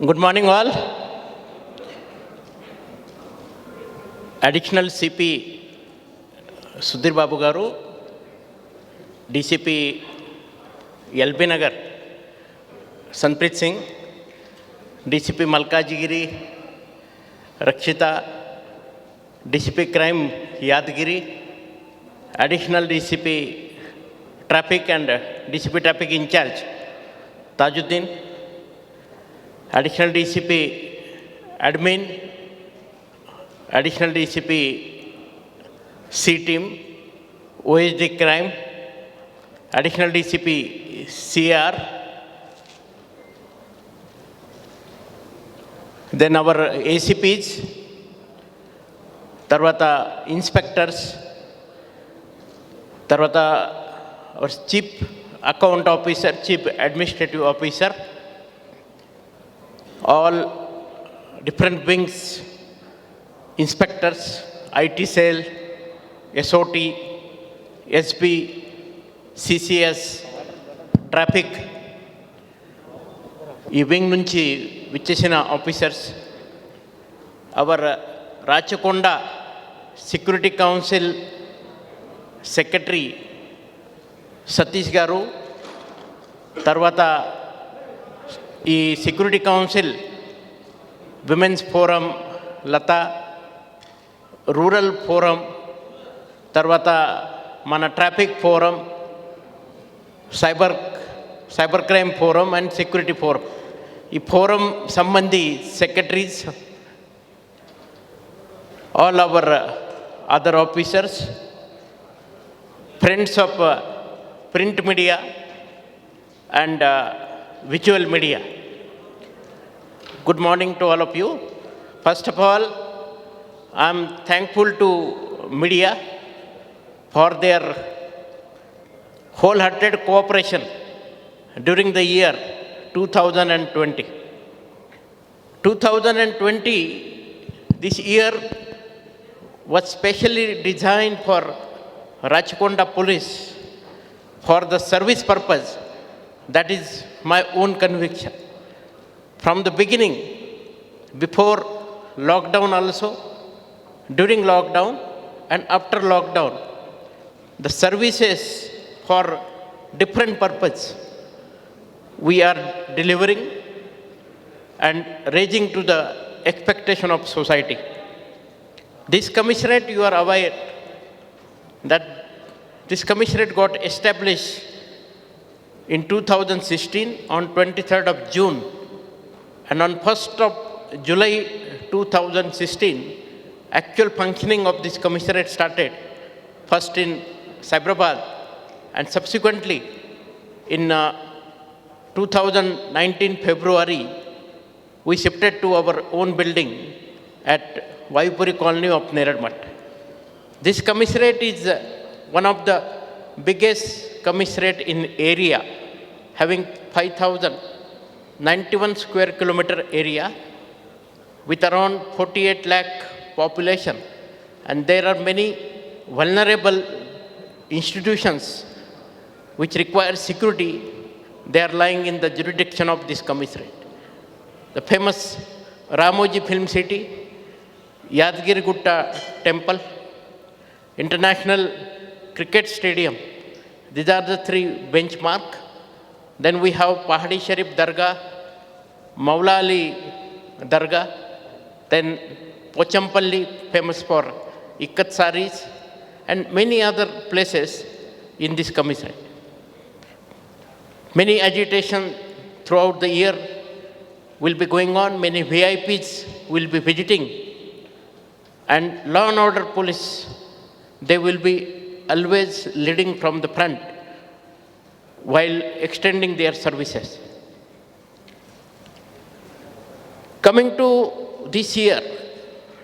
Good morning, all. Additional CP Sudhir Babu Garu, DCP LB Nagar, Sanpreet Singh, DCP Malkajgiri, Rakshita, DCP Crime Yadgiri, Additional DCP Traffic and DCP Traffic in charge Tajuddin, Additional DCP Admin, Additional DCP C team, OSD Crime, Additional DCP CR, then our ACPs, Tarvata inspectors, Tarvata our chief account officer, chief administrative officer, all different wings, inspectors, IT cell, SOT, SP, CCS, traffic, ఈ wing నుంచి విచ్చేసిన officers, our Rachakonda security council secretary Satish గారు, తర్వాత ఈ security council women's forum Latha, rural forum, తర్వాత మన traffic forum, cyber crime forum and security forum, ఈ forum సంబంధి secretaries, all our other officers, friends of print media and visual media. Good morning to all of you. First of all, I am thankful to media for their wholehearted cooperation during the year 2020. 2020, this year was specially designed for Rachakonda Police for the service purpose. That is my own conviction. From the beginning, before lockdown also, during lockdown and after lockdown, the services for different purpose we are delivering and raising to the expectation of society. This commissionerate, you are aware that this commissionerate got established in 2016 on 23rd of June, and on 1st of July 2016, actual functioning of this commissionerate started, first in Cyberabad and subsequently in 2019 February, we shifted to our own building at Vayupuri Colony of Neradmat. This commissionerate is one of the biggest commissionerate in area, having 5,091 square kilometer area with around 48 lakh population, and there are many vulnerable institutions which require security. They are lying in the jurisdiction of this commissionerate. The famous Ramoji Film City, Yadgiri Gutta Temple, International Cricket Stadium, these are the three benchmark. Then we have Pahadi Sharif Dargah, Maula Ali Dargah, then Pochampalli, famous for Ikat saris, and many other places in this commissionerate. Many agitation throughout the year will be going on, many VIPs will be visiting, and law and order police, they will be always leading from the front while extending their services. Coming to this year,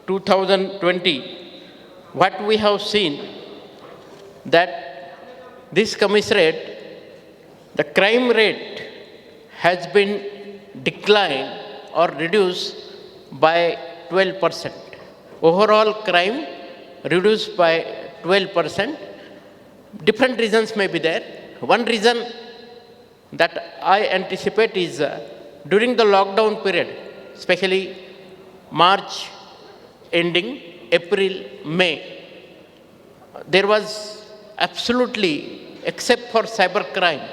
2020, what we have seen that this commissionerate, the crime rate has been declined or reduced by 12%. Overall crime reduced by 12%. Different reasons may be there. One reason that I anticipate is during the lockdown period, especially March ending, April, May, there was absolutely, except for cybercrime,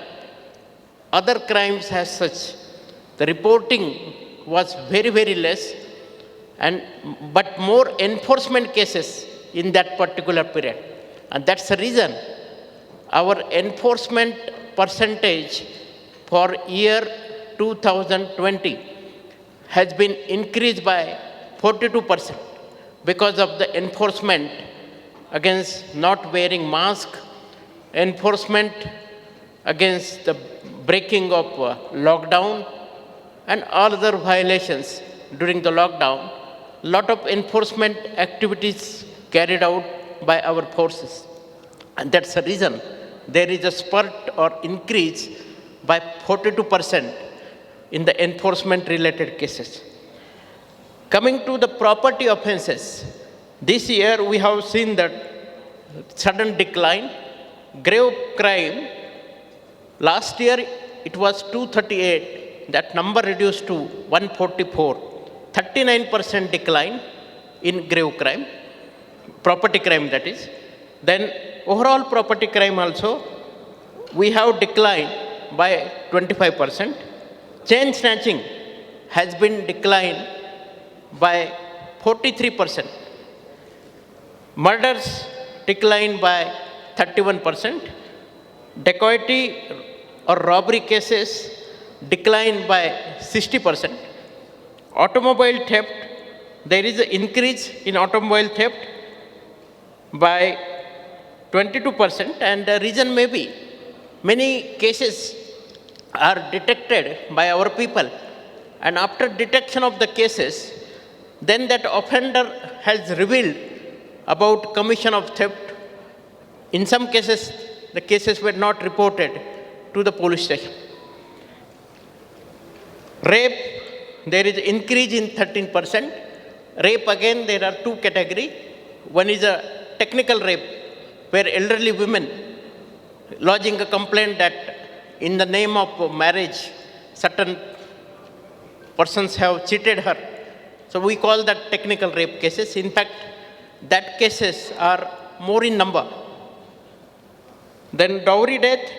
other crimes as such, the reporting was very, very less, and but more enforcement cases in that particular period. And that's the reason our enforcement percentage for year 2020 has been increased by 42% because of the enforcement against not wearing mask, enforcement against the breaking of lockdown and all other violations during the lockdown. Lot of enforcement activities carried out by our forces. And that's the reason there is a spurt or increase by 42% in the enforcement related cases. Coming to the property offenses, this year we have seen that sudden decline. Grave crime, last year it was 238, that number reduced to 144, 39% decline in grave crime, property crime that is. Then overall property crime also, we have declined by 25%. Chain snatching has been declined by 43%. Murders declined by 31%. Dacoity or robbery cases declined by 60%. Automobile theft, there is an increase in automobile theft by 22%, and the reason may be many cases are detected by our people, and after detection of the cases, then that offender has revealed about commission of theft. In some cases, the cases were not reported to the police station. Rape, there is increase in 13%. Rape, again, there are two categories. One is a technical rape, where elderly women lodging a complaint that in the name of marriage, certain persons have cheated her. So we call that technical rape cases. In fact, that cases are more in number. Then dowry death,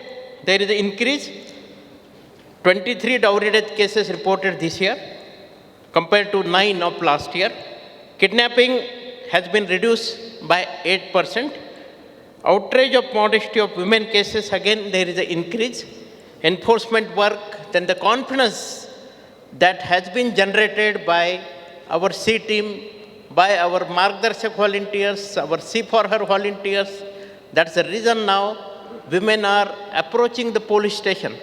there is an increase. 23 dowry death cases reported this year compared to 9 of last year. Kidnapping has been reduced by 8%. Outrage of modesty of women cases, again there is an increase. Enforcement work, then the confidence that has been generated by our C team, by our Margdarshak volunteers, our C for Her volunteers. That's the reason now women are approaching the police station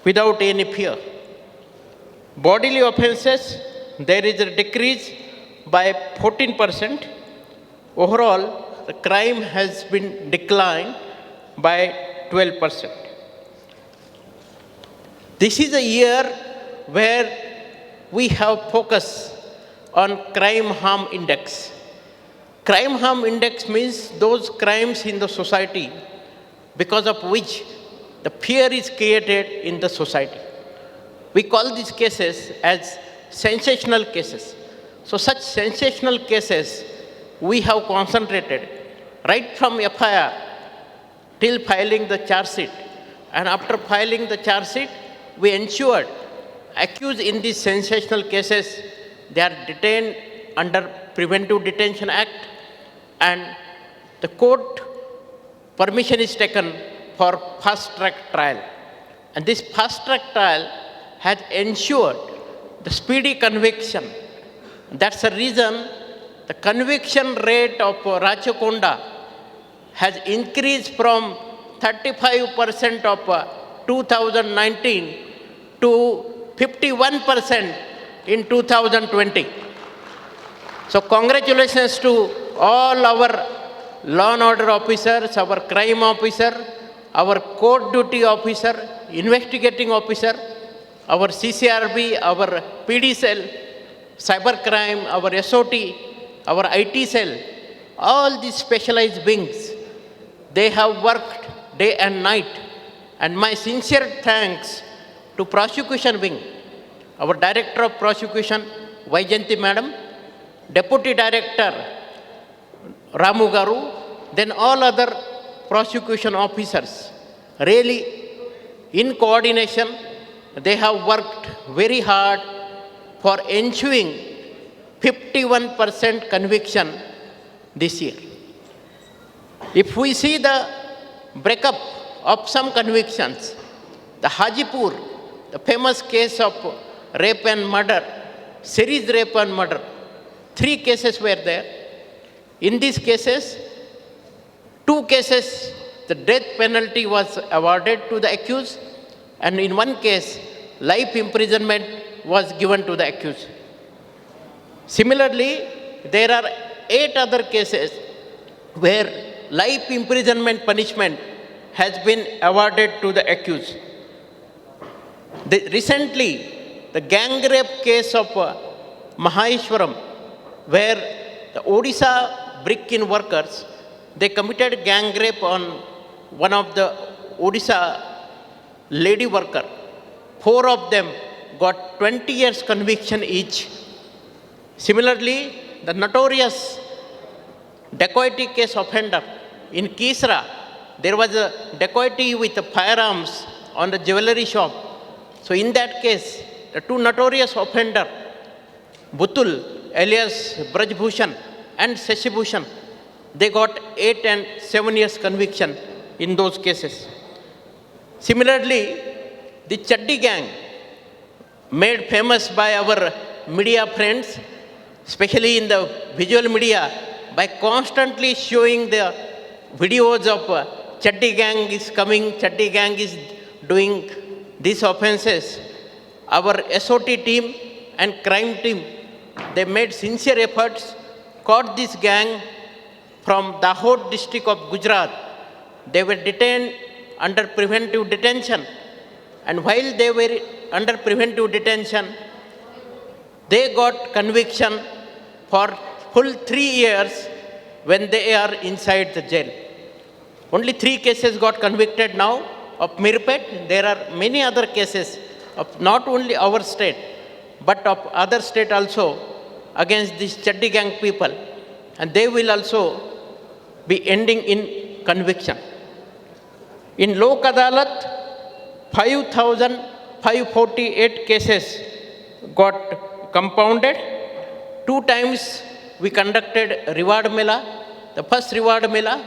without any fear. Bodily offenses, there is a decrease by 14%. Overall, the crime has been declined by 12%. This is a year where we have focus on crime harm index. Crime harm index means those crimes in the society because of which the fear is created in the society. We call these cases as sensational cases. So such sensational cases we have concentrated right from FIR till filing the charge sheet. And after filing the charge sheet, we ensured accused in these sensational cases, they are detained under Preventive Detention Act, and the court permission is taken for fast-track trial. And this fast-track trial has ensured the speedy conviction. That's the reason the conviction rate of Rachakonda has increased from 35% of 2019 to 51% in 2020. So congratulations to all our law and order officers, our crime officer, our court duty officer, investigating officer, our CCRB, our PD cell, cybercrime, our SOT, our IT cell, all these specialized wings, they have worked day and night. And my sincere thanks to prosecution wing, our Director of Prosecution, Vaijanti Madam, Deputy Director, Ramu Garu, then all other prosecution officers. Really, in coordination, they have worked very hard for ensuring 51% conviction this year. If we see the breakup of some convictions, the Hajipur, the famous case of rape and murder, series rape and murder, 3 cases were there. In these cases, 2 cases, the death penalty was awarded to the accused, and in 1 case, life imprisonment was given to the accused. Similarly, there are 8 other cases where life imprisonment punishment has been awarded to the accused. Recently, the gang rape case of Maheshwaram, where the Odisha brick-in workers, they committed gang rape on one of the Odisha lady worker. 4 of them got 20 years conviction each. Similarly, the notorious dacoity case offender in Kisra, there was a dacoity with firearms on the jewelry shop. So in that case, the 2 notorious offender, Butul alias Brajbhushan and Sashibhushan, they got 8 and 7 years conviction in those cases. Similarly, the Chaddi gang, made famous by our media friends, especially in the visual media, by constantly showing the videos of Chaddi gang is coming, Chaddi gang is doing these offenses. Our SOT team and crime team, they made sincere efforts, caught this gang from Dahod district of Gujarat. They were detained under preventive detention, and while they were under preventive detention, they got conviction for full 3 years when they are inside the jail. Only 3 cases got convicted now of Mirpet. There are many other cases of not only our state, but of other state also against these Chaddi gang people. And they will also be ending in conviction. In Lok Adalat, 5,548 cases got compounded. 2 times we conducted reward mela. The first reward mela,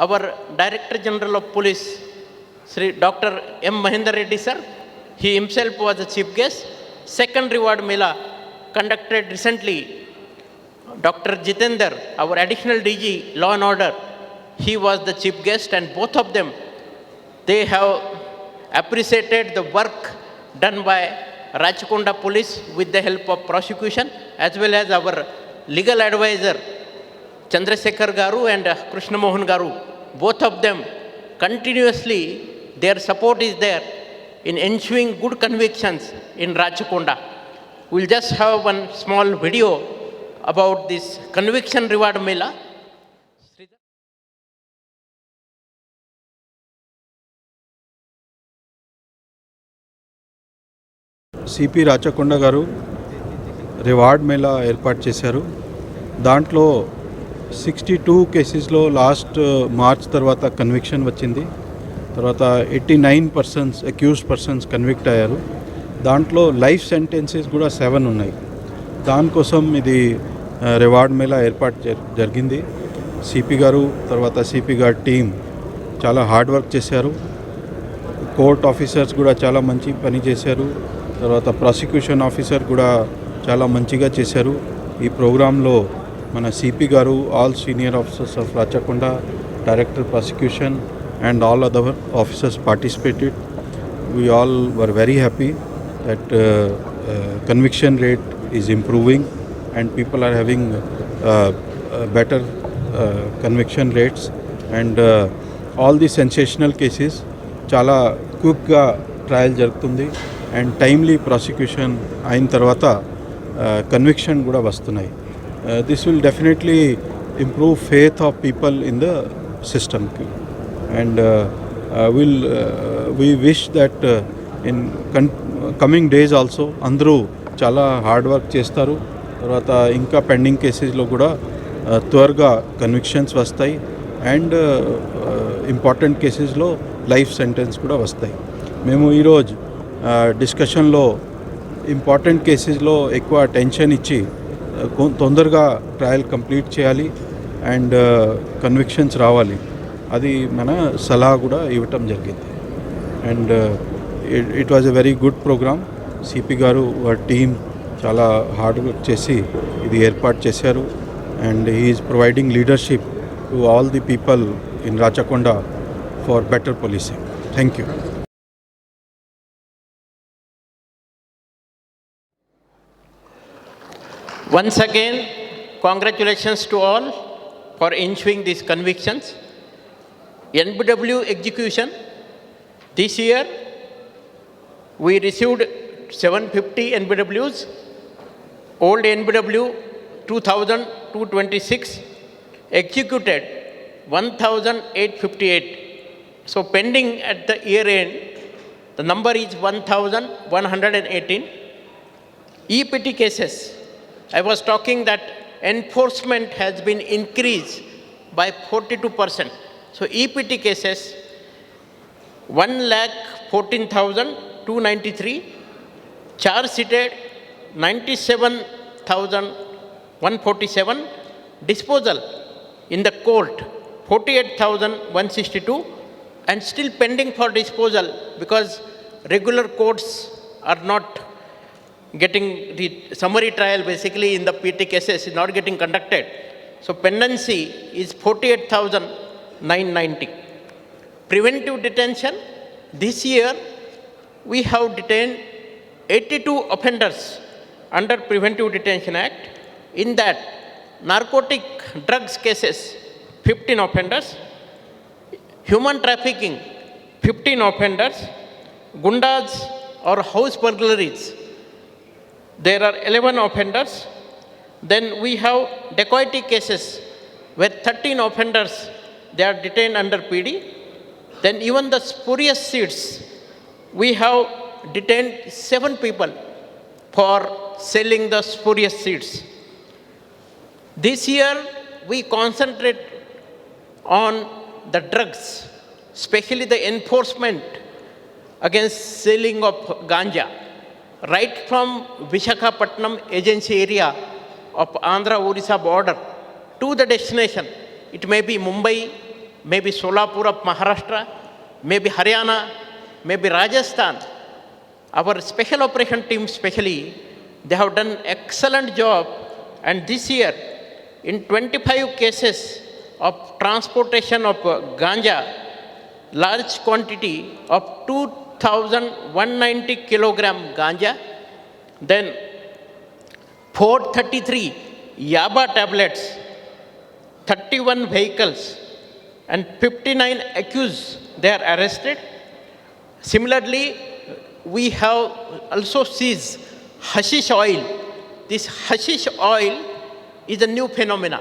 our Director General of Police, Sri Dr. M. Mahendra Reddy sir, he himself was the chief guest. Second reward mela conducted recently, Dr. Jitender, our additional DG, Law and Order, he was the chief guest, and both of them, they have appreciated the work done by Rachakonda Police with the help of prosecution, as well as our legal advisor, Chandrasekhar Garu and Krishna Mohan Garu. Both of them continuously, their support is there in ensuring good convictions in Rachakonda. We'll just have one small video about this conviction reward mela. CP Rachakonda గారు reward Mela ఏర్పాటు చేశారు. దాంట్లో 62 కేసెస్లో last March తర్వాత conviction వచ్చింది. తర్వాత 89 accused persons convict అయ్యారు. దాంట్లో లైఫ్ సెంటెన్సెస్ కూడా 7 ఉన్నాయి. దానికోసం ఇది రివార్డ్ మేళా ఏర్పాటు జరిగింది. సిపి గారు తర్వాత సిపి గారి టీం చాలా హార్డ్ వర్క్ చేశారు. కోర్ట్ ఆఫీసర్స్ కూడా చాలా మంచి పని చేశారు. తర్వాత ప్రాసిక్యూషన్ ఆఫీసర్ కూడా చాలా మంచిగా చేశారు. ఈ ప్రోగ్రాంలో మన సిపి గారు, all senior officers of Rachakonda, director prosecution and all other officers participated. We all were very happy that conviction rate is improving and people are having better conviction rates, and all the sensational cases చాలా క్విక్గా trial జరుగుతుంది and timely prosecution అయిన తర్వాత conviction కూడా వస్తున్నాయి. This will definitely improve faith of people in the system. And we wish that in coming days also అందరూ చాలా hard work చేస్తారు. తర్వాత ఇంకా పెండింగ్ కేసెస్లో కూడా త్వరగా కన్విక్షన్స్ వస్తాయి అండ్ ఇంపార్టెంట్ కేసెస్లో లైఫ్ సెంటెన్స్ కూడా వస్తాయి. మేము ఈరోజు డిస్కషన్లో ఇంపార్టెంట్ కేసెస్లో ఎక్కువ అటెన్షన్ ఇచ్చి తొందరగా ట్రయల్ కంప్లీట్ చేయాలి అండ్ కన్విక్షన్స్ రావాలి, అది మన సలహా కూడా ఇవ్వటం జరిగింది. And it was a very good programme. CP గారు వారి టీం చాలా హార్డ్ వర్క్ చేసి ఇది ఏర్పాటు చేశారు. And he is providing leadership to all the people in Rachakonda for better policing. Thank you. Once again, congratulations to all for ensuring these convictions. NBW execution, this year we received 750 NBWs, old NBW 2,226, executed 1,858. So pending at the year end, the number is 1,118. EPT cases, I was talking that enforcement has been increased by 42%. So EPT cases, 1,14,293, charge seated 97,147, disposal in the court 48,162, and still pending for disposal because regular courts are not getting the summary trial basically in the PT cases is not getting conducted. So pendency is 48,990. Preventive detention, this year we have detained 82 offenders under Preventive Detention Act. In that, narcotic drugs cases, 15 offenders, human trafficking, 15 offenders, gundas or house burglaries, there are 11 offenders. Then we have dacoity cases where 13 offenders, they are detained under PD. Then even the spurious seeds, we have detained 7 people for selling the spurious seeds. This year, we concentrate on the drugs, especially the enforcement against selling of ganja. Right from Visakhapatnam agency area of Andhra-Orissa border to the destination. It may be Mumbai, maybe Solapur of Maharashtra, maybe Haryana, maybe Rajasthan. Our special operation team especially, they have done excellent job, and this year in 25 cases of transportation of ganja, large quantity of 2,190 kilogram ganja, then 433 yaba tablets, 31 vehicles, and 59 accused, they are arrested. Similarly, we have also seized hashish oil. This hashish oil is a new phenomena.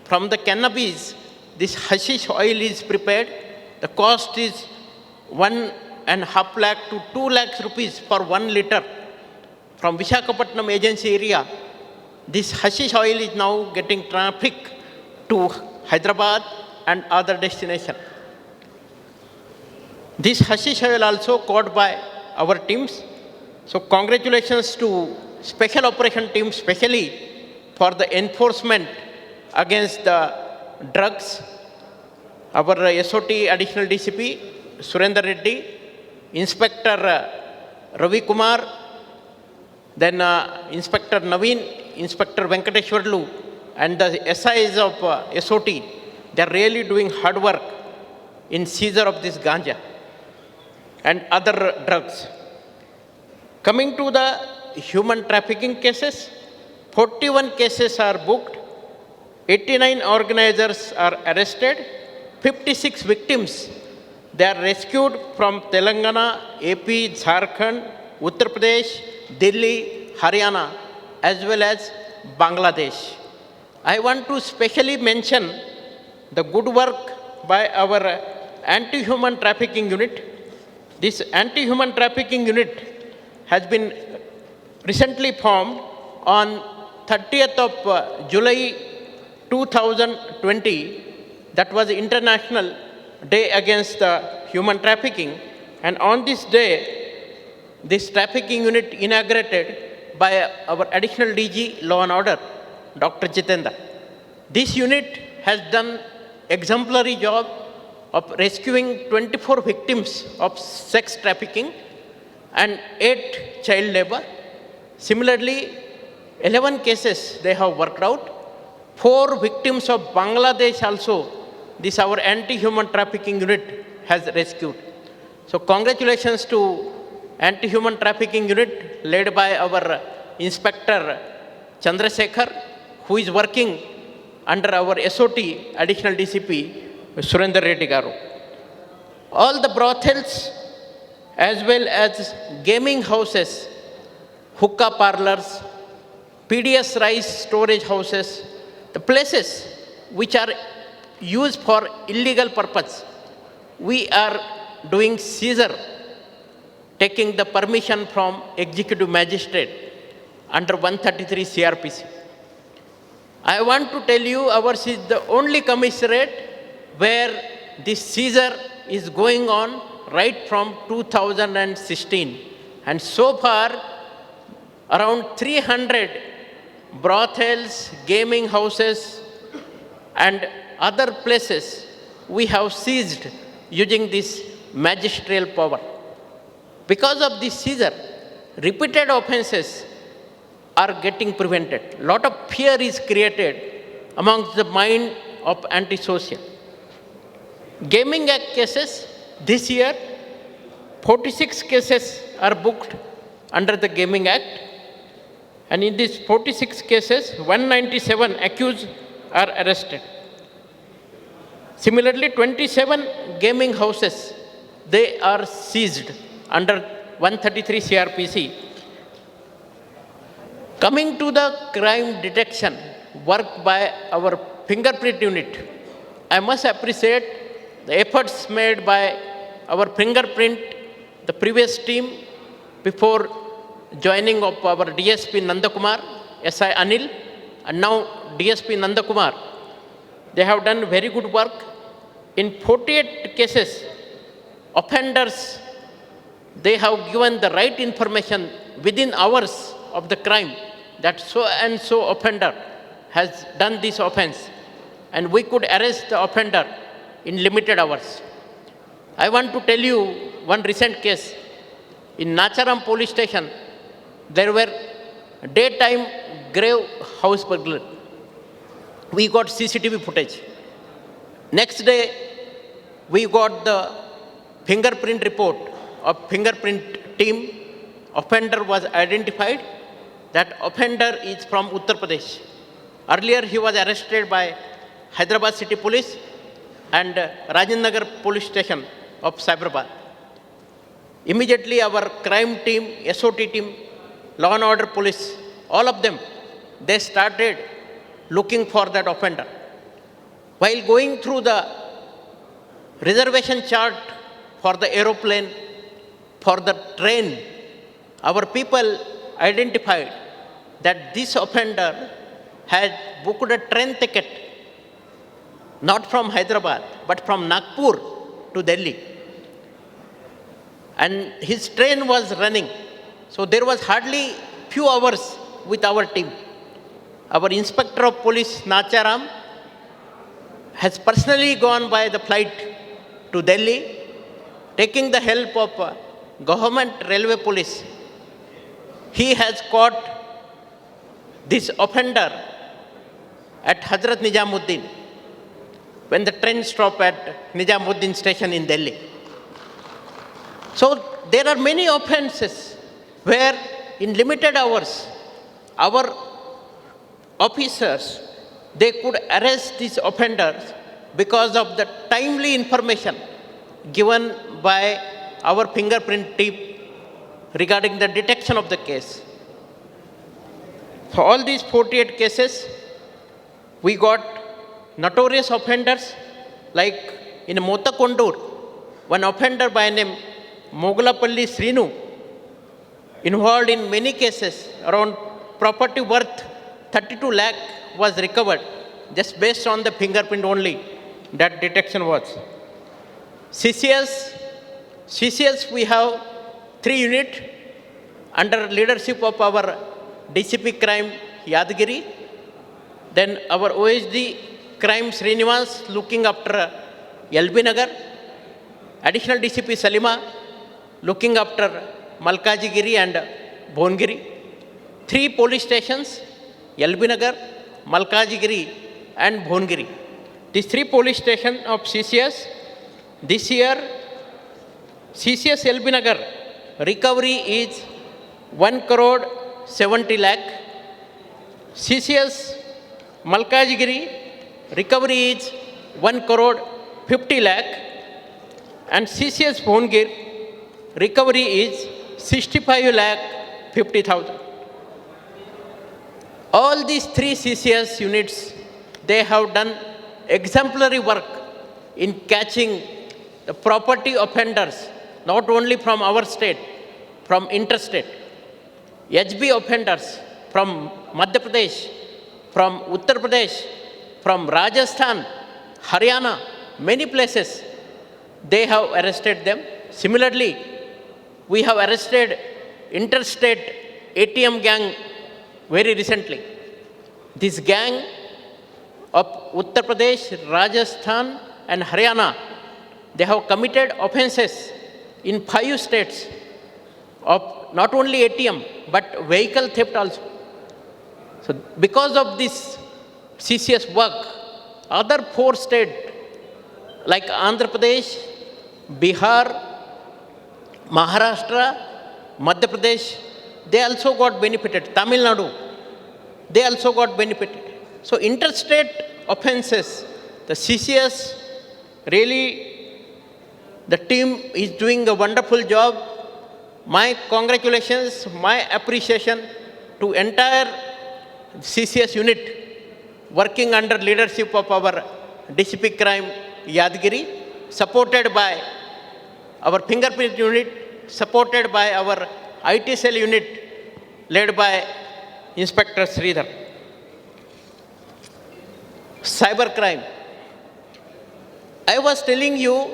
From the cannabis, this hashish oil is prepared. The cost is 1.5 lakh to 2 lakhs rupees for 1 liter. From Visakhapatnam agency area, this hashish oil is now getting trafficked to Hyderabad and other destinations. This hashish oil also caught by our teams. So congratulations to special operation team, especially for the enforcement against the drugs. Our SOT additional DCP, Surendra Reddy, Inspector Ravi Kumar, then Inspector Naveen, Inspector Venkateshwarlu, and the SIs of SOT, they are really doing hard work in seizure of this ganja and other drugs. Coming to the human trafficking cases, 41 cases are booked, 89 organizers are arrested, 56 victims, they are rescued from Telangana, AP, Jharkhand, Uttar Pradesh, Delhi, Haryana, as well as Bangladesh. I want to specially mention the good work by our anti-human trafficking unit. This anti-human trafficking unit has been recently formed on 30th of July 2020. That was International Day Against Human Trafficking. And on this day, this trafficking unit inaugurated by our additional DG Law and Order, Dr. Jitendra. This unit has done exemplary job of rescuing 24 victims of sex trafficking and 8 child labor. Similarly, 11 cases they have worked out. 4 victims of Bangladesh also, this our anti-human trafficking unit has rescued. So congratulations to anti-human trafficking unit led by our Inspector Chandrasekhar, who is working under our SOT, Additional DCP, Surendra Reddy Garu. All the brothels as well as gaming houses, hookah parlors, PDS rice storage houses, the places which are used for illegal purpose, we are doing seizure, taking the permission from executive magistrate under 133 CRPC. I want to tell you, ours is the only commissariat where this seizure is going on right from 2016. And so far, around 300 brothels, gaming houses, and other places we have seized using this magisterial power. Because of this seizure, repeated offenses are getting prevented. Lot of fear is created amongst the mind of antisocial. Gaming Act cases, this year, 46 cases are booked under the Gaming Act. And in these 46 cases, 197 accused are arrested. Similarly, 27 gaming houses, they are seized under 133 CRPC. Coming to the crime detection work by our fingerprint unit, I must appreciate the efforts made by our fingerprint, the previous team before joining of our DSP Nandakumar, SI Anil, and now DSP Nandakumar. They have done very good work. In 48 cases, offenders, they have given the right information within hours of the crime that so and so offender has done this offense, and we could arrest the offender in limited hours. I want to tell you one recent case. In Nacharam police station, there were daytime grave house burglary. We got CCTV footage. Next day, we got the fingerprint report of fingerprint team. Offender was identified. That offender is from Uttar Pradesh. Earlier, he was arrested by Hyderabad City Police and Rajendra Nagar Police Station of Cyberabad. Immediately, our crime team, SOT team, Law and Order Police, all of them, they started looking for that offender. While going through the reservation chart for the aeroplane, for the train, our people identified that this offender had booked a train ticket, not from Hyderabad, but from Nagpur to Delhi. And his train was running. So there was hardly few hours with our team. Our Inspector of Police, Nacharam, has personally gone by the flight to Delhi, taking the help of government railway police. He has caught this offender at Hazrat Nizamuddin when the train stopped at Nizamuddin station in Delhi. So there are many offenses where in limited hours, our officers, they could arrest these offenders because of the timely information given by our fingerprint team regarding the detection of the case. So all these 48 cases, we got notorious offenders like in Motakondur, one offender by name Mogalapalli Srinu, involved in many cases, around property worth 32 lakh was recovered just based on the fingerprint only that detection was. CCS we have 3 units under leadership of our DCP crime Yadgiri, then our OSD crime Srinivas looking after LB Nagar, additional DCP Salima looking after Malkajgiri and Bhongiri. 3 police stations, LB Nagar, Malkajgiri and Bhongiri. These 3 police stations of CCS, this year CCS LB Nagar recovery is 1 crore 70 lakh. CCS Malkajgiri recovery is 1 crore 50 lakh. And CCS Bhongir recovery is 65 lakh 50,000. All these 3 CCS units, they have done exemplary work in catching the property offenders, not only from our state, from interstate. HB offenders from Madhya Pradesh, from Uttar Pradesh, from Rajasthan, Haryana, many places, they have arrested them. Similarly, we have arrested interstate ATM gang very recently. This gang of Uttar Pradesh, Rajasthan and Haryana, they have committed offences in 5 states of not only ATM but vehicle theft also. So because of this CCS work, other 4 states like Andhra Pradesh, Bihar, Maharashtra, Madhya Pradesh, they also got benefited. Tamil Nadu, they also got benefited. So interstate offences, the CCS really, the team is doing a wonderful job. My congratulations, my appreciation to entire CCS unit working under leadership of our DCP crime Yadgiri, supported by our fingerprint unit, supported by our IT cell unit led by Inspector Sridhar. Cybercrime. I was telling you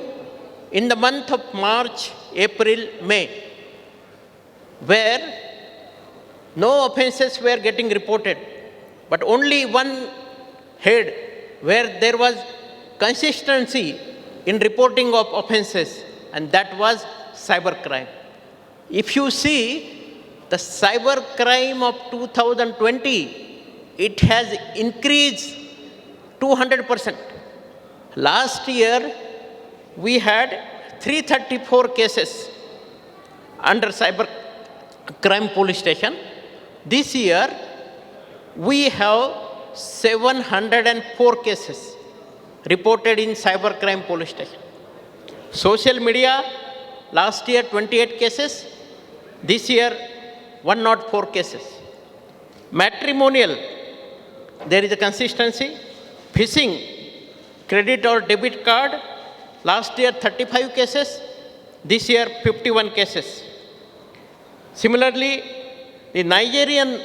in the month of March, April, May, where no offences were getting reported, but only one head where there was consistency in reporting of offences, and that was cybercrime. If you see the cybercrime of 2020, it has increased 200%. Last year, we had 334 cases under cybercrime police station. This year, we have 704 cases reported in cybercrime police station. Social media, last year 28 cases, this year 104 cases. Matrimonial, there is a consistency. Phishing, credit or debit card, last year 35 cases, this year 51 cases. Similarly, the Nigerian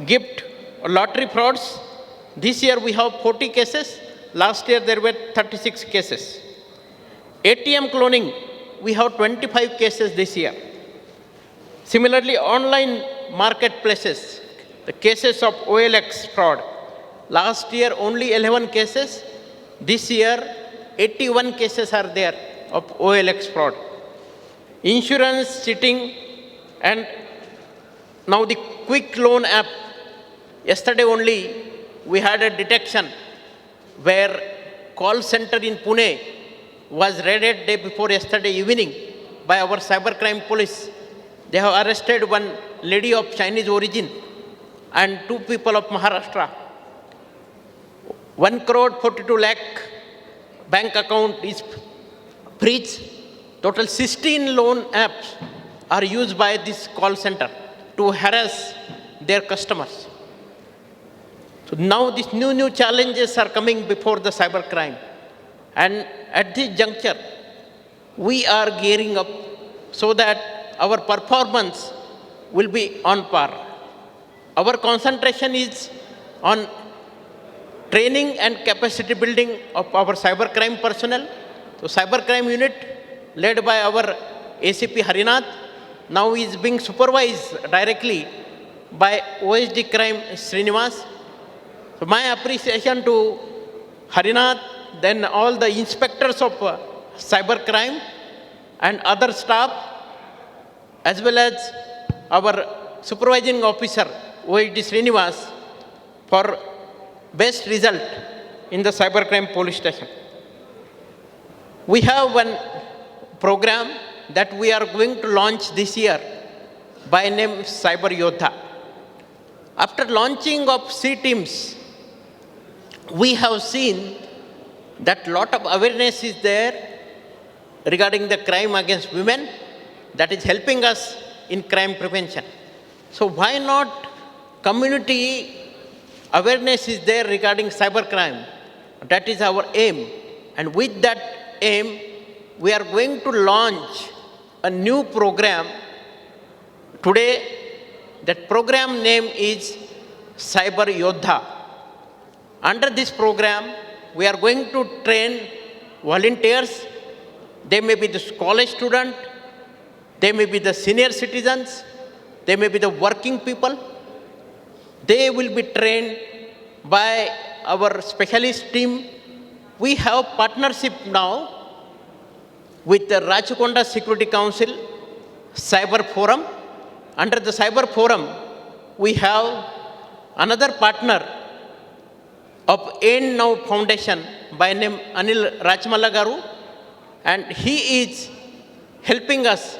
gift or lottery frauds, this year we have 40 cases, last year there were 36 cases. ATM cloning, we have 25 cases this year. Similarly, online marketplaces, the cases of OLX fraud, last year only 11 cases, this year 81 cases are there of OLX fraud. Insurance cheating, and now the quick loan app. Yesterday only we had a detection where call center in Pune was raided day before yesterday evening by our cybercrime police. They have arrested one lady of Chinese origin and 2 people of Maharashtra. 1 crore 42 lakh bank account is breached. Total 16 loan apps are used by this call center to harass their customers. So now these new challenges are coming before the cybercrime. And at this juncture, we are gearing up so that our performance will be on par. Our concentration is on training and capacity building of our cybercrime personnel. So cybercrime unit led by our ACP Harinath now is being supervised directly by OSD Crime Srinivas. So my appreciation to Harinath, then all the inspectors of cybercrime and other staff, as well as our supervising officer, OSD Srinivas, for best result in the cybercrime police station. We have one program that we are going to launch this year by name Cyber Yodha. After launching of C teams, we have seen that lot of awareness is there regarding the crime against women that is helping us in crime prevention. So why not community awareness is there regarding cybercrime? That is our aim. And with that aim, we are going to launch a new program today. That program name is Cyber Yodha. Under this program, we are going to train volunteers. They may be the college student, they may be the senior citizens, they may be the working people. They will be trained by our specialist team. We have partnership now with the Rachakonda Security Council Cyber Forum. Under the Cyber Forum, we have another partner of End Now Foundation by name Anil Rachmalla Garu, and he is helping us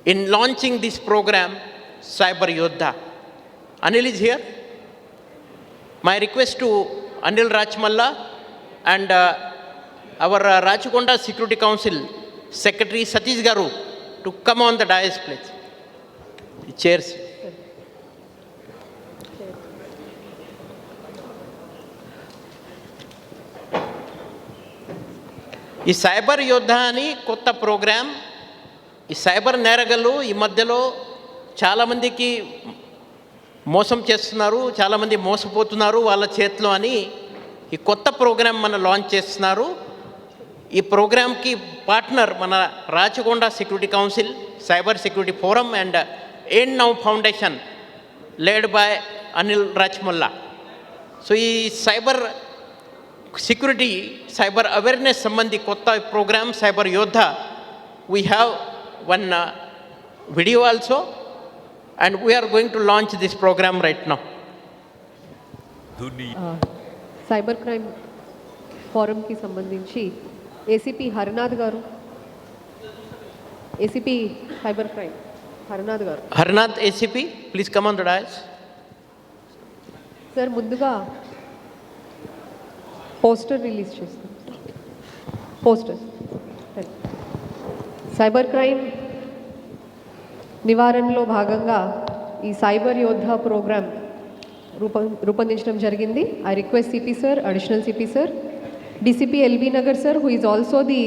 in launching this program, Cyber Yodha. Anil is here. My request to Anil Rachmalla and our Rachakonda Security Council Secretary Satish Garu to come on the dais, please. Chairs. ఈ cyber యోద్ధ అని కొత్త programme. ఈ cyber నేరగాళ్ళు ఈ మధ్యలో చాలామందికి మోసం చేస్తున్నారు, చాలామంది మోసపోతున్నారు వాళ్ళ చేతిలో అని ఈ కొత్త ప్రోగ్రాం మన లాంచ్ చేస్తున్నారు. ఈ ప్రోగ్రాంకి పార్ట్నర్ మన Rachakonda security council, cyber security forum and end now foundation led by Anil Rajmalla. So ఈ cyber security, cyber awareness sambandhi kotta program Cyber Yodha. We have one video also, and we are going to launch this program right now. Cyber crime ఫోరంకి సంబంధించి ACP Harinath గారు, ACP cyber crime Harinath గారు. Harnath ACP, please come on the dais. Sir ముందుగా poster release చేస్తాం. Poster cyber crime నివారణలో భాగంగా ఈ cyber యోద్ధా programme రూపొందించడం జరిగింది. I request CP sir, additional CP sir, DCP LB Nagar sir, who is also the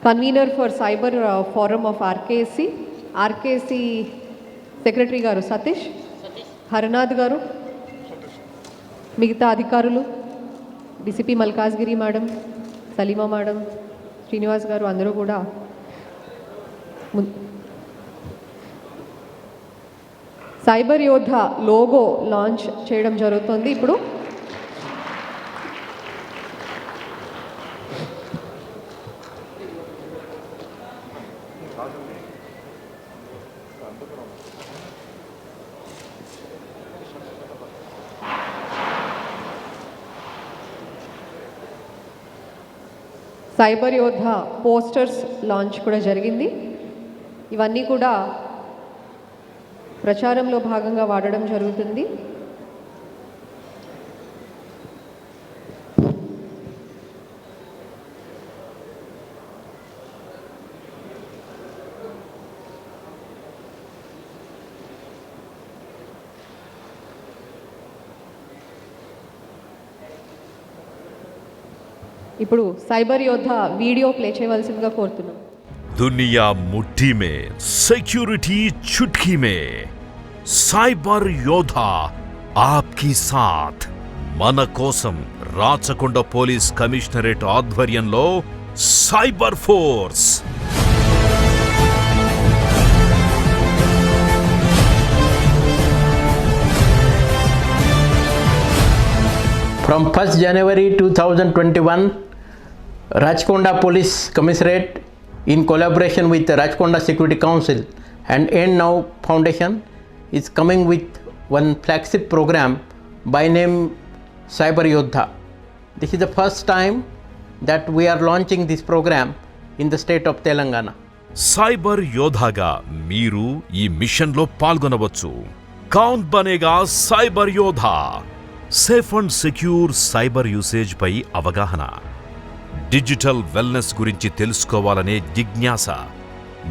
convener for cyber forum of ఆర్కేఎస్సి secretary గారు సతీష్, హరినాథ్ గారు, మిగతా అధికారులు, DCP Malkajgiri madam, Salima madam, Srinivas గారు అందరూ కూడా సైబర్ యోద్ధ లోగో లాంచ్ చేయడం జరుగుతుంది ఇప్పుడు. సైబర్ యోద్ధ పోస్టర్స్ లాంచ్ కూడా జరిగింది. ఇవన్నీ కూడా ప్రచారంలో భాగంగా వాడడం జరుగుతుంది. ఇప్పుడు సైబర్ యోధ వీడియో ప్లే చేయవలసిందిగా కోరుతున్నాం. दुनिया मुट्ठी में सिक्योरिटी चुटकी में साइबर योधा आपकी साथ మన కోసం రాచకొండ పోలీస్ కమిషనరేట్ ఆధ్వర్యంలో cyber force. From 1st January 2021, Rajkonda Police Commissariat in collaboration with the Rajkonda Security Council and End Now Foundation is coming with one flagship program by name Cyber Yodha. This is the first time that we are launching this program in the state of Telangana. Cyber యోధాగా మీరు ఈ మిషన్లో పాల్గొనవచ్చు. Kaun Banega cyber Yodha. Safe and secure cyber usage పై అవగాహన, digital wellness గురించి తెలుసుకోవాలనే జిజ్ఞాస,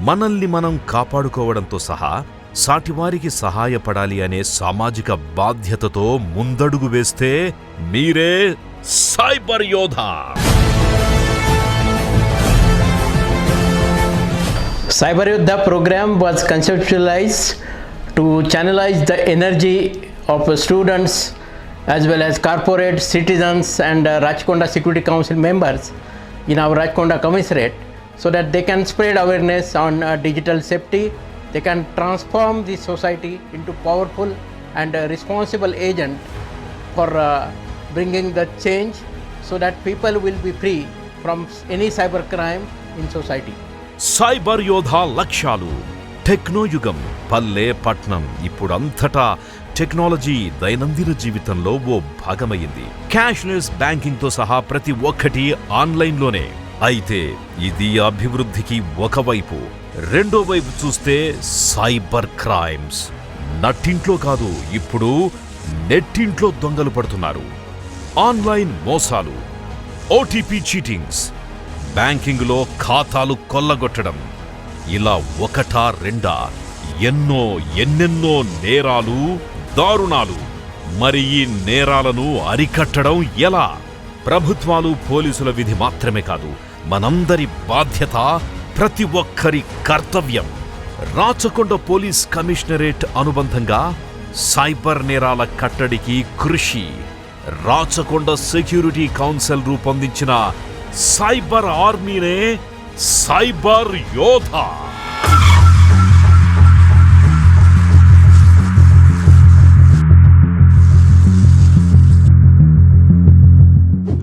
మనల్ని మనం కాపాడుకోవడంతో సహా సాటివారికి సహాయపడాలి అనే సామాజిక బాధ్యతతో ముందడుగు వేస్తే మీరే సైబర్ యోధా. Cyber Yodha program was conceptualized to channelize the energy of students as well as corporate citizens and Rajkonda Security Council members in our Rajkonda Commissariat so that they can spread awareness on digital safety. They can transform the society into powerful and responsible agent for bringing the change so that people will be free from any cyber crime in society. Cyber యోధా లక్ష్యాలు. టెక్నోయుగం, పల్లె పట్నం ఇప్పుడంతటా technology దైనందిన జీవితంలో ఓ భాగమయ్యింది. Cashless బ్యాంకింగ్తో సహా ప్రతి ఒక్కటి ఆన్లైన్లోనే. అయితే ఇది అభివృద్ధికి ఒకవైపు, రెండో వైపు చూస్తే సైబర్ క్రైమ్స్. నట్టింట్లో కాదు, ఇప్పుడు నెట్టింట్లో దొంగలు పడుతున్నారు. ఆన్లైన్ మోసాలు, ఓటీపీ చీటింగ్స్, బ్యాంకింగ్లో ఖాతాలు కొల్లగొట్టడం, ఇలా ఒకటా రెండా ఎన్నెన్నో నేరాలు, దారుణాలు. మరి ఈ నేరాలను అరికట్టడం ఎలా? ప్రభుత్వాలు, పోలీసుల విధి మాత్రమే కాదు, మనందరి బాధ్యత, ప్రతి ఒక్కరి కర్తవ్యం. రాచకొండ పోలీస్ కమిషనరేట్ అనుబంధంగా సైబర్ నేరాల కట్టడికి కృషి. రాచకొండ సెక్యూరిటీ కౌన్సిల్ రూపొందించిన సైబర్ ఆర్మీనే సైబర్ యోధా.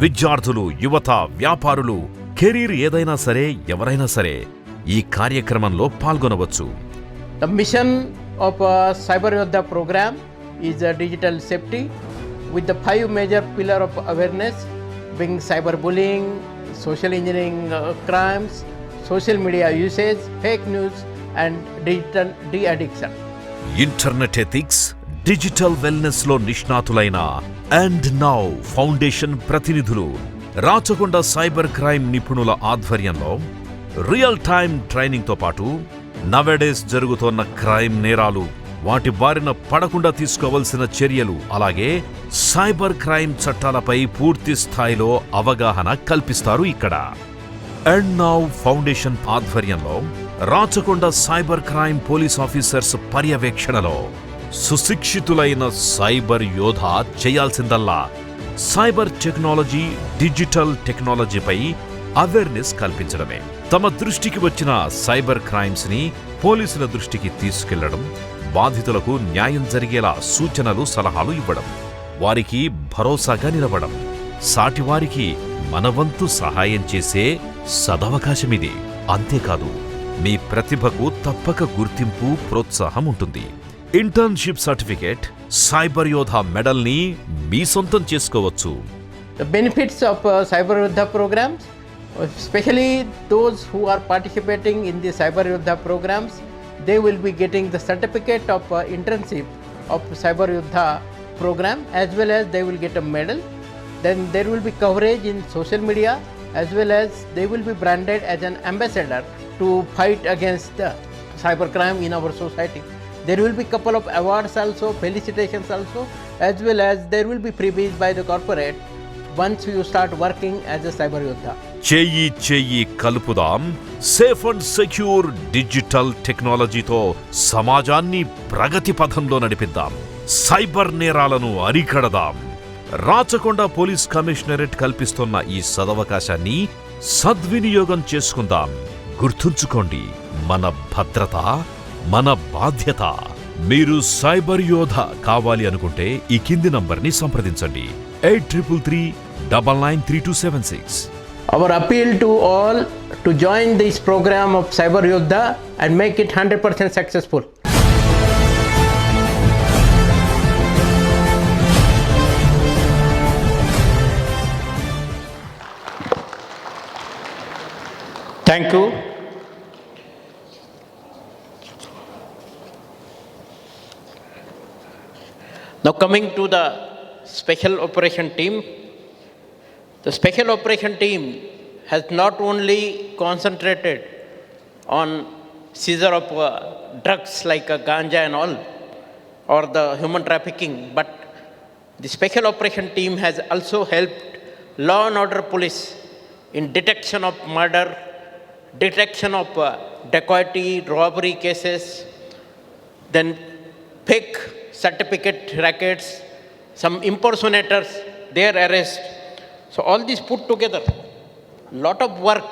విద్యార్థులు, యువత, వ్యాపారులు, కెరీర్ ఏదైనా సరే, ఎవరైనా సరే ఈ కార్యక్రమంలో పాల్గొనవచ్చు. The mission of Cyber Yodha program is digital safety with the 5 major pillars of awareness being cyberbullying, social engineering crimes, social media usage, fake news and digital de-addiction. Internet ethics, digital wellness లో నిష్ణాతులైన and now foundation ప్రతినిధులు Rachakonda cyber crime నిపుణుల ఆధ్వర్యంలో real time training తో పాటు నవడేస్ జరుగుతోన్న crime నేరాలు, వాటి బారిన పడకుండా తీసుకోవలసిన చర్యలు, అలాగే సైబర్ క్రైమ్ చట్టాలపై పూర్తి స్థాయిలో అవగాహన కల్పిస్తారు ఇక్కడ. అండ్ నౌ ఫౌండేషన్ ఆధ్వర్యంలో Rachakonda cyber crime police officers పర్యవేక్షణలో సుశిక్షితులైన సైబర్ యోధా చేయాల్సిందల్లా సైబర్ టెక్నాలజీ, డిజిటల్ టెక్నాలజీపై అవేర్నెస్ కల్పించడమే. తమ దృష్టికి వచ్చిన సైబర్ క్రైమ్స్ ని పోలీసుల దృష్టికి తీసుకెళ్లడం, బాధితులకు న్యాయం జరిగేలా సూచనలు, సలహాలు ఇవ్వడం, వారికి భరోసాగా నిలవడం, సాటివారికి మనవంతు సహాయం చేసే సదవకాశమిది. అంతేకాదు, మీ ప్రతిభకు తప్పక గుర్తింపు, ప్రోత్సాహం ఉంటుంది. ఇంటర్న్షిప్ సర్టిఫికేట్, సైబర్ యోధా మెడల్ని మీ సొంతం చేసుకోవచ్చు. The benefits of Cyber Yodha programs, especially those who are participating in the Cyber Yodha programs, they will be getting the certificate of internship of Cyber Yodha program, as well as they will get a medal. Then there will be coverage in social media, as well as they will be branded as an ambassador to fight against the cybercrime in our society. There will be couple of awards also, felicitations also, as well as there will be freebies by the corporate once you start working as a cyber yoddha. చెయ్యి చెయ్యి కలుపుదాం, safe and secure digital టెక్నాలజీతో సమాజాన్ని ప్రగతి పథంలో నడిపిద్దాం, cyber నేరాలను అరికడదాం. Rachakonda police commissionerate కల్పిస్తున్న ఈ సదవకాశాన్ని సద్వినియోగం చేసుకుందాం. గుర్తుంచుకోండి, మన భద్రత మన బాధ్యత. మీరు సైబర్ యోధ కావాలి అనుకుంటే ఈ కింది నంబర్ని సంప్రదించండి 83399326. Our appeal to all to join this program of Cyber Yoddha and make it 100% successful. Thank you. Now coming to the Special Operation Team. The Special Operation Team has not only concentrated on seizure of drugs like ganja and all, or the human trafficking, but the Special Operation Team has also helped law and order police in detection of murder, detection of dacoity, robbery cases, then fake certificate rackets, some impersonators, their arrest. So all this put together, lot of work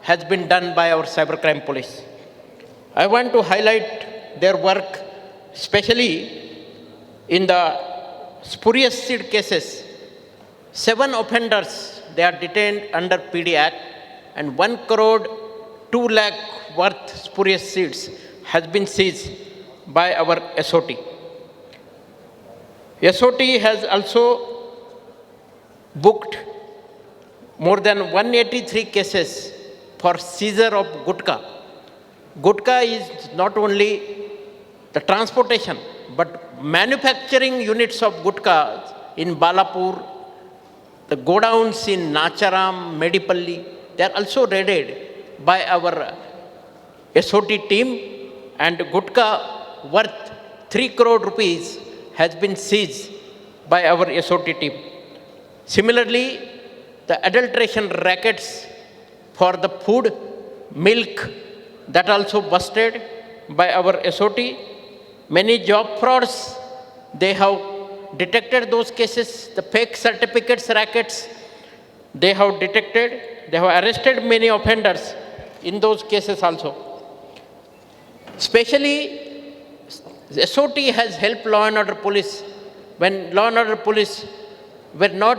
has been done by our cybercrime police. I want to highlight their work, especially in the spurious seed cases. 7 offenders, they are detained under PD Act, and 1 crore 2 lakh worth spurious seeds has been seized by our SOT. SOT has also booked more than 183 cases for seizure of gutka. Gutka is not only the transportation, but manufacturing units of gutka in Balapur, the godowns in Nacharam, Medipalli, they are also raided by our SOT team, and gutka worth 3 crore rupees has been seized by our SOT team. Similarly, the adulteration rackets for the food, milk, that also busted by our SOT. Many job frauds, they have detected those cases. The fake certificates rackets, they have detected, they have arrested many offenders in those cases also. Especially, SOT has helped law and order police when law and order police were not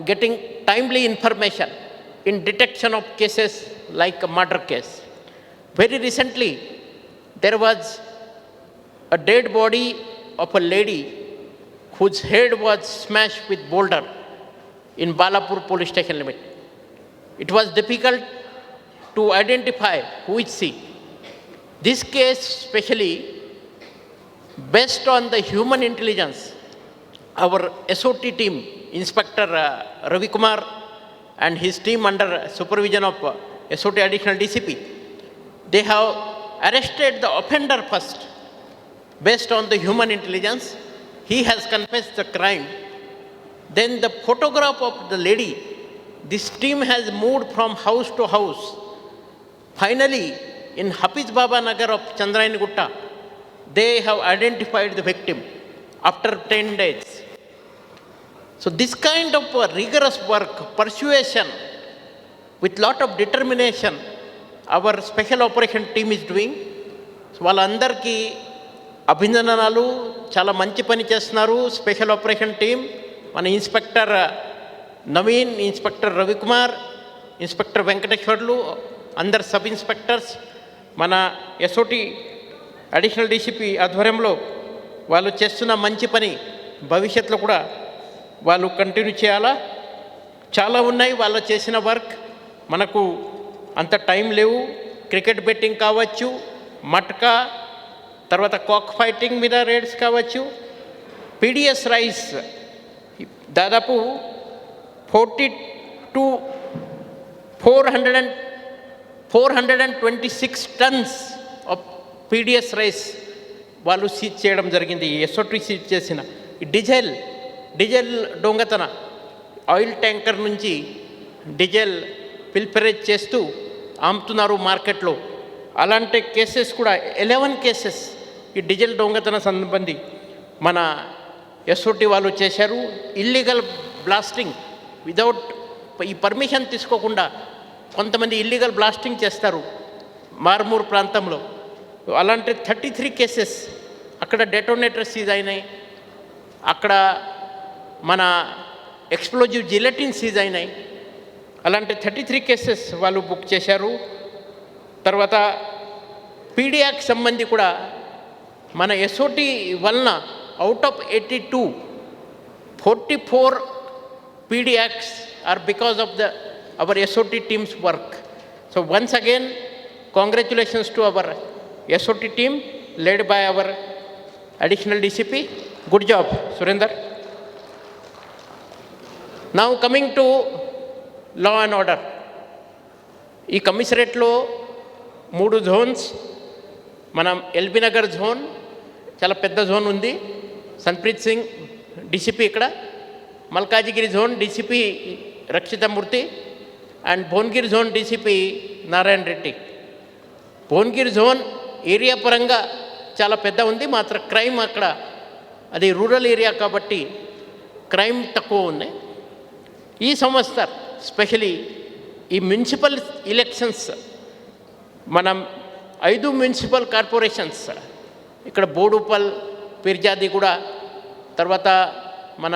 getting timely information in detection of cases like a murder case. Very recently, there was a dead body of a lady whose head was smashed with boulder in Balapur police station limit. It was difficult to identify who is she. This case especially, based on the human intelligence, our SOT team, Inspector Ravi Kumar and his team under supervision of SOT Additional DCP, they have arrested the offender first. Based on the human intelligence, he has confessed the crime. Then the photograph of the lady, this team has moved from house to house. Finally, in Hafiz Baba Nagar of Chandrayani Gutta, they have identified the victim after 10 days. So this kind of rigorous work, persuasion, with lot of determination, our special operation team is doing. So వాళ్ళందరికీ అభినందనలు, చాలా మంచి పని చేస్తున్నారు special operation team. మన inspector Naveen, inspector Ravikumar, inspector Venkateswarlu, అందరు sub inspectors, మన SOT additional DCP ఆధ్వర్యంలో వాళ్ళు చేస్తున్న మంచి పని భవిష్యత్తులో కూడా వాళ్ళు కంటిన్యూ చేయాలా. చాలా ఉన్నాయి వాళ్ళు చేసిన వర్క్. మనకు అంత టైం లేవు. క్రికెట్ బెట్టింగ్ కావచ్చు, మట్కా, తర్వాత కాక్ ఫైటింగ్ మీద రేడ్స్ కావచ్చు, పీడిఎస్ రైస్ దాదాపు 426 టన్స్ ఆఫ్ పీడిఎస్ రైస్ వాళ్ళు సీజ్ చేయడం జరిగింది. ఎస్ఓటి సీజ్ చేసిన డీజిల్ దొంగతన ఆయిల్ ట్యాంకర్ నుంచి డీజిల్ పిల్పరేజ్ చేస్తూ అమ్ముతున్నారు మార్కెట్లో. అలాంటి కేసెస్ కూడా 11 కేసెస్ ఈ డీజిల్ దొంగతన సంబంధి మన ఎస్ఓటి వాళ్ళు చేశారు. ఇల్లీగల్ బ్లాస్టింగ్ వితౌట్ ఈ పర్మిషన్ తీసుకోకుండా కొంతమంది ఇల్లీగల్ బ్లాస్టింగ్ చేస్తారు మారుమూరు ప్రాంతంలో. అలాంటి 33 కేసెస్ అక్కడ డెటోనేటర్ సీజ్ అయినాయి, అక్కడ మన ఎక్స్ప్లోజివ్ జిలెటిన్ సీజ్ అయినాయి. అలాంటి 33 కేసెస్ వాళ్ళు బుక్ చేశారు. తర్వాత పీడియాక్ సంబంధి కూడా మన ఎస్ఓటి వలన out of 82, 44 PD acts are because of our SOT teams work. So once again congratulations to our SOT team led by our additional DCP. Good job, Surinder. Now coming to law and order. ఈ కమిషనరేట్లో 3 zones. మనం LB Nagar zone చాలా పెద్ద zone ఉంది, Sanpreet Singh DCP ఇక్కడ. Malkajgiri zone DCP Rakshita Murthy and Bhuvanagiri zone DCP Narayana Reddy. Bhuvanagiri zone area పరంగా చాలా పెద్ద ఉంది, మాత్రం క్రైమ్ అక్కడ అది రూరల్ ఏరియా కాబట్టి క్రైమ్ తక్కువ ఉంది. ఈ సంవత్సరం స్పెషలీ ఈ మున్సిపల్ ఎలక్షన్స్ మనం 5 మున్సిపల్ కార్పొరేషన్స్ ఇక్కడ బోడుపల్, పిర్జాదిగూడ, తర్వాత మన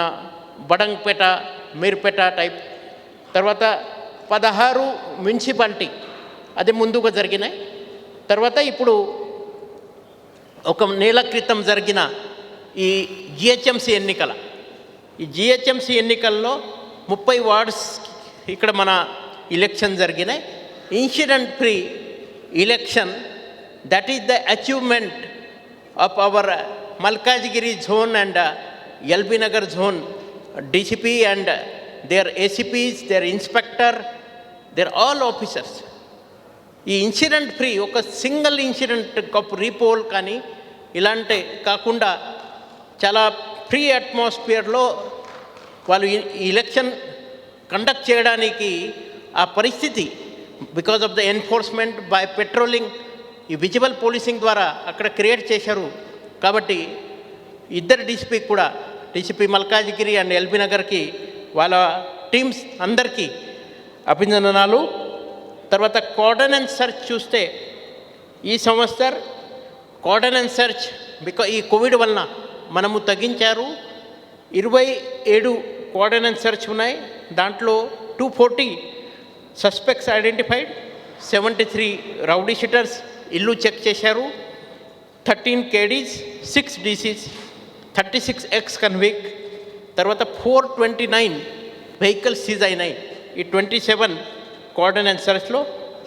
బడంగ్పేట, మీర్పేట టైప్, తర్వాత 16 మున్సిపాలిటీ అది ముందుగా జరిగినాయి. తర్వాత ఇప్పుడు ఒక నెల క్రితం జరిగిన ఈ జిహెచ్ఎంసీ ఎన్నికల ఈ జిహెచ్ఎంసీ ఎన్నికల్లో 30 వార్డ్స్ ఇక్కడ మన ఎలక్షన్ జరిగినాయి. Incident free election, that is the achievement of our Malkajgiri zone and LB Nagar zone DCP and their ACPs, their inspector, their all officers. ఈ ఇన్సిడెంట్ ఫ్రీ ఒక సింగిల్ ఇన్సిడెంట్ ఆఫ్ రీపోల్ కానీ ఇలాంటి కాకుండా చాలా ఫ్రీ అట్మాస్ఫియర్లో వాళ్ళు ఈ ఎలక్షన్ కండక్ట్ చేయడానికి ఆ పరిస్థితి because of the enforcement by patrolling, ఈ విజిబుల్ పోలీసింగ్ ద్వారా అక్కడ క్రియేట్ చేశారు. కాబట్టి ఇద్దరు డీసీపీ కూడా, డీసీపీ మల్కాజ్గిరి అండ్ ఎల్బీ నగర్కి వాళ్ళ టీమ్స్ అందరికీ అభినందనాలు. తర్వాత కోఆర్డినెన్స్ సెర్చ్ చూస్తే ఈ సంవత్సరం కోఆర్డినెన్స్ సెర్చ్ ఈ కోవిడ్ వలన మనము తగ్గించారు. 27 కోఆర్డినెన్స్ సెర్చ్ ఉన్నాయి. దాంట్లో 240 సస్పెక్ట్స్ ఐడెంటిఫైడ్, 73 రౌడీ షీటర్స్ ఇల్లు చెక్ చేశారు, 13 కేడీస్, 6 డీసీస్, 36 ఎక్స్ కన్విక్ట్. తర్వాత 429 వెహికల్స్ సీజ్ అయినాయి. ఈ 27 కోఆర్డినెన్స్ సెర్చ్లో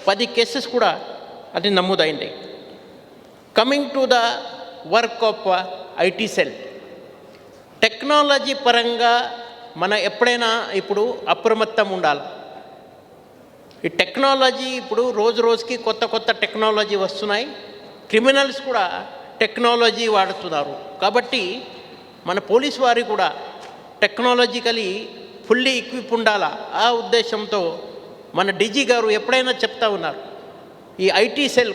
10 కేసెస్ కూడా అది నమోదైంది. Coming to the work of IT cell, technology పరంగా మనం ఎప్పుడైనా ఇప్పుడు అప్రమత్తం ఉండాలి. ఈ టెక్నాలజీ ఇప్పుడు రోజు రోజుకి కొత్త కొత్త టెక్నాలజీ వస్తున్నాయి. క్రిమినల్స్ కూడా టెక్నాలజీ వాడుతున్నారు. కాబట్టి మన పోలీస్ వారి కూడా టెక్నాలజికలీ ఫుల్లీ ఎక్విప్ ఉండాలా. ఆ ఉద్దేశంతో మన డీజీ గారు ఎప్పుడైనా చెప్తా ఉన్నారు ఈ ఐటీ సెల్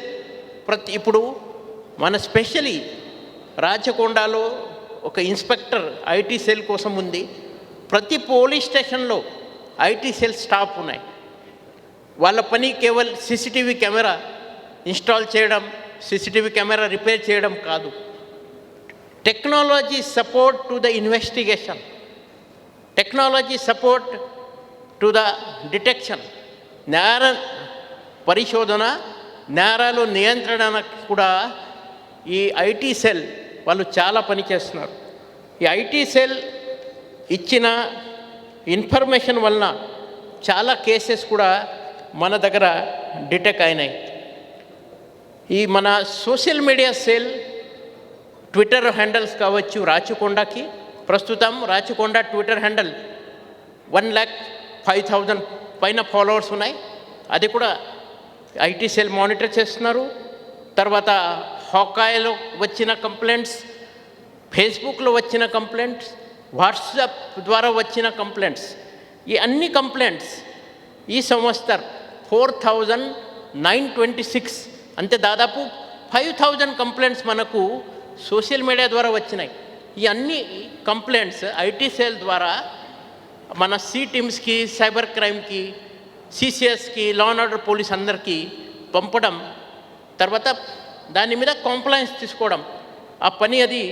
ఇప్పుడు మన స్పెషలీ రాచకొండలో ఒక ఇన్స్పెక్టర్ ఐటీ సెల్ కోసం ఉంది. ప్రతి పోలీస్ స్టేషన్లో ఐటీ సెల్ స్టాఫ్ ఉన్నాయి. వాళ్ళ పని కేవలం సీసీటీవీ కెమెరా ఇన్స్టాల్ చేయడం, సీసీటీవీ కెమెరా రిపేర్ చేయడం కాదు, technology support to the investigation, technology support to the detection, నేర పరిశోధన, నేరాలు నియంత్రణకు కూడా ఈ ఐటీ సెల్ వాళ్ళు చాలా పని చేస్తున్నారు. ఈ ఐటీ సెల్ ఇచ్చిన ఇన్ఫర్మేషన్ వలన చాలా కేసెస్ కూడా మన దగ్గర డిటెక్ట్ అయినాయి. ఈ మన social media cell Twitter handles కావచ్చు, రాచకొండకి ప్రస్తుతం రాచకొండ ట్విట్టర్ హ్యాండిల్ 1,05,000 పైన ఫాలోవర్స్ ఉన్నాయి. అది కూడా ఐటీ సెల్ మానిటర్ చేస్తున్నారు. తర్వాత హాకాయ్లో వచ్చిన కంప్లైంట్స్, ఫేస్బుక్లో వచ్చిన కంప్లైంట్స్, వాట్సాప్ ద్వారా వచ్చిన కంప్లైంట్స్, ఈ అన్ని కంప్లైంట్స్ ఈ సంవత్సరం 4,926 అంటే దాదాపు 5,000 కంప్లైంట్స్ మనకు సోషల్ మీడియా ద్వారా వచ్చినాయి. ఈ అన్ని కంప్లైంట్స్ ఐటీ సెల్ ద్వారా మన సి టీమ్స్కి, సైబర్ క్రైమ్కి, సిసిఎస్కి, లా అండ్ ఆర్డర్ పోలీస్ అందరికీ పంపడం, తర్వాత దాని మీద కంప్లైంట్స్ తీసుకోవడం, ఆ పని అది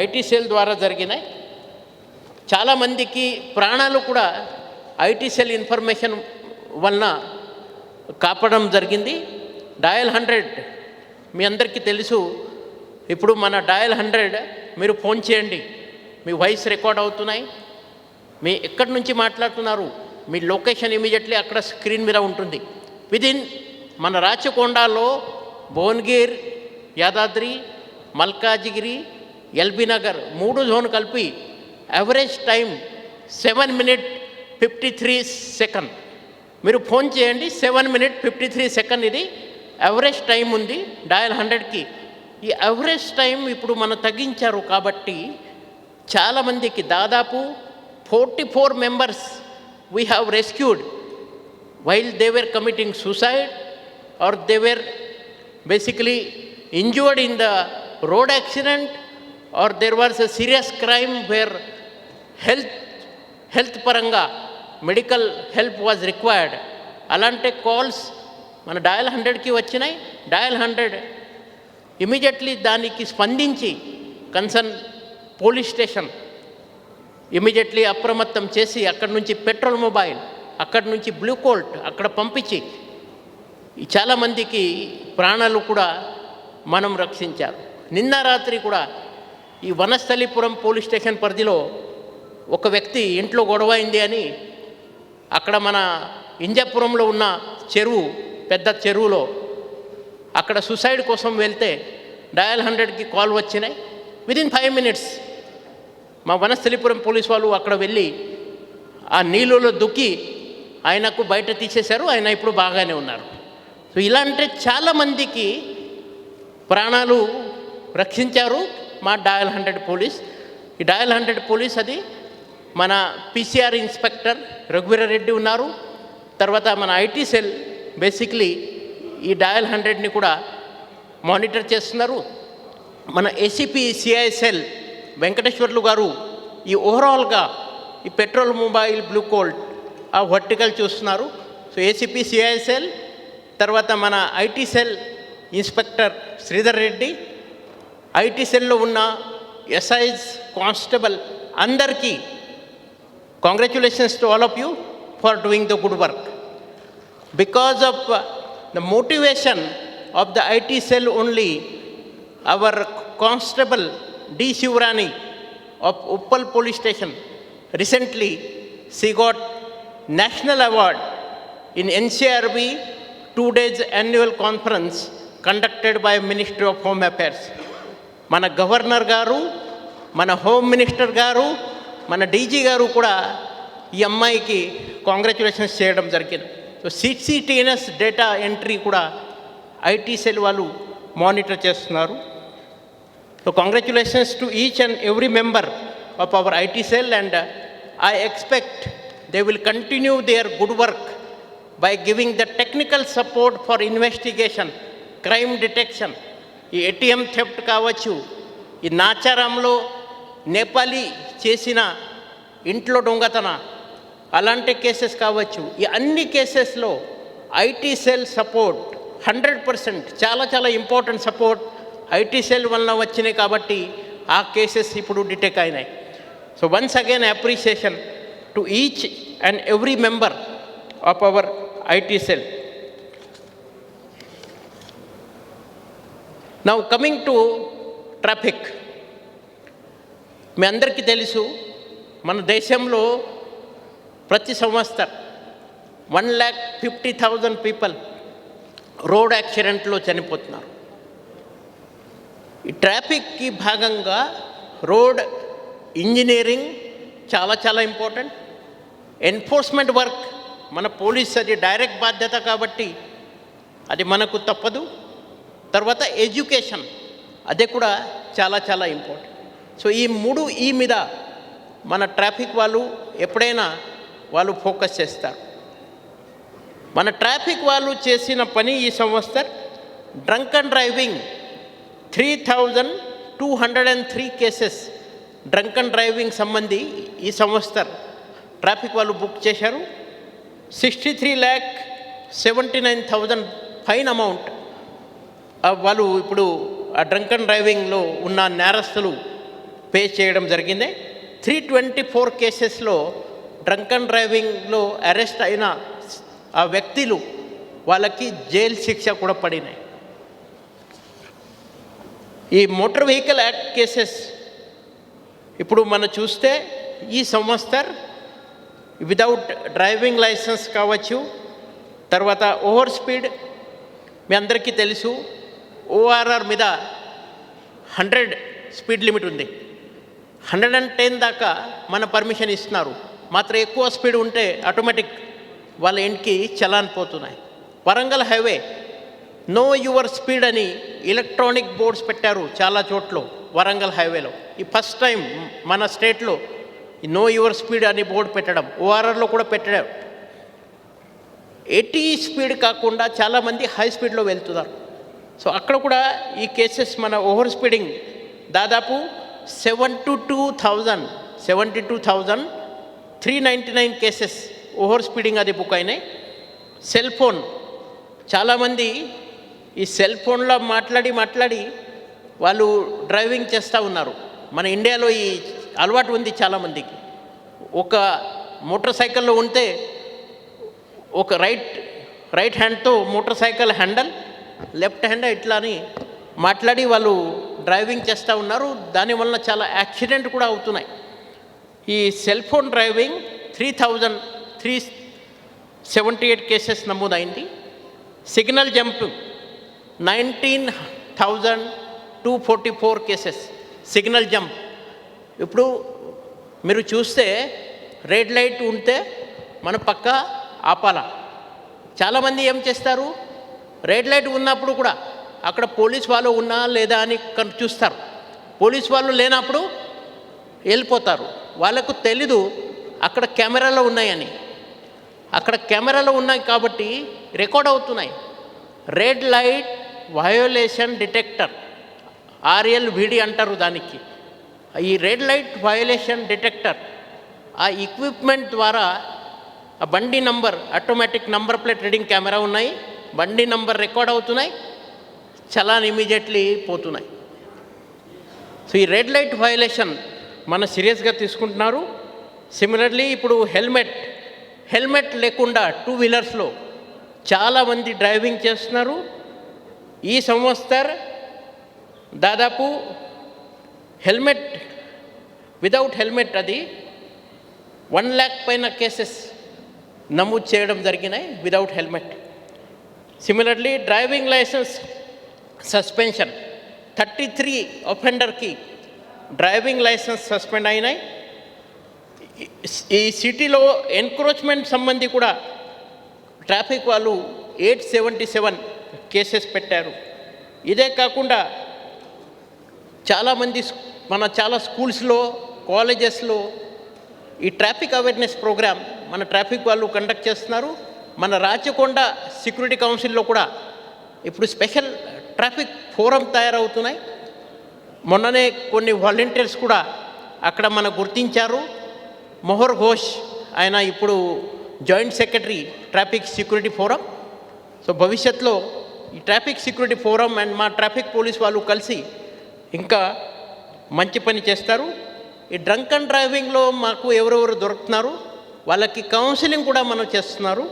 ఐటీ సెల్ ద్వారా జరిగినాయి. చాలామందికి ప్రాణాలు కూడా ఐటీ సెల్ ఇన్ఫర్మేషన్ వలన కాపాడడం జరిగింది. డయల్ 100 మీ అందరికీ తెలుసు. ఇప్పుడు మన డయల్ 100 మీరు ఫోన్ చేయండి, మీ వాయిస్ రికార్డ్ అవుతున్నాయి, మీ ఎక్కడి నుంచి మాట్లాడుతున్నారు, మీ లొకేషన్ ఇమీడియట్లీ అక్కడ స్క్రీన్ మీద ఉంటుంది. విదిన్ మన రాచకొండలో భువనగిరి, యాదాద్రి, మల్కాజిగిరి, ఎల్బీ నగర్ 3 జోన్ కలిపి యావరేజ్ టైం 7 minutes 53 seconds. మీరు ఫోన్ చేయండి, 7 minutes 53 seconds ఇది యావరేజ్ టైం ఉంది డయల్ 100కి. ఈ యావరేజ్ టైం ఇప్పుడు మనం తగ్గించారు కాబట్టి చాలామందికి దాదాపు 44 members we have rescued while they were committing suicide or they were basically injured in the road accident or there was a serious crime where health పరంగా medical help was required. అలాంటి calls మన dial 100కి వచ్చినాయి. Dial 100 immediately దానికి స్పందించి concern police station immediately అప్రమత్తం చేసి అక్కడి నుంచి పెట్రోల్ మొబైల్, అక్కడి నుంచి బ్లూ కోల్ట్ అక్కడ పంపించి చాలామందికి ప్రాణాలు కూడా మనం రక్షించారు. నిన్న రాత్రి కూడా ఈ వనస్థలిపురం పోలీస్ స్టేషన్ పరిధిలో ఒక వ్యక్తి ఇంట్లో గొడవ అయింది అని అక్కడ మన ఇంజాపురంలో ఉన్న చెరువు, పెద్ద చెరువులో అక్కడ సూసైడ్ కోసం వెళ్తే డయల్ 100కి కాల్ వచ్చినాయి. విదిన్ 5 minutes మా వనస్థలిపురం పోలీస్ వాళ్ళు అక్కడ వెళ్ళి ఆ నీళ్ళలో దుక్కి ఆయనకు బయట తీసేశారు. ఆయన ఇప్పుడు బాగానే ఉన్నారు. సో ఇలాంటి చాలామందికి ప్రాణాలు రక్షించారు మా డయల్ 100 పోలీస్. ఈ డయల్ 100 పోలీస్ అది మన పీసీఆర్ ఇన్స్పెక్టర్ రఘువీరారెడ్డి ఉన్నారు. తర్వాత మన ఐటీ సెల్ బేసిక్లీ ఈ డయల్ 100ని కూడా మానిటర్ చేస్తున్నారు. మన ఏసీపీ సిఐఎస్ఎల్ వెంకటేశ్వర్లు గారు ఈ ఓవరాల్గా ఈ పెట్రోల్ మొబైల్ బ్లూ కోల్ట్ ఆ వర్టికల్ చూస్తున్నారు. సో ఏసీపీ సిఐఎస్ఎల్, తర్వాత మన IT cell inspector Sridhar Reddy, IT సెల్లో ఉన్న ఎస్ఐస్, కానిస్టేబుల్ అందరికీ congratulations to all of you for doing the good work. Because of the motivation of the IT cell only, our constable D. Shivrani of Uppal Police Station recently, she got national award in NCRB 2 days annual conference conducted by Ministry of Home Affairs. మన governor గారు, మన home minister గారు, మన DG గారు కూడా ఈ అమ్మాయికి congratulations చేయడం జరిగింది. సో సిసిటిఎన్ఎస్ డేటా ఎంట్రీ కూడా ఐటీ సెల్ వాళ్ళు మానిటర్ చేస్తున్నారు. So congratulations to each and every member of our IT cell and I expect they will continue their good work by giving the technical support for investigation, crime detection. ఈ ATM theft కావచ్చు, ఈ నాచారంలో నేపాలీ చేసిన ఇంట్లో దొంగతన అలాంటి cases కావచ్చు. ఈ అన్ని కేసెస్లో ఐటీ సెల్ సపోర్ట్ 100% చాలా చాలా ఇంపార్టెంట్ సపోర్ట్ ఐటీ సెల్ వలన వచ్చినాయి కాబట్టి ఆ కేసెస్ ఇప్పుడు డిటెక్ట్ అయినాయి. So once again appreciation to each and every member of our IT cell. Now coming to traffic. మీ అందరికీ తెలుసు మన దేశంలో ప్రతి సంవత్సరం 1,50,000 పీపుల్ రోడ్ యాక్సిడెంట్లో చనిపోతున్నారు. ఈ ట్రాఫిక్కి భాగంగా రోడ్ ఇంజనీరింగ్ చాలా చాలా ఇంపార్టెంట్. ఎన్ఫోర్స్మెంట్ వర్క్ మన పోలీస్ అది డైరెక్ట్ బాధ్యత కాబట్టి అది మనకు తప్పదు. తర్వాత ఎడ్యుకేషన్ అదే కూడా చాలా చాలా ఇంపార్టెంట్. సో ఈ 3 మీద మన ట్రాఫిక్ వాళ్ళు ఎప్పుడైనా వాళ్ళు ఫోకస్ చేస్తారు. మన ట్రాఫిక్ వాళ్ళు చేసిన పని ఈ సంవత్సరం drunk and driving 3203 cases drunk and driving సంబంధి ఈ సంవత్సరం ట్రాఫిక్ వాళ్ళు బుక్ చేశారు. 63,79,000 ఫైన్ అమౌంట్ వాళ్ళు ఇప్పుడు ఆ డ్రంక్ అండ్ డ్రైవింగ్లో ఉన్న నేరస్తులు పే చేయడం జరిగింది. 324 కేసెస్లో డ్రంక్ అండ్ డ్రైవింగ్లో అరెస్ట్ అయిన ఆ వ్యక్తులు వాళ్ళకి జైలు శిక్ష కూడా పడినాయి. ఈ మోటార్ వెహికల్ యాక్ట్ కేసెస్ ఇప్పుడు మనం చూస్తే ఈ సంవత్సరం వితౌట్ డ్రైవింగ్ లైసెన్స్ కావచ్చు, తర్వాత ఓవర్ స్పీడ్ మీ అందరికీ తెలుసు, ఓఆర్ఆర్ మీద 100 స్పీడ్ లిమిట్ ఉంది. 110 దాకా మన పర్మిషన్ ఇస్తున్నారు. మాత్రం ఎక్కువ స్పీడ్ ఉంటే ఆటోమేటిక్ వాళ్ళ ఇంటికి చలాన్ పోతున్నాయి. Warangal highway know your speed అని ఎలక్ట్రానిక్ బోర్డ్స్ పెట్టారు చాలా చోట్ల వరంగల్ హైవేలో. ఈ ఫస్ట్ టైం మన స్టేట్లో నో యువర్ స్పీడ్ అని బోర్డు పెట్టడం, ఓఆర్ఆర్లో కూడా పెట్టడం. 80 స్పీడ్ కాకుండా చాలామంది హై స్పీడ్లో వెళ్తున్నారు. సో అక్కడ కూడా ఈ కేసెస్ మన ఓవర్ స్పీడింగ్ దాదాపు 72,399 కేసెస్ ఓవర్ స్పీడింగ్ అది బుక్ అయినాయి. సెల్ ఫోన్ చాలామంది ఈ సెల్ ఫోన్లో మాట్లాడి వాళ్ళు డ్రైవింగ్ చేస్తూ ఉన్నారు. మన ఇండియాలో ఈ అలవాటు ఉంది చాలామందికి. ఒక మోటార్ సైకిల్లో ఉంటే ఒక రైట్ హ్యాండ్తో motor cycle handle, left hand ఇట్లా అని మాట్లాడి వాళ్ళు డ్రైవింగ్ చేస్తూ ఉన్నారు. దానివల్ల చాలా యాక్సిడెంట్ కూడా అవుతున్నాయి. ఈ సెల్ ఫోన్ డ్రైవింగ్ 3,378 కేసెస్ నమోదైంది. Signal jumping 19,244 cases signal jump. ఇప్పుడు మీరు చూస్తే రెడ్ లైట్ ఉంటే మన పక్క ఆపాలా. చాలామంది ఏం చేస్తారు, రెడ్ లైట్ ఉన్నప్పుడు కూడా అక్కడ పోలీస్ వాళ్ళు ఉన్నా లేదా అని చూస్తారు. పోలీస్ వాళ్ళు లేనప్పుడు వెళ్ళిపోతారు. వాళ్ళకు తెలీదు అక్కడ కెమెరాలో ఉన్నాయని. అక్కడ కెమెరాలో ఉన్నాయి కాబట్టి రికార్డ్ అవుతున్నాయి. Red light violation detector, RLVD అంటారు దానికి. ఈ రెడ్ లైట్ వయోలేషన్ డిటెక్టర్ ఆ ఎక్విప్మెంట్ ద్వారా ఆ బండి number, automatic number plate reading camera ఉన్నాయి, బండి నంబర్ రికార్డ్ అవుతున్నాయి, చలాన్ ఇమీడియట్లీ పోతున్నాయి. సో ఈ రెడ్ లైట్ వయోలేషన్ మన సీరియస్గా తీసుకుంటున్నారు. సిమిలర్లీ ఇప్పుడు హెల్మెట్ లేకుండా 2 వీలర్స్లో చాలామంది డ్రైవింగ్ చేస్తున్నారు. ఈ సంవత్సరం దాదాపు వితౌట్ హెల్మెట్ అది 1 lakh పైన కేసెస్ నమోదు చేయడం జరిగినాయి without helmet. Similarly driving license suspension 33 అఫెండర్కి డ్రైవింగ్ లైసెన్స్ సస్పెండ్ అయినాయి. ఈ సిటీలో ఎన్క్రోచ్మెంట్ సంబంధి కూడా ట్రాఫిక్ వాళ్ళు 877 కేసెస్ పెట్టారు. ఇదే కాకుండా చాలామంది చాలా స్కూల్స్లో, కాలేజెస్లో ఈ ట్రాఫిక్ అవేర్నెస్ ప్రోగ్రామ్ మన ట్రాఫిక్ వాళ్ళు కండక్ట్ చేస్తున్నారు. మన రాచకొండ సెక్యూరిటీ కౌన్సిల్లో కూడా ఇప్పుడు స్పెషల్ ట్రాఫిక్ ఫోరం తయారవుతున్నాయి. మొన్ననే కొన్ని వాలంటీర్స్ కూడా అక్కడ మన గుర్తించారు. మొహర్ ఘోష్ ఆయన ఇప్పుడు joint secretary traffic security forum. So భవిష్యత్తులో ఈ ట్రాఫిక్ సెక్యూరిటీ ఫోరం అండ్ మా ట్రాఫిక్ పోలీస్ వాళ్ళు కలిసి ఇంకా మంచి పని చేస్తారు. ఈ డ్రంక్ అండ్ డ్రైవింగ్లో మాకు ఎవరెవరు దొరుకుతున్నారు వాళ్ళకి కౌన్సిలింగ్ కూడా మనం చేస్తున్నారు.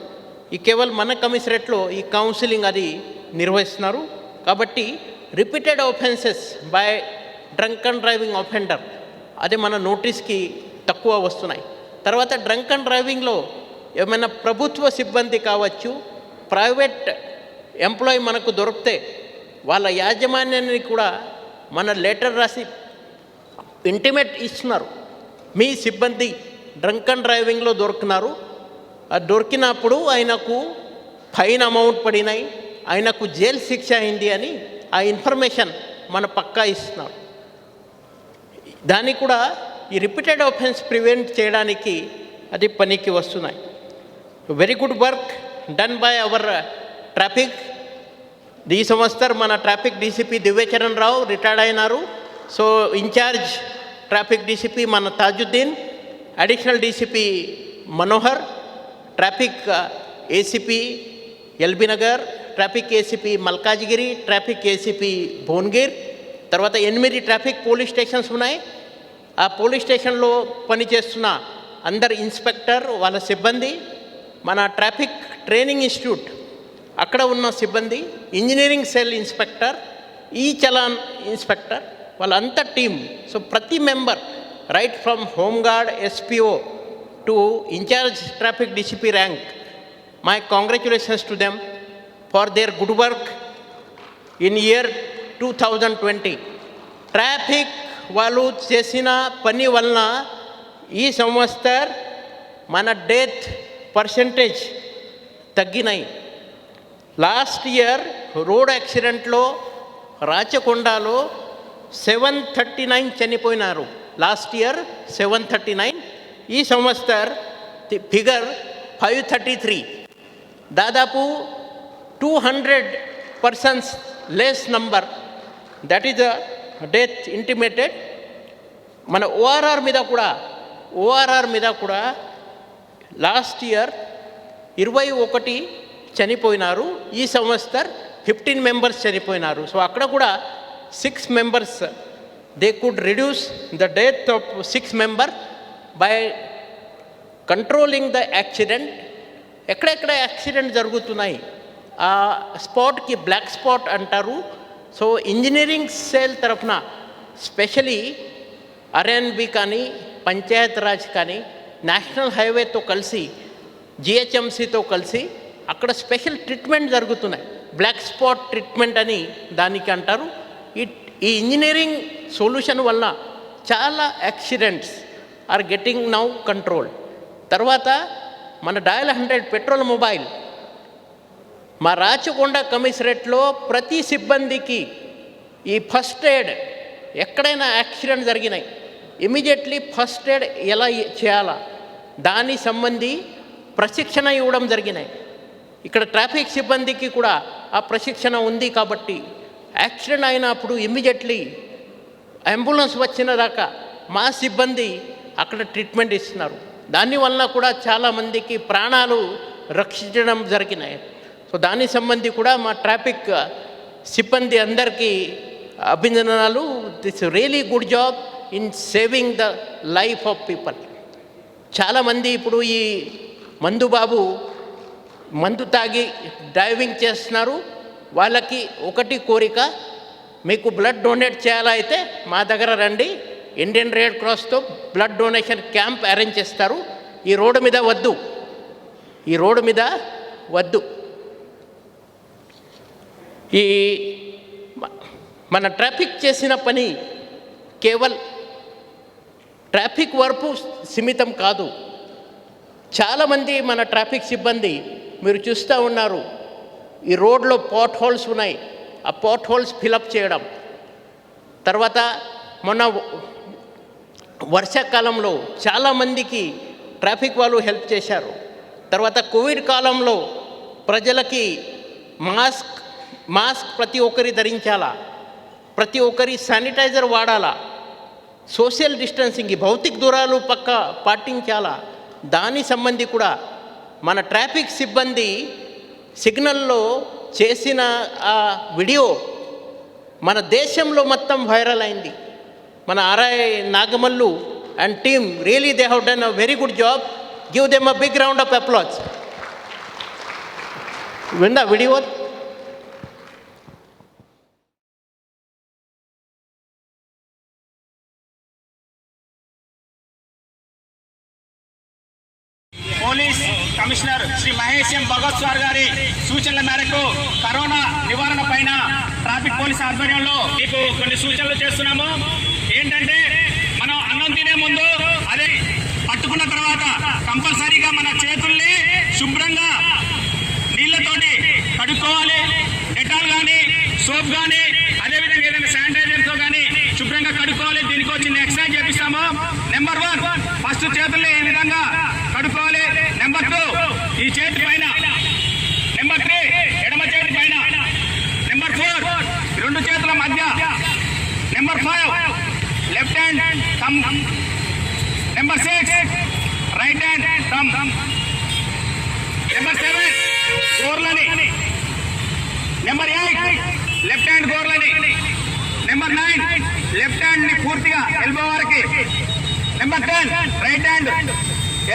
ఈ కేవలం మన కమిషనరేట్లో ఈ కౌన్సిలింగ్ అది నిర్వహిస్తున్నారు. కాబట్టి repeated offences by drunk and driving offender అది మన నోటీస్కి తక్కువ వస్తున్నాయి. తర్వాత డ్రంక్ అండ్ డ్రైవింగ్లో ఏమైనా ప్రభుత్వ సిబ్బంది కావచ్చు, ప్రైవేట్ ఎంప్లాయీ మనకు దొరికితే వాళ్ళ యాజమాన్యాన్ని కూడా మన లెటర్ రాసి ఇంటిమేట్ ఇస్తున్నారు. మీ సిబ్బంది డ్రంక్ అండ్ డ్రైవింగ్లో దొరికినారు, అది దొరికినప్పుడు ఆయనకు ఫైన్ అమౌంట్ పడినాయి, ఆయనకు జైలు శిక్ష అయింది అని ఆ ఇన్ఫర్మేషన్ మన పక్కా ఇస్తున్నారు. దానికి కూడా ఈ రిపీటెడ్ ఆఫెన్స్ ప్రివెంట్ చేయడానికి అది పనికి వస్తున్నాయి. Very good work done by our traffic. ఈ సంవత్సరం మన ట్రాఫిక్ డీసీపీ దివ్యచరణ్ రావు రిటైర్డ్ అయినారు. సో ఇన్ఛార్జ్ ట్రాఫిక్ డీసీపీ మన Tajuddin, additional DCP Manohar, traffic ACP LB Nagar, traffic ACP Malkajgiri, traffic ACP Bhuvanagir, తర్వాత 8 ట్రాఫిక్ పోలీస్ స్టేషన్స్ ఉన్నాయి. ఆ పోలీస్ స్టేషన్లో పనిచేస్తున్న అందరు ఇన్స్పెక్టర్ వాళ్ళ సిబ్బంది, మన ట్రాఫిక్ ట్రైనింగ్ ఇన్స్టిట్యూట్ అక్కడ ఉన్న సిబ్బంది, ఇంజనీరింగ్ సెల్ ఇన్స్పెక్టర్, ఈ చలాన్ ఇన్స్పెక్టర్, వాళ్ళంతా టీం. సో ప్రతి member right from home guard SPO to incharge traffic DCP rank, my congratulations to them for their good work in year 2020. Traffic వాళ్ళు చేసిన పని వలన ఈ సంవత్సరం మన డెత్ పర్సెంటేజ్ తగ్గినాయి. లాస్ట్ ఇయర్ రోడ్ యాక్సిడెంట్లో రాచకొండలో 739 చనిపోయినారు. Last year 739. ఈ సంవత్సరం ఫిగర్ 533. దాదాపు 200 persons less number. That is the death intimated. మన ఓఆర్ఆర్ మీద కూడా లాస్ట్ ఇయర్ 21 చనిపోయినారు. ఈ సంవత్సరం 15 మెంబర్స్ చనిపోయినారు. సో అక్కడ కూడా 6 members they could reduce the death of 6 member by controlling the accident. ఎక్కడెక్కడ యాక్సిడెంట్ జరుగుతున్నాయి ఆ స్పాట్కి బ్లాక్ స్పాట్ అంటారు. సో ఇంజనీరింగ్ సెల్ తరఫున స్పెషలీ ఆర్ఎన్బి కానీ పంచాయత్ రాజ్ కానీ నేషనల్ హైవేతో కలిసి జిహెచ్ఎంసీతో కలిసి అక్కడ స్పెషల్ ట్రీట్మెంట్ జరుగుతున్నాయి. బ్లాక్ స్పాట్ ట్రీట్మెంట్ అని దానికి అంటారు. ఈ ఇంజనీరింగ్ సొల్యూషన్ వల్ల చాలా accidents are getting now control. తర్వాత మన డయల్ 100 పెట్రోల్ మొబైల్ మా రాచకొండ కమిషనరేట్లో ప్రతి సిబ్బందికి ఈ ఫస్ట్ ఎయిడ్ ఎక్కడైనా యాక్సిడెంట్ జరిగినాయి ఇమీడియట్లీ ఫస్ట్ ఎయిడ్ ఎలా చేయాలా దాని సంబంధి ప్రశిక్షణ ఇవ్వడం జరిగినాయి. ఇక్కడ ట్రాఫిక్ సిబ్బందికి కూడా ఆ ప్రశిక్షణ ఉంది కాబట్టి యాక్సిడెంట్ అయినప్పుడు ఇమీడియట్లీ అంబులెన్స్ వచ్చిన దాకా మా సిబ్బంది అక్కడ ట్రీట్మెంట్ ఇస్తున్నారు. దానివల్ల కూడా చాలామందికి ప్రాణాలు రక్షించడం జరిగినాయి. సో దాని సంబంధి కూడా మా ట్రాఫిక్ సిబ్బంది అందరికీ అభినందనలు. This really good job in saving the life of people. చాలామంది ఇప్పుడు ఈ మందు తాగి డ్రైవింగ్ చేస్తున్నారు. వాళ్ళకి ఒకటి కోరిక, మీకు బ్లడ్ డొనేట్ చేయాలా అయితే మా దగ్గర రండి, ఇండియన్ రెడ్ క్రాస్తో బ్లడ్ డొనేషన్ క్యాంప్ అరేంజ్ చేస్తారు. ఈ రోడ్డు మీద వద్దు. ఈ మన ట్రాఫిక్ చేసిన పని కేవలం ట్రాఫిక్ వరకు సిమితం కాదు. చాలామంది మన ట్రాఫిక్ సిబ్బంది మీరు చూస్తూ ఉన్నారు, ఈ రోడ్లో పాట్ హోల్స్ ఉన్నాయి, ఆ పాట్ హోల్స్ ఫిలప్ చేయడం. తర్వాత మొన్న వర్షాకాలంలో చాలామందికి ట్రాఫిక్ వాళ్ళు హెల్ప్ చేశారు. తర్వాత కోవిడ్ కాలంలో ప్రజలకి మాస్క్ ప్రతి ఒక్కరి ధరించాలా, ప్రతి ఒక్కరి శానిటైజర్ వాడాలా, సోషల్ డిస్టెన్సింగ్ భౌతిక దూరాలు పాటించాలా. దాని సంబంధి కూడా మన ట్రాఫిక్ సిబ్బంది సిగ్నల్లో చేసిన ఆ వీడియో మన దేశంలో మొత్తం వైరల్ అయింది. మన RI Nagamallu and team really they have done a very good job. Give them a big round of applause. విందా video? Police commissioner Shri Mahesh M Bhagwat sir గారి సూచనల మేరకు కరోనా నివారణ పైన ట్రాఫిక్ పోలీస్ ఆధ్వర్యంలో మీకు కొన్ని సూచనలు చేస్తున్నాము. ఏంటంటే మనం అన్నం తినే ముందు అదే పట్టుకున్న తర్వాత కంపల్సరీగా మన చేతుల్ని శుభ్రంగా నీళ్లతోటి కడుక్కోవాలి. డెటాల్ కానీ సోప్ కానీ అదేవిధంగా ఏదైనా శానిటైజర్తో కానీ శుభ్రంగా కడుక్కోవాలి. దీనికి చిన్న ఎక్సర్సైజ్ చేపిస్తాము. నెంబర్ 1 ఫస్ట్ చేతుల్ని ఈ విధంగా hand thumb. Number 6, right hand thumb. Number 7, gorlani. Number 8, left hand gorlani. Number 9, left hand ni పూర్తిగా elbow వరకు. Number 10, right hand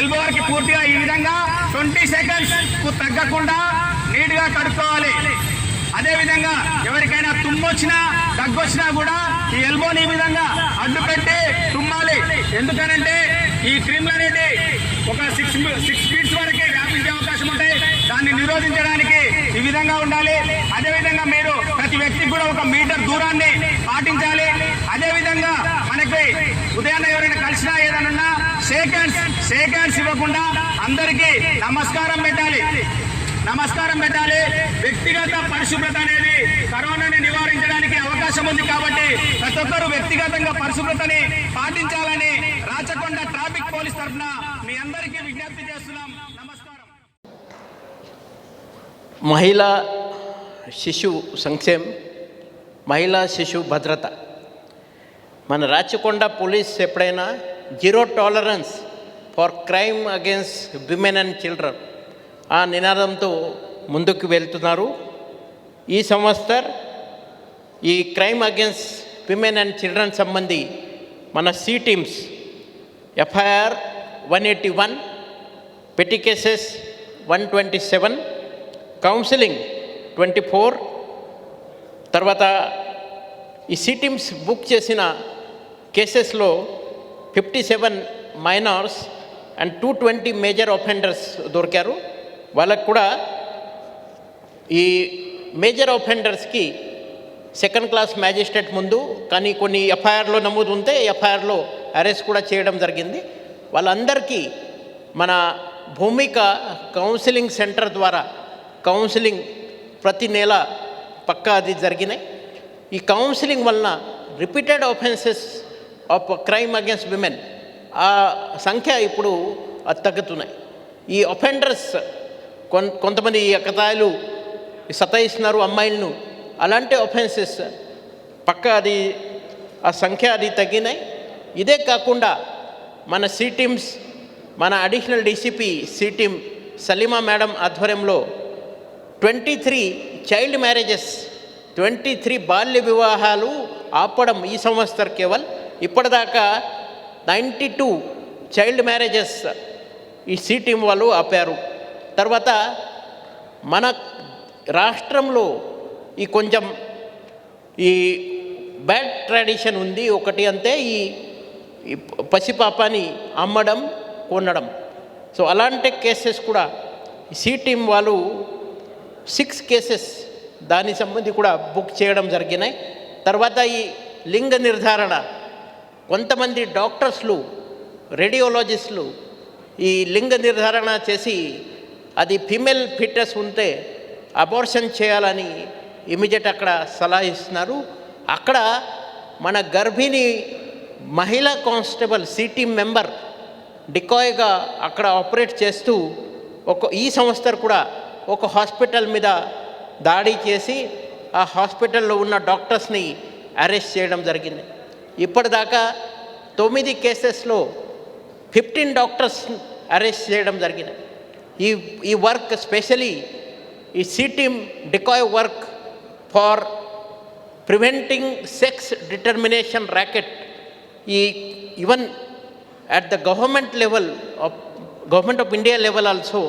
elbow వరకు పూర్తిగా ఈ విధంగా 20 seconds కు తగ్గకుండా నీట్ గా కడుక్కోవాలి. అదే విధంగా ఎవరికైనా తుమ్మొచ్చినా దగ్గొచ్చినా కూడా ఈ ఎల్బోని ఈ విధంగా అడ్డు పెట్టి తుమ్మాలి. ఎందుకనంటే ఈ క్రిములు అనేది ఒక 6 ఫీట్స్ వరకే వ్యాపించే అవకాశం ఉంటాయి. దాన్ని నిరోధించడానికి ఈ విధంగా ఉండాలి. అదే విధంగా మీరు ప్రతి వ్యక్తికి కూడా 1 మీటర్ దూరాన్ని పాటించాలి. అదే విధంగా మనకి ఉదయాన్నే ఎవరైనా కలిసినా ఏదన్నా షేక్ హ్యాండ్స్ ఇవ్వకుండా అందరికీ నమస్కారం పెట్టాలి. వ్యక్తిగత పరిశుభ్రత అనేది కరోనాని నివారించడానికి అవకాశం ఉంది కాబట్టి ప్రతి ఒక్కరూ వ్యక్తిగతంగా పరిశుభ్రతని పాటించాలని రాచకొండ ట్రాఫిక్ పోలీస్ తరఫున మీ అందరికీ విజ్ఞప్తి చేస్తున్నాం. నమస్కారం. మహిళా శిశు సంక్షేమం, మహిళా శిశు భద్రత. మన రాచకొండ పోలీస్ ఎప్పుడైనా 0 tolerance for crime against women and children ఆ నినాదంతో ముందుకు వెళ్తున్నారు. ఈ సంవత్సరం ఈ crime against women and children సంబంధి మన సి టీమ్స్ ఎఫ్ఐఆర్ 181, పెట్టి కేసెస్ 127, కౌన్సిలింగ్ 24. తర్వాత ఈ సి టీమ్స్ బుక్ చేసిన కేసెస్లో 57 మైనర్స్ అండ్ 220 మేజర్ ఆఫెండర్స్ దొరికారు. వాళ్ళకు కూడా ఈ మేజర్ ఆఫెండర్స్కి 2nd క్లాస్ మ్యాజిస్ట్రేట్ ముందు కానీ కొన్ని ఎఫ్ఐఆర్లో నమోదు ఉంటే ఎఫ్ఐఆర్లో అరెస్ట్ కూడా చేయడం జరిగింది. వాళ్ళందరికీ మన భూమిక కౌన్సిలింగ్ సెంటర్ ద్వారా కౌన్సిలింగ్ ప్రతి నెల పక్కా అది జరిగినాయి. ఈ కౌన్సిలింగ్ వలన repeated offences of crime against women ఆ సంఖ్య ఇప్పుడు తగ్గుతున్నాయి. ఈ అఫెండర్స్ కొంతమంది ఎకతాయిలు సతాయిస్తున్నారు అమ్మాయిలను, అలాంటి అఫెన్సెస్ పక్క అది ఆ సంఖ్య అది తగ్గినాయి. ఇదే కాకుండా మన సి టీమ్స్, మన additional DCP C team Salima madam ఆధ్వర్యంలో 23 చైల్డ్ మ్యారేజెస్, 23 బాల్య వివాహాలు ఆపడం ఈ సంవత్సరం కేవలం. ఇప్పటిదాకా 92 చైల్డ్ మ్యారేజెస్ ఈ సి టీమ్ వాళ్ళు ఆపారు. తర్వాత మన రాష్ట్రంలో ఈ కొంచెం ఈ బ్యాడ్ ట్రెడిషన్ ఉంది. ఒకటి అంతే, ఈ పసిపాపని అమ్మడం, కొనడం. సో అలాంటి కేసెస్ కూడా సి టీమ్ వాళ్ళు 6 కేసెస్ దాని సంబంధి కూడా బుక్ చేయడం జరిగినాయి. తర్వాత ఈ లింగ నిర్ధారణ, కొంతమంది డాక్టర్స్లు, రేడియోలజిస్టులు ఈ లింగ నిర్ధారణ చేసి అది ఫీమేల్ ఫిట్నెస్ ఉంటే అబార్షన్ చేయాలని ఇమీడియట్ అక్కడ సలహా ఇస్తున్నారు. అక్కడ మన గర్భిణి మహిళా కానిస్టేబుల్ సి టీమ్ మెంబర్ డికాయ్గా అక్కడ ఆపరేట్ చేస్తూ ఈ సంవత్సరం కూడా ఒక హాస్పిటల్ మీద దాడి చేసి ఆ హాస్పిటల్లో ఉన్న డాక్టర్స్ని అరెస్ట్ చేయడం జరిగింది. ఇప్పటిదాకా 9 కేసెస్లో 15 డాక్టర్స్ అరెస్ట్ చేయడం జరిగింది. ఈ వర్క్ స్పెషలీ ఈ C team decoy work for preventing sex determination racket even at the government level of government of India level also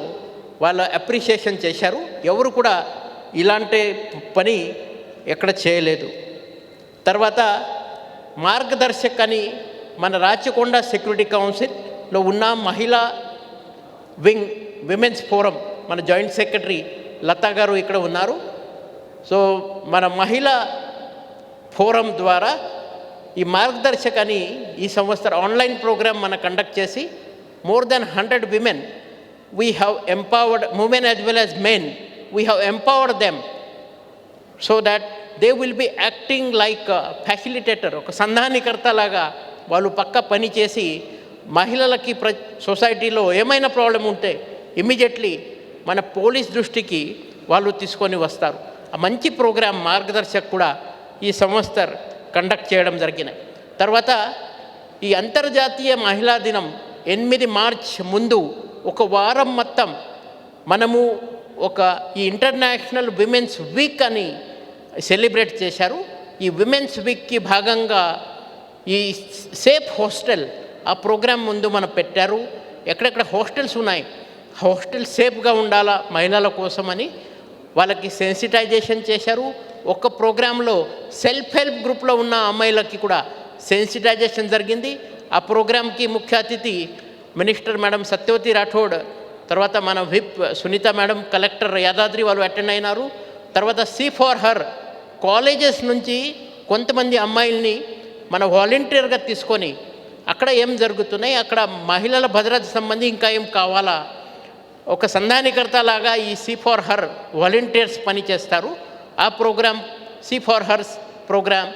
వాళ్ళు అప్రిషియేషన్ చేశారు. ఎవరు కూడా ఇలాంటి పని ఎక్కడ చేయలేదు. తర్వాత మార్గదర్శక్ అని మన రాచకొండ సెక్యూరిటీ కౌన్సిల్లో ఉన్న మహిళా వింగ్ విమెన్స్ ఫోరం మన జాయింట్ సెక్రటరీ లతా గారు ఇక్కడ ఉన్నారు. సో మన మహిళా ఫోరం ద్వారా ఈ మార్గదర్శక్ అని ఈ సంవత్సరం ఆన్లైన్ ప్రోగ్రామ్ మనం కండక్ట్ చేసి more than 100 women we have empowered, women as well as men, we have empowered them so that they will be acting like a facilitator, ఒక సంధానికర్త లాగా వాళ్ళు పక్క పని చేసి మహిళలకి సొసైటీలో ఏమైనా ప్రాబ్లం ఉంటే ఇమ్మీడియట్లీ మన పోలీస్ దృష్టికి వాళ్ళు తీసుకొని వస్తారు. ఆ మంచి ప్రోగ్రాం మార్గదర్శక్ కూడా ఈ సంవత్సరం కండక్ట్ చేయడం జరిగినాయి. తర్వాత ఈ అంతర్జాతీయ మహిళా దినం 8 మార్చ్ ముందు ఒక వారం మొత్తం మనము ఈ ఇంటర్నేషనల్ విమెన్స్ వీక్ అని సెలబ్రేట్ చేశారు. ఈ విమెన్స్ వీక్కి భాగంగా ఈ సేఫ్ హాస్టల్ ఆ ప్రోగ్రాం ముందు మనం పెట్టారు. ఎక్కడెక్కడ హాస్టల్స్ ఉన్నాయి, హాస్టల్ సేఫ్గా ఉండాలా మహిళల కోసమని వాళ్ళకి సెన్సిటైజేషన్ చేశారు. ఒక ప్రోగ్రాంలో సెల్ఫ్ హెల్ప్ గ్రూప్లో ఉన్న అమ్మాయిలకి కూడా సెన్సిటైజేషన్ జరిగింది. ఆ ప్రోగ్రాంకి ముఖ్య అతిథి మినిస్టర్ మేడం సత్యవతి రాఠోడ్, తర్వాత మన whip Sunitha madam, collector Yadadri వాళ్ళు అటెండ్ అయినారు. తర్వాత C4Her కాలేజెస్ నుంచి కొంతమంది అమ్మాయిల్ని మన వాలంటీర్గా తీసుకొని అక్కడ ఏం జరుగుతున్నాయి, అక్కడ మహిళల భద్రత సంబంధి ఇంకా ఏం కావాలా, ఒక సంధానికర్త లాగా ఈ C4Her వాలంటీర్స్ పనిచేస్తారు. ఆ ప్రోగ్రాం C4Her ప్రోగ్రాం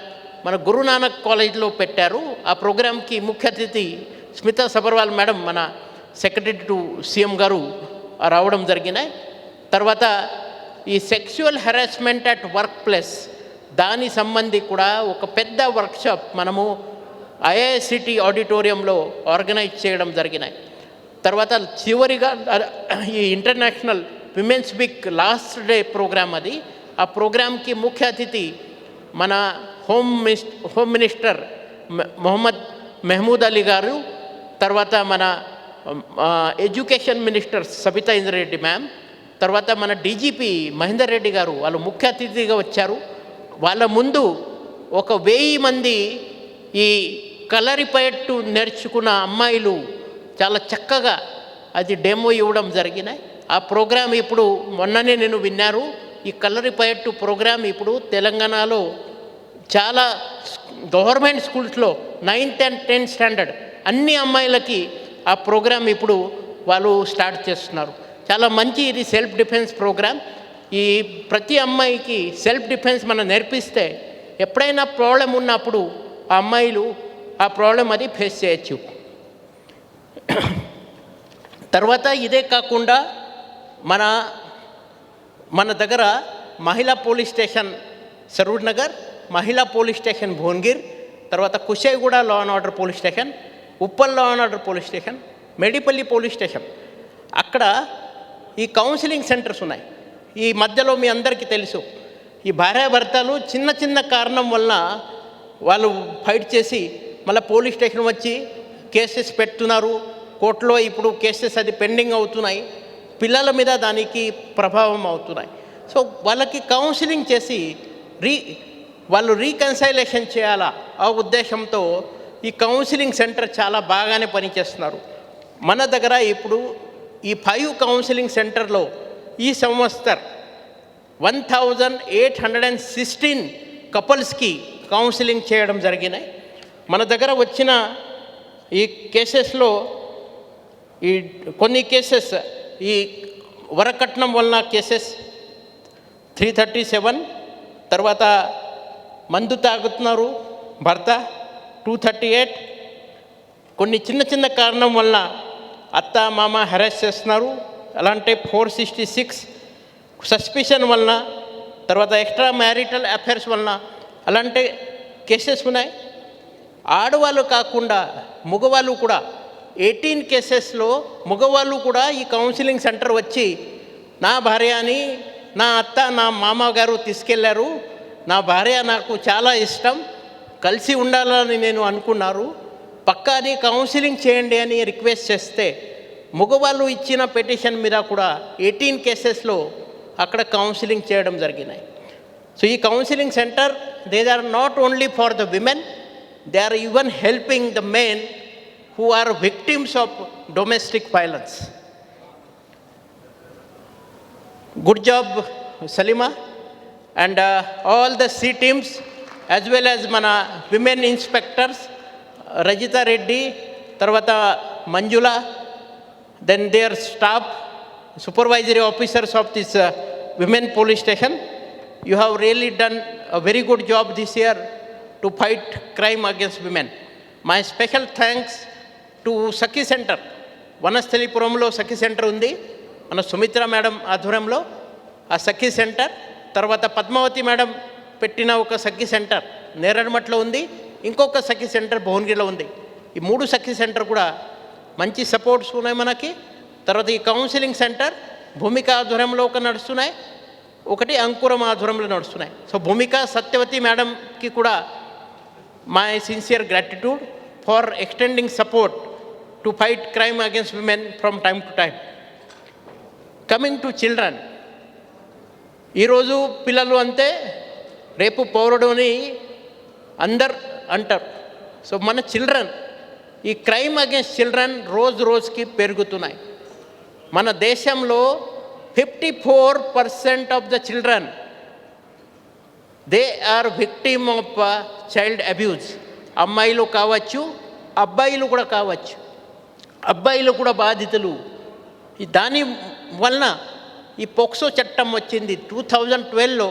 మన గురునానక్ కాలేజ్లో పెట్టారు. ఆ ప్రోగ్రాంకి ముఖ్య అతిథి స్మితా సబర్వాల్ మేడం, మన సెక్రటరీ టు CM గారు రావడం జరిగినాయి. తర్వాత ఈ sexual harassment at work place దాని సంబంధి కూడా ఒక పెద్ద వర్క్షాప్ మనము IISCT ఆడిటోరియంలో ఆర్గనైజ్ చేయడం జరిగినాయి. తర్వాత చివరిగా ఈ international women's week last day programme అది. ఆ ప్రోగ్రాంకి ముఖ్య అతిథి మన హోమ్ మినిస్టర్ మొహమ్మద్ మెహమూద్ అలీ గారు, తర్వాత మన education minister Sabitha Indra Reddy ma'am, తర్వాత మన DGP మహేందర్ రెడ్డి గారు వాళ్ళు ముఖ్య అతిథిగా వచ్చారు. వాళ్ళ ముందు 1000 మంది ఈ కలరిపయట్టు నేర్చుకున్న అమ్మాయిలు చాలా చక్కగా అది డెమో ఇవ్వడం జరిగినాయి. ఆ ప్రోగ్రాం ఇప్పుడు మొన్ననే నేను విన్నారు. ఈ కలరిపయట్టు ప్రోగ్రాం ఇప్పుడు తెలంగాణలో చాలా గవర్నమెంట్ స్కూల్స్లో 9th and 10th స్టాండర్డ్ అన్ని అమ్మాయిలకి ఆ ప్రోగ్రాం ఇప్పుడు వాళ్ళు స్టార్ట్ చేస్తున్నారు. చాలా మంచి ఇది సెల్ఫ్ డిఫెన్స్ ప్రోగ్రాం. ఈ ప్రతి అమ్మాయికి సెల్ఫ్ డిఫెన్స్ మనం నేర్పిస్తే ఎప్పుడైనా ప్రాబ్లం ఉన్నప్పుడు ఆ అమ్మాయిలు ఆ ప్రాబ్లం అది ఫేస్ చేయొచ్చు. తర్వాత ఇదే కాకుండా మన దగ్గర మహిళా పోలీస్ స్టేషన్ సరూర్ నగర్, మహిళా పోలీస్ స్టేషన్ భువనగిర్, తర్వాత Kushaiguda law and order police station, Uppal law and order police station, Medipally police station, అక్కడ ఈ కౌన్సిలింగ్ సెంటర్స్ ఉన్నాయి. ఈ మధ్యలో మీ అందరికీ తెలుసు, ఈ భార్యాభర్తలు చిన్న చిన్న కారణం వల్ల వాళ్ళు ఫైట్ చేసి మళ్ళీ పోలీస్ స్టేషన్ వచ్చి కేసెస్ పెడుతున్నారు. కోర్టులో ఇప్పుడు కేసెస్ అది పెండింగ్ అవుతున్నాయి. పిల్లల మీద దానికి ప్రభావం అవుతున్నాయి. సో వాళ్ళకి కౌన్సిలింగ్ చేసి వాళ్ళు రీకన్సైలేషన్ చేయాలా ఆ ఉద్దేశంతో ఈ కౌన్సిలింగ్ సెంటర్ చాలా బాగానే పనిచేస్తున్నారు. మన దగ్గర ఇప్పుడు ఈ 5 కౌన్సిలింగ్ సెంటర్లో ఈ సంవత్సరం 1816 కపుల్స్కి కౌన్సిలింగ్ చేయడం జరిగినాయి. మన దగ్గర వచ్చిన ఈ కేసెస్లో ఈ కొన్ని కేసెస్ ఈ వరకట్నం వలన కేసెస్ 337, తర్వాత మందు తాగుతున్నారు భర్త 238, కొన్ని చిన్న చిన్న కారణం వలన అత్త మామ హెరాస్ చేస్తున్నారు అలాంటి 466, సస్పిషన్ వలన, తర్వాత ఎక్స్ట్రా మ్యారిటల్ అఫైర్స్ వలన అలాంటి కేసెస్ ఉన్నాయి. ఆడవాళ్ళు కాకుండా మగవాళ్ళు కూడా 18 కేసెస్లో మగవాళ్ళు కూడా ఈ కౌన్సిలింగ్ సెంటర్ వచ్చి నా భార్యని నా అత్త నా మామగారు తీసుకెళ్లారు, నా భార్య నాకు చాలా ఇష్టం, కలిసి ఉండాలని నేను అనుకున్నారు, పక్కాని కౌన్సిలింగ్ చేయండి అని రిక్వెస్ట్ చేస్తే మగవాళ్ళు ఇచ్చిన పిటిషన్ మీద కూడా 18 కేసెస్లో అక్కడ కౌన్సిలింగ్ చేయడం జరిగినాయి. సో ఈ counselling centre they are not only for the women, they are even helping the men who are victims of domestic violence. Good job, Salima, and all the C teams, as well as mana women inspectors, Rajita Reddy, Tarvata Manjula, then their staff, supervisory officers of this women police station. You have really done a very good job this year to fight crime against women. My special thanks to Sakhi centre, వనస్థలిపురంలో Sakhi centre ఉంది, మన Sumitra madam ఆధ్వర్యంలో ఆ సఖీ centre. తర్వాత Padmavati madam పెట్టిన ఒక సఖీ centre నేరడమట్లో ఉంది, ఇంకొక సఖీ సెంటర్ భువనగిరిలో ఉంది. ఈ ఈ 3 సక్సెస్ సెంటర్ కూడా మంచి సపోర్ట్స్ ఉన్నాయి మనకి. తర్వాత ఈ కౌన్సిలింగ్ సెంటర్ భూమిక ఆధ్వర్యంలో ఒక నడుస్తున్నాయి, ఒకటి అంకురం ఆధ్వర్యంలో నడుస్తున్నాయి. సో భూమిక సత్యవతి మేడంకి కూడా my sincere gratitude for extending support to fight crime against women from time to time. Coming to children, ఈరోజు పిల్లలు అంతే రేపు పౌరుడు అని అందరు అంటారు. సో మన చిల్డ్రన్, ఈ క్రైమ్ అగేన్స్ట్ చిల్డ్రన్ రోజు రోజుకి పెరుగుతున్నాయి. మన దేశంలో 54% of the children they are victim of child abuse. అమ్మాయిలు కావచ్చు, అబ్బాయిలు కూడా కావచ్చు, అబ్బాయిలు కూడా బాధితులు. దాని వలన ఈ పోక్సో చట్టం వచ్చింది 2012లో,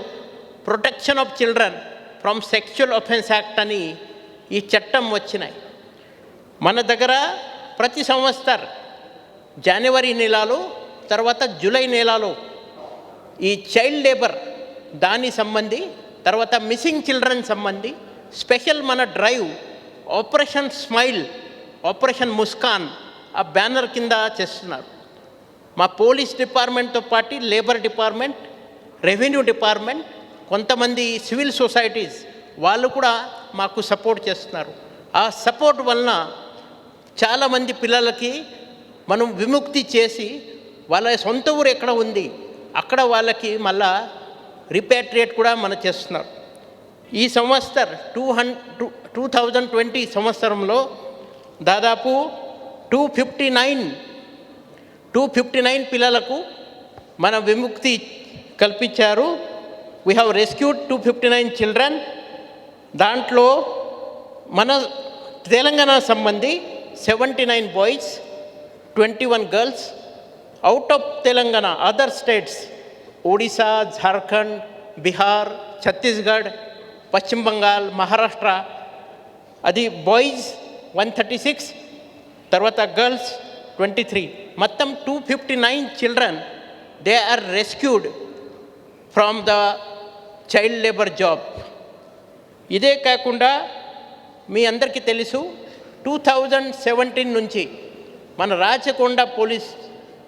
protection of children from sexual offence act అని ఈ చట్టం వచ్చినాయి. మన దగ్గర ప్రతి సంవత్సరం జనవరి నెలలో తర్వాత జూలై నెలలో ఈ చైల్డ్ లేబర్ దాని సంబంధి, తర్వాత మిస్సింగ్ చిల్డ్రన్ సంబంధి స్పెషల్ మన drive operation smile, operation Muskaan ఆ బ్యానర్ కింద చేస్తున్నారు. మా పోలీస్ డిపార్ట్మెంట్తో పాటు లేబర్ డిపార్ట్మెంట్, రెవెన్యూ డిపార్ట్మెంట్, కొంతమంది సివిల్ సొసైటీస్ వాళ్ళు కూడా మాకు సపోర్ట్ చేస్తున్నారు. ఆ సపోర్ట్ వలన చాలామంది పిల్లలకి మనం విముక్తి చేసి వాళ్ళ సొంత ఊరు ఎక్కడ ఉంది అక్కడ వాళ్ళకి మళ్ళా రిపాట్రియేట్ కూడా మనం చేస్తున్నారు. ఈ సంవత్సరం 2020 సంవత్సరంలో దాదాపు 259 పిల్లలకు మన విముక్తి కల్పించారు. We have rescued 259 children. దాంట్లో మన తెలంగాణ సంబంధి 79 boys, 21 girls. Out of Telangana other states Odisha, Jharkhand, Bihar, Chhattisgarh, పశ్చిమ బంగాల్, మహారాష్ట్ర అది బాయ్స్ 136, తర్వాత గర్ల్స్ 23, మొత్తం 259 children they are rescued from the child labour job. ఇదే కాకుండా మీ అందరికీ తెలుసు 2017 నుంచి మన రాచకొండ పోలీస్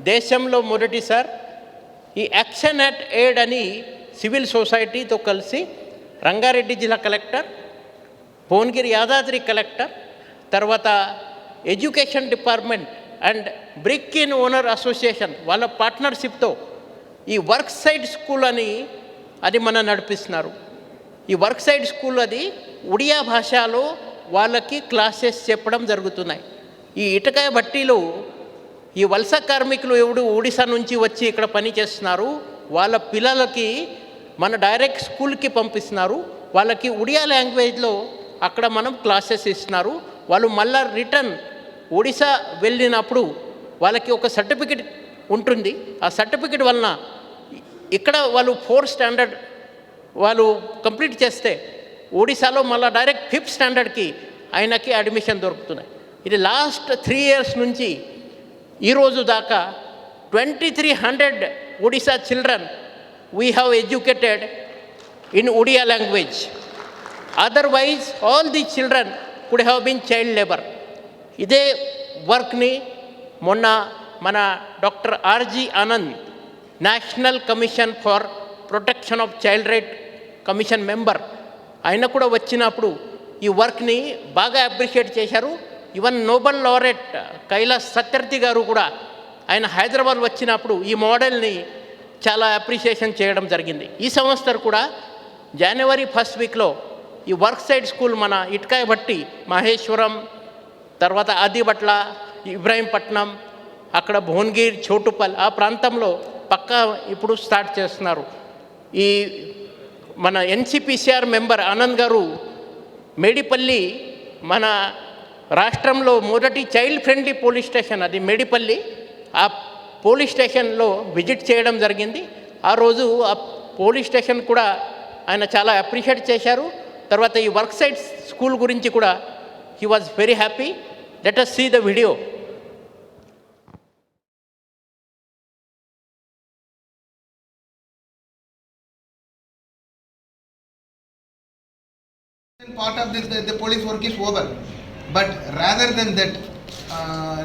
దేశంలో మొదటిసారి ఈ యాక్షన్ అట్ ఎయిడ్ అని సివిల్ సొసైటీతో కలిసి రంగారెడ్డి జిల్లా కలెక్టర్, భువనగిరి యాదాద్రి కలెక్టర్, తర్వాత education department and brick in owner association వాళ్ళ పార్ట్నర్షిప్తో ఈ వర్క్ సైడ్ స్కూల్ అని అది మన నడిపిస్తున్నారు. ఈ వర్క్ సైడ్ స్కూల్ అది ఒడియా భాషలో వాళ్ళకి క్లాసెస్ చెప్పడం జరుగుతున్నాయి. ఈ ఇటుకాయ బట్టీలో ఈ వలస కార్మికులు ఎవడు ఒడిశా నుంచి వచ్చి ఇక్కడ పని చేస్తున్నారు, వాళ్ళ పిల్లలకి మన డైరెక్ట్ స్కూల్కి పంపిస్తున్నారు. వాళ్ళకి ఒడియా లాంగ్వేజ్లో అక్కడ మనం క్లాసెస్ ఇస్తున్నారు. వాళ్ళు మళ్ళా రిటర్న్ ఒడిశా వెళ్ళినప్పుడు వాళ్ళకి ఒక సర్టిఫికెట్ ఉంటుంది. ఆ సర్టిఫికెట్ వలన ఇక్కడ వాళ్ళు 4th స్టాండర్డ్ వాళ్ళు కంప్లీట్ చేస్తే ఒడిశాలో మళ్ళీ డైరెక్ట్ 5th స్టాండర్డ్కి ఆయనకి అడ్మిషన్ దొరుకుతున్నాయి. ఇది లాస్ట్ 3 years నుంచి ఈరోజు దాకా 2300 Odisha children we have educated in Odia language. Otherwise all the children could have been child labour. ఇదే వర్క్ని మొన్న మన doctor RG Anand, national commission for protection of child right commission member, ఆయన కూడా వచ్చినప్పుడు ఈ వర్క్ని బాగా అప్రిషియేట్ చేశారు. Even Nobel laureate Kailash Satyarthi గారు కూడా ఆయన హైదరాబాద్ వచ్చినప్పుడు ఈ మోడల్ని చాలా అప్రిషియేషన్ చేయడం జరిగింది. ఈ సంవత్సరం కూడా జనవరి 1st వీక్లో ఈ వర్క్ సైడ్ స్కూల్ మన ఇటుకాయ బట్టి మహేశ్వరం, తర్వాత ఆదిబట్ల, ఇబ్రాహీంపట్నం, అక్కడ భువనగిరి, చోటుపల్ ఆ ప్రాంతంలో పక్కా ఇప్పుడు స్టార్ట్ చేస్తున్నారు. ఈ మన NCPCR మెంబర్ ఆనంద్ గారు మేడిపల్లి మన రాష్ట్రంలో మొదటి చైల్డ్ ఫ్రెండ్లీ పోలీస్ స్టేషన్ అది మేడిపల్లి, ఆ పోలీస్ స్టేషన్లో విజిట్ చేయడం జరిగింది. ఆ రోజు ఆ పోలీస్ స్టేషన్ కూడా ఆయన చాలా అప్రిషియేట్ చేశారు. తర్వాత ఈ వర్క్ సైడ్ స్కూల్ గురించి కూడా he was very happy. Let us see the video. Part of the police work is over. But rather than that,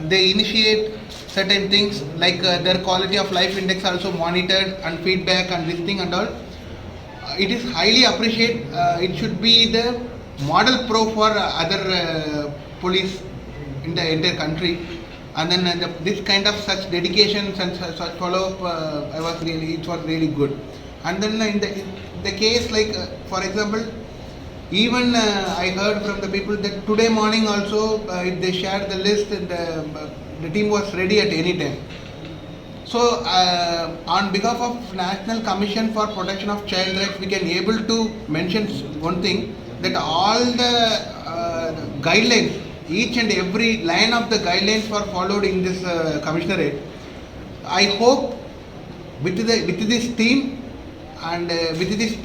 they initiate certain things like their quality of life index also monitored and feedback and this thing and all. It is highly appreciated. It should be the model pro for other police in the entire country. And then this kind of such dedications and such follow-up, it was really good. And then in the case like, for example, even I heard from the people that today morning also they shared the list and the team was ready at any time. So on behalf of National Commission for Protection of Child Rights, we can able to mention one thing, that all the guidelines, each and every line of the guidelines were followed in this commissionerate. I hope with this team and with this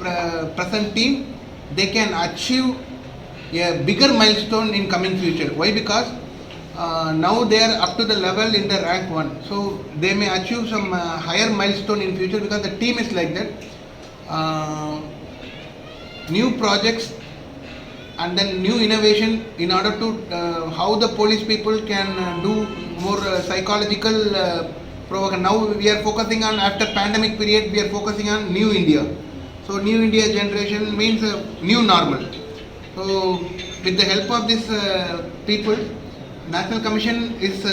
present team, they can achieve a bigger milestone in coming future. Why? Because now they are up to the level in the rank 1, so they may achieve some higher milestone in future, because the team is like that. New projects and then new innovation in order to how the police people can do more psychological provocation. Now we are focusing on, after pandemic period, we are focusing on new India. So new India generation means new normal. So with the help of this people, National Commission is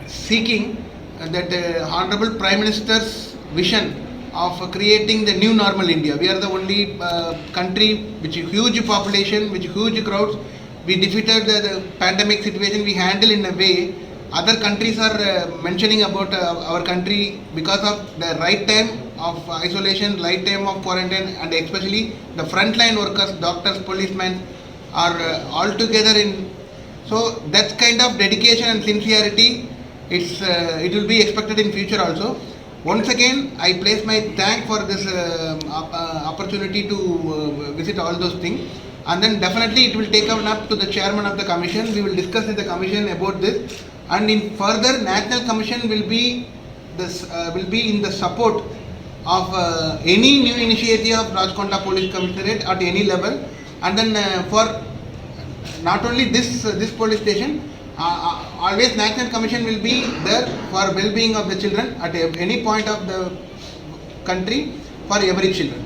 seeking that Honorable Prime Minister's vision of creating the new normal India. We are the only country which huge population, which huge crowds. We defeated the pandemic situation. We handle in a way other countries are mentioning about our country because of the right time of isolation, right time of quarantine, and especially the frontline workers, doctors, policemen are all together in. So that kind of dedication and sincerity, it will be expected in future also. Once again, I place my thank for this opportunity to visit all those things, and then definitely it will take up to the chairman of the commission. We will discuss in the commission about this, and in further, National Commission will be in the support of any new initiative of Rajkonda Police Commissionerate at any level, and then for not only this police station, always National Commission will be there for well-being of the children at any point of the country, for every children.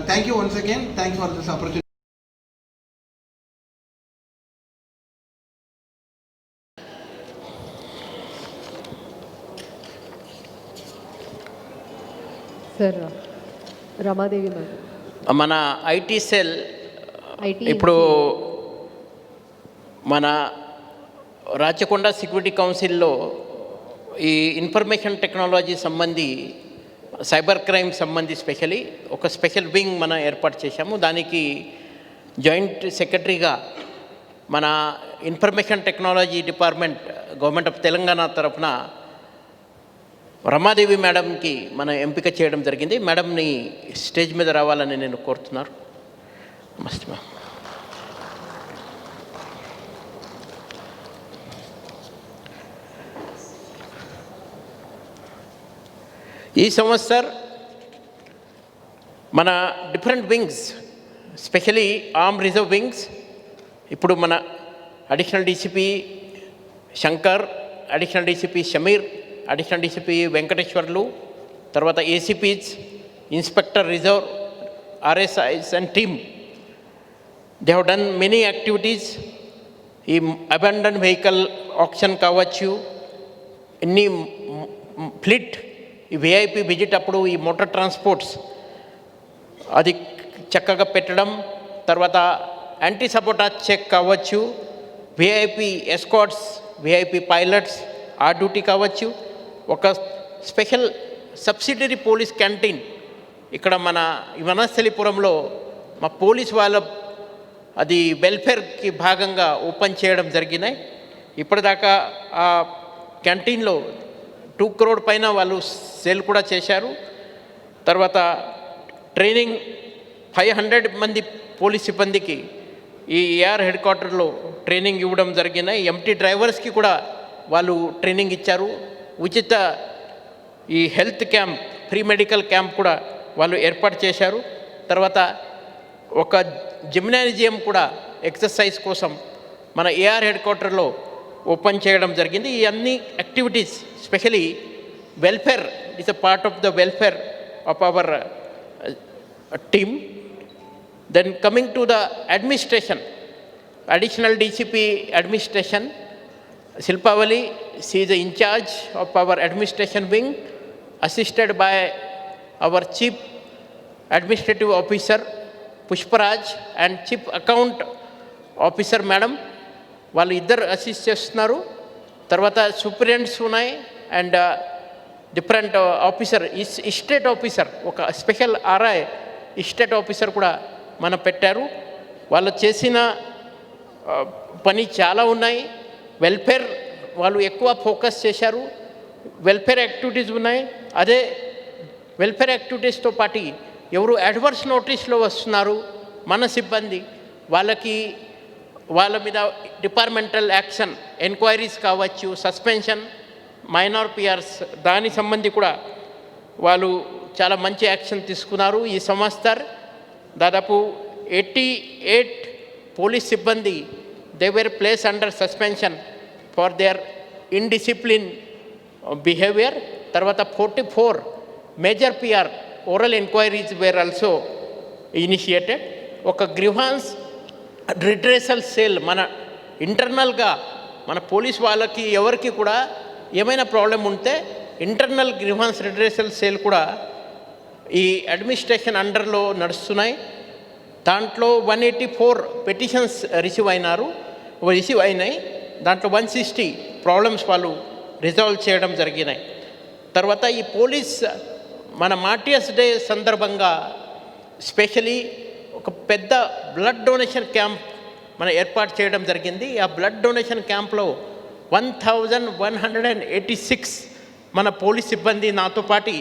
Thank you once again. Thanks for this opportunity. Sir, Ramadevi ma'am. మన IT cell IT ఇప్పుడు మన Rachakonda security కౌన్సిల్లో ఈ information technology సంబంధి, cyber crime సంబంధి especially ఒక special wing మనం ఏర్పాటు చేశాము. దానికి జాయింట్ సెక్రటరీగా మన information technology department government of Telangana తరఫున రమాదేవి మేడంకి మనం ఎంపిక చేయడం జరిగింది. మేడంని స్టేజ్ మీద రావాలని నేను కోరుతున్నాను. నమస్తే మ్యామ్. ఈ సంవత్సరం మన different wings, specially arm reserve wings, ఇప్పుడు మన additional DCP Shankar, additional DCP Shamir, additional DCP Venkateswarlu, తర్వాత ACPs, inspector reserve, RSIs and team, they have done many activities. ఈ అబాండన్ వెహికల్ ఆక్షన్ కావచ్చు, ఎన్ని ఫ్లీట్, ఈ విఐపి విజిట్ అప్పుడు ఈ మోటార్ ట్రాన్స్పోర్ట్స్ అది చక్కగా పెట్టడం, తర్వాత యాంటీ సపోర్టాజ్ చెక్ కావచ్చు, విఐపి ఎస్కాట్స్, విఐపి పైలట్స్ ఆ డ్యూటీ కావచ్చు, ఒక స్పెషల్ సబ్సిడరీ పోలీస్ క్యాంటీన్ ఇక్కడ మన వనస్థలిపురంలో మా పోలీస్ వాళ్ళ అది వెల్ఫేర్కి భాగంగా ఓపెన్ చేయడం జరిగినాయి. ఇప్పటిదాకా ఆ క్యాంటీన్లో 2 crore పైన వాళ్ళు సేల్ కూడా చేశారు. తర్వాత ట్రైనింగ్ 500 మంది పోలీస్ సిబ్బందికి ఈ ఏఆర్ హెడ్ క్వార్టర్లో ట్రైనింగ్ ఇవ్వడం జరిగినాయి. ఎంటీ డ్రైవర్స్కి కూడా వాళ్ళు ట్రైనింగ్ ఇచ్చారు. ఉచిత ఈ health camp, free medical camp కూడా వాళ్ళు ఏర్పాటు చేశారు. తర్వాత ఒక జిమ్నాజియం కూడా ఎక్సర్సైజ్ కోసం మన ఏఆర్ హెడ్ క్వార్టర్లో ఓపెన్ చేయడం జరిగింది. ఈ అన్ని activities especially welfare is a part of the welfare of our team. Then coming to the administration, additional DCP administration, Silpavali, she is in charge of our administration wing, assisted by our chief administrative officer Pushparaj and chief account officer madam. వాళ్ళు ఇద్దరు assist చేస్తున్నారు. తర్వాత superintendents ఉన్నాయి and different officer state officer, ఒక special RI state officer కూడా మనం పెట్టారు. వాళ్ళు చేసిన పని చాలా ఉన్నాయి. వెల్ఫేర్ వాళ్ళు ఎక్కువ ఫోకస్ చేశారు. వెల్ఫేర్ యాక్టివిటీస్ ఉన్నాయి. అదే వెల్ఫేర్ యాక్టివిటీస్తో పాటు ఎవరు అడ్వర్స్ నోటీస్లో వస్తున్నారు మన సిబ్బంది, వాళ్ళ మీద డిపార్ట్మెంటల్ యాక్షన్ ఎంక్వైరీస్ కావచ్చు, సస్పెన్షన్, మైనర్ పిఆర్స్, దాని సంబంధి కూడా వాళ్ళు చాలా మంచి యాక్షన్ తీసుకున్నారు. ఈ సంవత్సరం దాదాపు 88 పోలీస్ సిబ్బంది they were place under suspension for their indiscipline behaviour. తర్వాత 44 major PR oral enquiries were also initiated. ఒక గ్రీవాన్స్ రిడ్రెసల్ సెల్ మన ఇంటర్నల్గా మన పోలీస్ వాళ్ళకి ఎవరికి కూడా ఏమైనా ప్రాబ్లం ఉంటే ఇంటర్నల్ గ్రీవాన్స్ రిడ్రెసల్ సెల్ కూడా ఈ అడ్మినిస్ట్రేషన్ అండర్లో నడుస్తున్నాయి. దాంట్లో 184 పెటిషన్స్ రిసీవ్ అయినాయి. దాంట్లో 160 ప్రాబ్లమ్స్ వాళ్ళు రిజాల్వ్ చేయడం జరిగినాయి. తర్వాత ఈ పోలీస్ మన మార్టియర్స్ డే సందర్భంగా స్పెషలీ ఒక పెద్ద బ్లడ్ డొనేషన్ క్యాంప్ మనం ఏర్పాటు చేయడం జరిగింది. ఆ బ్లడ్ డొనేషన్ క్యాంప్లో 1186 మన పోలీస్ సిబ్బంది నాతో పాటు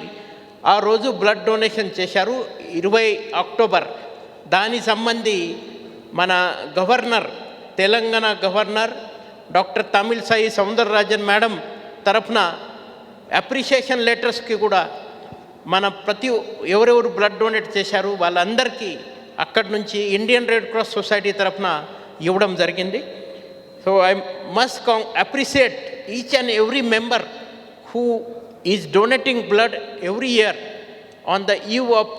ఆ రోజు బ్లడ్ డొనేషన్ చేశారు. 20 అక్టోబర్ దాని సంబంధి మన governor, Telangana governor doctor Tamilisai Soundararajan madam తరఫున అప్రిషియేషన్ లెటర్స్కి కూడా మన ఎవరెవరు బ్లడ్ డొనేట్ చేశారు వాళ్ళందరికీ అక్కడి నుంచి ఇండియన్ రెడ్ క్రాస్ సొసైటీ తరఫున ఇవ్వడం జరిగింది. So I must appreciate each and every member who is donating blood every year on the eve of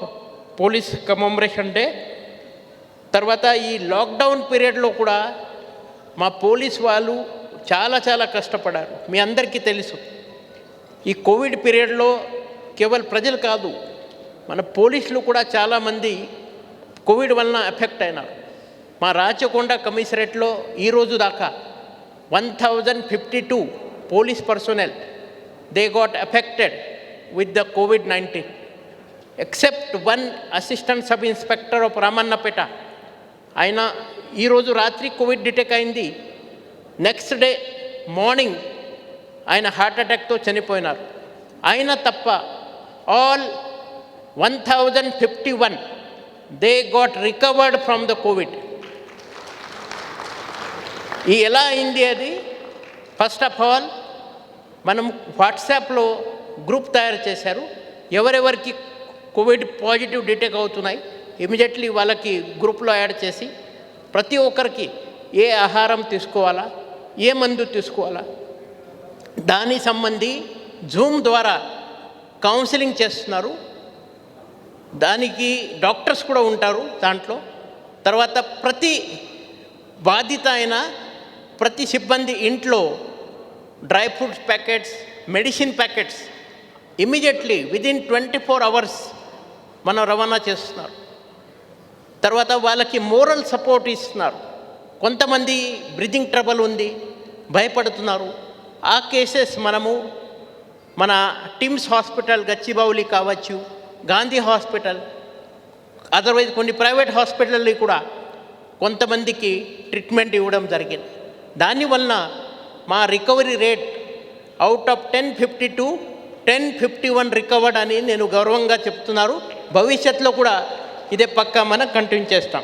police commemoration day. తర్వాత ఈ లాక్డౌన్ పీరియడ్లో కూడా మా పోలీస్ వాళ్ళు చాలా కష్టపడారు. మీ అందరికీ తెలుసు ఈ కోవిడ్ పీరియడ్లో కేవలం ప్రజలు కాదు, మన పోలీసులు కూడా చాలామంది కోవిడ్ వలన ఎఫెక్ట్ అయినారు. మా రాచకొండ కమిషనరేట్లో ఈరోజు దాకా 1052 police personnel they got affected with the COVID-19, except one assistant sub inspector of Ramannapeta. ఆయన ఈరోజు రాత్రి కోవిడ్ డిటెక్ట్ అయింది, నెక్స్ట్ డే మార్నింగ్ ఆయన హార్ట్ అటాక్తో చనిపోయినారు. ఆయన తప్ప all 1051 they got recovered from the Covid. ఈ ఎలా అయింది అది? ఫస్ట్ ఆఫ్ ఆల్ మనం వాట్సాప్లో గ్రూప్ తయారు చేశారు. ఎవరెవరికి కోవిడ్ పాజిటివ్ డిటెక్ట్ అవుతున్నాయి ఇమీడియట్లీ వాళ్ళకి గ్రూప్లో యాడ్ చేసి ప్రతి ఒక్కరికి ఏ ఆహారం తీసుకోవాలా, ఏ మందు తీసుకోవాలా, దాని సంబంధి జూమ్ ద్వారా కౌన్సిలింగ్ చేస్తున్నారు. దానికి డాక్టర్స్ కూడా ఉంటారు దాంట్లో. తర్వాత ప్రతి బాధిత అయిన ప్రతి సిబ్బంది ఇంట్లో dry fruits packets, medicine packets immediately within 24 hours మనం రవాణా చేస్తున్నారు. తర్వాత వాళ్ళకి మోరల్ సపోర్ట్ ఇస్తున్నారు. కొంతమంది బ్రీతింగ్ ట్రబుల్ ఉంది, భయపడుతున్నారు. ఆ కేసెస్ మనము మన టిమ్స్ హాస్పిటల్ గచ్చిబౌలి కావచ్చు, గాంధీ హాస్పిటల్, అదర్వైజ్ కొన్ని ప్రైవేట్ హాస్పిటల్లో కూడా కొంతమందికి ట్రీట్మెంట్ ఇవ్వడం జరిగింది. దానివల్ల మా recovery rate out of 1052 1051 recovered అని నేను గౌరవంగా చెప్తున్నారు. భవిష్యత్తులో కూడా ఇదే పక్కా మనం కంటిన్యూ చేస్తాం.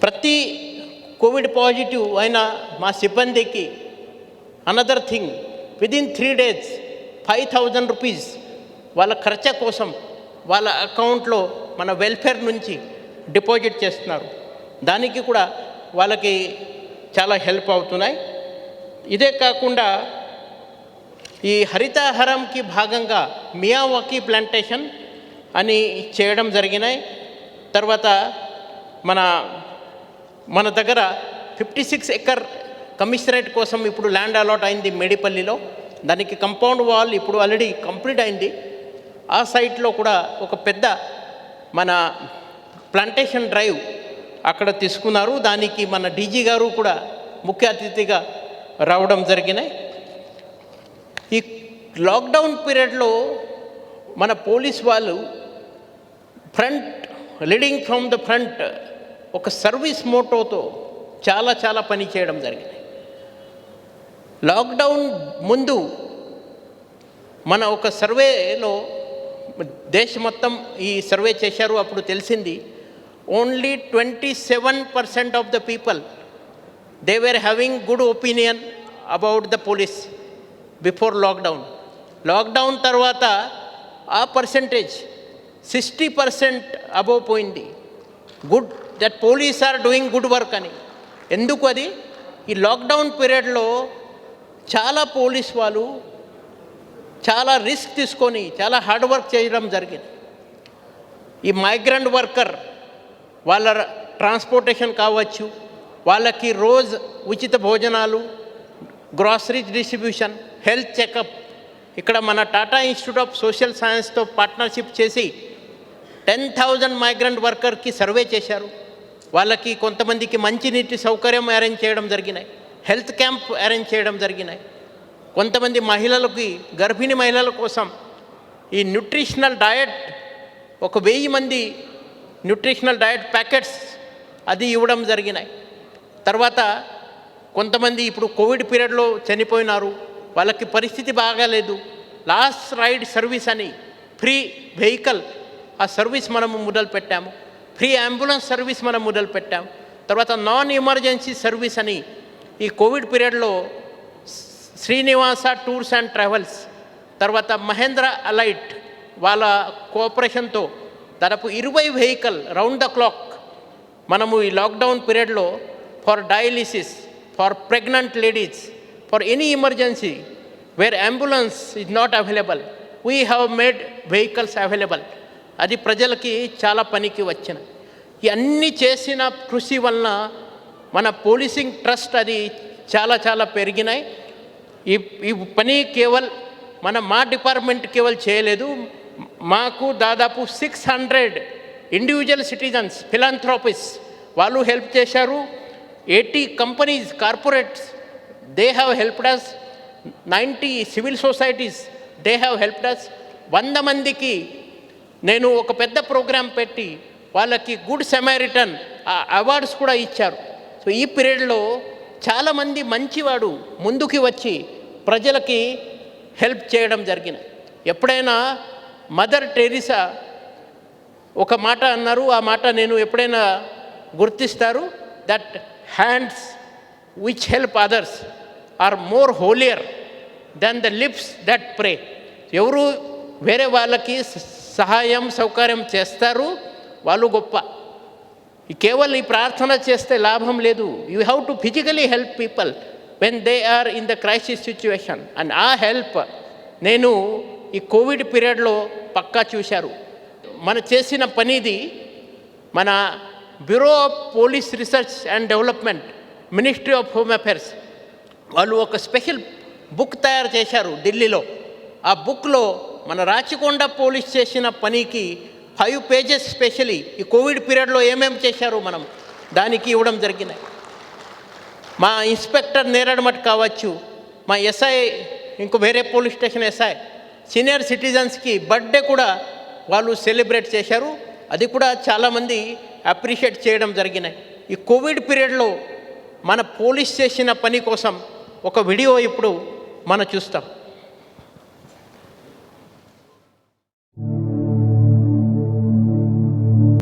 ప్రతి కోవిడ్ పాజిటివ్ అయిన మా సిబ్బందికి another thing within 3 days 5000 rupees వాళ్ళ ఖర్చు కోసం వాళ్ళ అకౌంట్లో మన వెల్ఫేర్ నుంచి డిపాజిట్ చేస్తున్నారు. దానికి కూడా వాళ్ళకి చాలా హెల్ప్ అవుతున్నాయి. ఇదే కాకుండా ఈ హరితహారంకి భాగంగా మియావాకీ ప్లాంటేషన్ అని చేయడం జరిగినాయి. తర్వాత మన దగ్గర 56 ఎకర్ కమిషనరేట్ కోసం ఇప్పుడు ల్యాండ్ అలాట్ అయింది మేడిపల్లిలో. దానికి కంపౌండ్ వాల్ ఇప్పుడు ఆల్రెడీ కంప్లీట్ అయింది. ఆ సైట్లో కూడా ఒక పెద్ద మన ప్లాంటేషన్ డ్రైవ్ అక్కడ తీసుకున్నారు. దానికి మన డీజీ గారు కూడా ముఖ్య అతిథిగా రావడం జరిగినాయి. ఈ లాక్డౌన్ పీరియడ్లో మన పోలీస్ వాళ్ళు లీడింగ్ ఫ్రమ్ ద ఫ్రంట్ ఒక సర్వీస్ మోటోతో చాలా పని చేయడం జరిగింది. లాక్డౌన్ ముందు మన ఒక సర్వేలో దేశం మొత్తం ఈ సర్వే చేశారు. అప్పుడు తెలిసింది only 27% of the people they were having good opinion about the police before lockdown తర్వాత ఆ పర్సంటేజ్ 60% అబోవ్ పోయింది. Good that police are doing good work అని. ఎందుకు అది? ఈ లాక్డౌన్ పీరియడ్లో చాలా పోలీస్ వాళ్ళు చాలా రిస్క్ తీసుకొని చాలా హార్డ్ వర్క్ చేయడం జరిగింది. ఈ మైగ్రెంట్ వర్కర్ వాళ్ళ ట్రాన్స్పోర్టేషన్ కావచ్చు, వాళ్ళకి రోజు ఉచిత భోజనాలు, గ్రాసరీస్ డిస్ట్రిబ్యూషన్, హెల్త్ చెకప్. ఇక్కడ మన టాటా ఇన్స్టిట్యూట్ ఆఫ్ సోషల్ సైన్స్తో పార్ట్నర్షిప్ చేసి 10,000 మైగ్రెంట్ వర్కర్కి సర్వే చేశారు. వాళ్ళకి కొంతమందికి మంచినీటి సౌకర్యం అరేంజ్ చేయడం జరిగినాయి, హెల్త్ క్యాంప్ అరేంజ్ చేయడం జరిగినాయి. కొంతమంది మహిళలకి, గర్భిణీ మహిళల కోసం ఈ న్యూట్రిషనల్ డయట్ 1,000 మంది న్యూట్రిషనల్ డయట్ ప్యాకెట్స్ అది ఇవ్వడం జరిగినాయి. తర్వాత కొంతమంది ఇప్పుడు కోవిడ్ పీరియడ్లో చనిపోయినారు, వాళ్ళకి పరిస్థితి బాగాలేదు. లాస్ట్ రైడ్ సర్వీస్ అని ఫ్రీ వెహికల్ ఆ సర్వీస్ మనము మొదలుపెట్టాము. ఫ్రీ అంబులెన్స్ సర్వీస్ మనం మొదలుపెట్టాము. తర్వాత నాన్ ఎమర్జెన్సీ సర్వీస్ అని ఈ కోవిడ్ పీరియడ్లో శ్రీనివాస టూర్స్ అండ్ ట్రావెల్స్, తర్వాత మహేంద్ర అలైట్ వాళ్ళ కోఆపరేషన్తో దాదాపు 20 వెహికల్ రౌండ్ ద క్లాక్ మనము ఈ లాక్డౌన్ పీరియడ్లో for dialysis, for pregnant ladies, for any emergency where ambulance is not available, we have made vehicles available. అది ప్రజలకి చాలా పనికి వచ్చిన. ఇవన్నీ చేసిన కృషి వలన మన పోలీసింగ్ ట్రస్ట్ అది చాలా పెరిగినాయి. ఈ పని మా డిపార్ట్మెంట్ కేవల్ చేయలేదు, మాకు దాదాపు 600 ఇండివిజువల్ సిటిజన్స్, ఫిలాంథ్రోపిస్ వాళ్ళు హెల్ప్ చేశారు. 80 companies, corporates they have helped us. 90 civil societies they have helped us. 100 మందికి నేను ఒక పెద్ద ప్రోగ్రాం పెట్టి వాళ్ళకి గుడ్ సమారిటన్ అవార్డ్స్ కూడా ఇచ్చారు. సో ఈ పీరియడ్లో చాలామంది మంచివాడు ముందుకి వచ్చి ప్రజలకి హెల్ప్ చేయడం జరిగింది. ఎప్పుడైనా మదర్ టెరిసా ఒక మాట అన్నారు, ఆ మాట నేను ఎప్పుడైనా గుర్తిస్తారు, that hands which help others are more holier than the lips that pray. ఎవరు వేరే వాళ్ళకి సహాయం సౌకర్యం చేస్తారు వాళ్ళు గొప్ప. కేవలం ఈ ప్రార్థన చేస్తే లాభం లేదు. You have to physically help people when they are in the crisis situation. And ఆ హెల్ప్ నేను ఈ కోవిడ్ పీరియడ్లో పక్కా చూశారు. మన చేసిన పనిది మన bureau of police research and development, ministry of home affairs వాళ్ళు ఒక స్పెషల్ బుక్ తయారు చేశారు ఢిల్లీలో. ఆ బుక్లో మన రాచకొండ పోలీస్ చేసిన పనికి 5 పేజెస్ స్పెషలీ ఈ కోవిడ్ పీరియడ్లో ఏమేమి చేశారో మనం దానికి ఇవ్వడం జరిగినాయి. మా ఇన్స్పెక్టర్ నేరడమట్ కావచ్చు, మా ఎస్ఐ, ఇంకో వేరే పోలీస్ స్టేషన్ ఎస్ఐ, సీనియర్ సిటిజన్స్కి బర్త్డే కూడా వాళ్ళు సెలబ్రేట్ చేశారు. అది కూడా చాలామంది అప్రిషియేట్ చేయడం జరిగినాయి. ఈ కోవిడ్ పీరియడ్లో మన పోలీస్ చేసిన పని కోసం ఒక వీడియో ఇప్పుడు మనం చూస్తాం.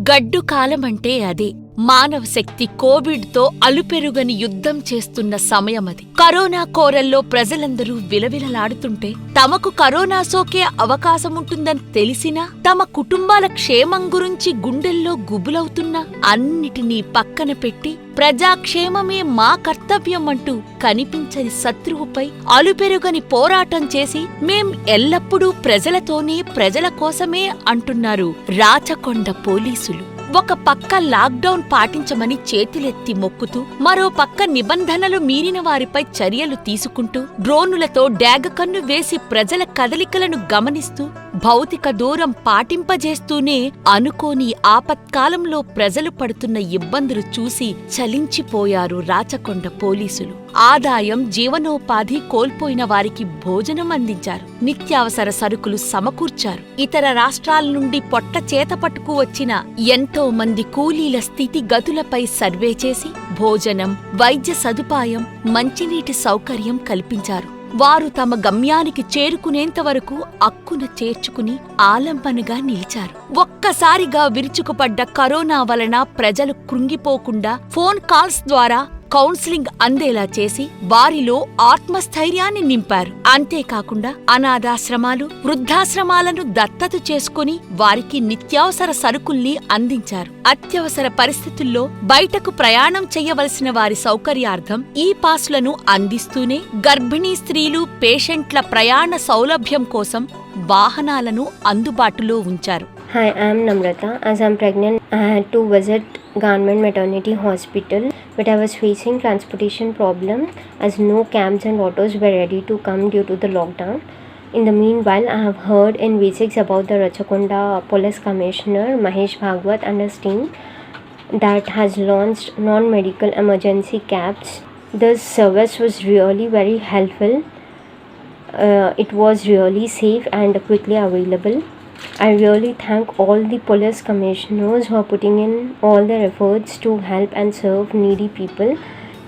గడ్డు కాలమంటే అదే. మానవ శక్తి కోవిడ్తో అలుపెరుగని యుద్ధం చేస్తున్న సమయమది. కరోనా కోరల్లో ప్రజలందరూ విలవిలలాడుతుంటే, తమకు కరోనా సోకే అవకాశముంటుందని తెలిసినా, తమ కుటుంబాల క్షేమం గురించి గుండెల్లో గుబులవుతున్నా, అన్నిటినీ పక్కన పెట్టి ప్రజాక్షేమమే మా కర్తవ్యం అంటూ కనిపించని శత్రువుపై అలుపెరుగని పోరాటం చేసి మేం ఎల్లప్పుడూ ప్రజలతోనే, ప్రజల కోసమే అంటున్నారు రాచకొండ పోలీసులు. ఒక పక్క లాక్డౌన్ పాటించమని చేతులెత్తి మొక్కుతూ, మరో పక్క నిబంధనలు మీరిన వారిపై చర్యలు తీసుకుంటూ, డ్రోనులతో డాగకన్ను వేసి ప్రజల కదలికలను గమనిస్తూ, భౌతిక దూరం పాటింపజేస్తూనే అనుకోని ఆపత్కాలంలో ప్రజలు పడుతున్న ఇబ్బందులు చూసి చలించిపోయారు రాచకొండ పోలీసులు. ఆదాయం, జీవనోపాధి కోల్పోయిన వారికి భోజనం అందించారు, నిత్యావసర సరుకులు సమకూర్చారు. ఇతర రాష్ట్రాల నుండి పొట్ట చేతపట్టుకు వచ్చిన ఎంతో మంది కూలీల స్థితిగతులపై సర్వే చేసి భోజనం, వైద్య సదుపాయం, మంచినీటి సౌకర్యం కల్పించారు. వారు తమ గమ్యానికి చేరుకునేంతవరకు అక్కున చేర్చుకుని ఆలంబనగా నిలిచారు. ఒక్కసారిగా విరుచుకుపడ్డ కరోనా వలన ప్రజలు కృంగిపోకుండా ఫోన్ కాల్స్ ద్వారా కౌన్సిలింగ్ అందేలా చేసి వారిలో ఆత్మస్థైర్యాన్ని నింపారు. అంతేకాకుండా అనాథాశ్రమాలు, వృద్ధాశ్రమాలను దత్తత చేసుకుని వారికి నిత్యావసర సరుకుల్ని అందించారు. అత్యవసర పరిస్థితుల్లో బయటకు ప్రయాణం చెయ్యవలసిన వారి సౌకర్యార్థం ఈ పాస్లను అందిస్తూనే గర్భిణీ స్త్రీలు, పేషెంట్ల ప్రయాణ సౌలభ్యం కోసం వాహనాలను అందుబాటులో ఉంచారు. Hi, I am Namrata. As I am pregnant, I had to visit Government Maternity Hospital, but I was facing transportation problem as no cabs and autos were ready to come due to the lockdown. In the meanwhile, I have heard in V6 about the Rachakonda Police Commissioner Mahesh Bhagwat and his team that has launched non-medical emergency cabs. This service was really very helpful. It was really safe and quickly available. I really thank all the police commissioners who are putting in all their efforts to help and serve needy people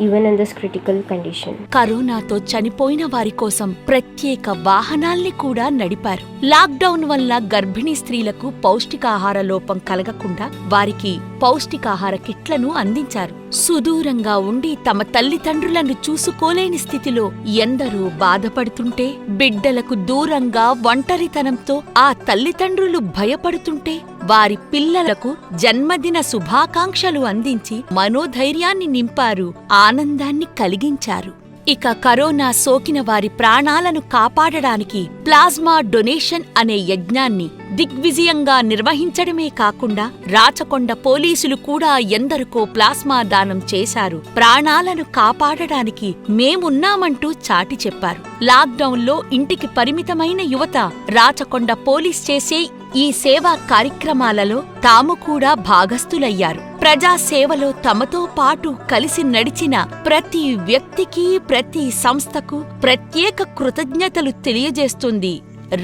even in this critical condition. కరోనాతో చనిపోయిన వారి కోసం ప్రత్యేక వాహనాల్ని కూడా నడిపారు. Lockdown వల్ల గర్భిణీ స్త్రీలకు పౌష్టికాహార లోపం కలగకుండా వారికి పౌష్టికాహార కిట్లను అందించారు. సుదూరంగా ఉండి తమ తల్లిదండ్రులను చూసుకోలేని స్థితిలో ఎందరో బాధపడుతుంటే, బిడ్డలకు దూరంగా ఒంటరితనంతో ఆ తల్లిదండ్రులు భయపడుతుంటే వారి పిల్లలకు జన్మదిన శుభాకాంక్షలు అందించి మనోధైర్యాన్ని నింపారు, ఆనందాన్ని కలిగించారు. ఇక కరోనా సోకిన వారి ప్రాణాలను కాపాడడానికి ప్లాస్మా డొనేషన్ అనే యజ్ఞాన్ని దిగ్విజయంగా నిర్వహించడమే కాకుండా రాచకొండ పోలీసులు కూడా ఎందరికో ప్లాస్మా దానం చేశారు. ప్రాణాలను కాపాడడానికి మేమున్నామంటూ చాటి చెప్పారు. లాక్డౌన్లో ఇంటికి పరిమితమైన యువత రాచకొండ పోలీస్ చేసే ఈ సేవా కార్యక్రమాలలో తాము కూడా భాగస్థులయ్యారు. ప్రజాసేవలో తమతో పాటు కలిసి నడిచిన ప్రతి వ్యక్తికి, ప్రతి సంస్థకు ప్రత్యేక కృతజ్ఞతలు తెలియజేస్తుంది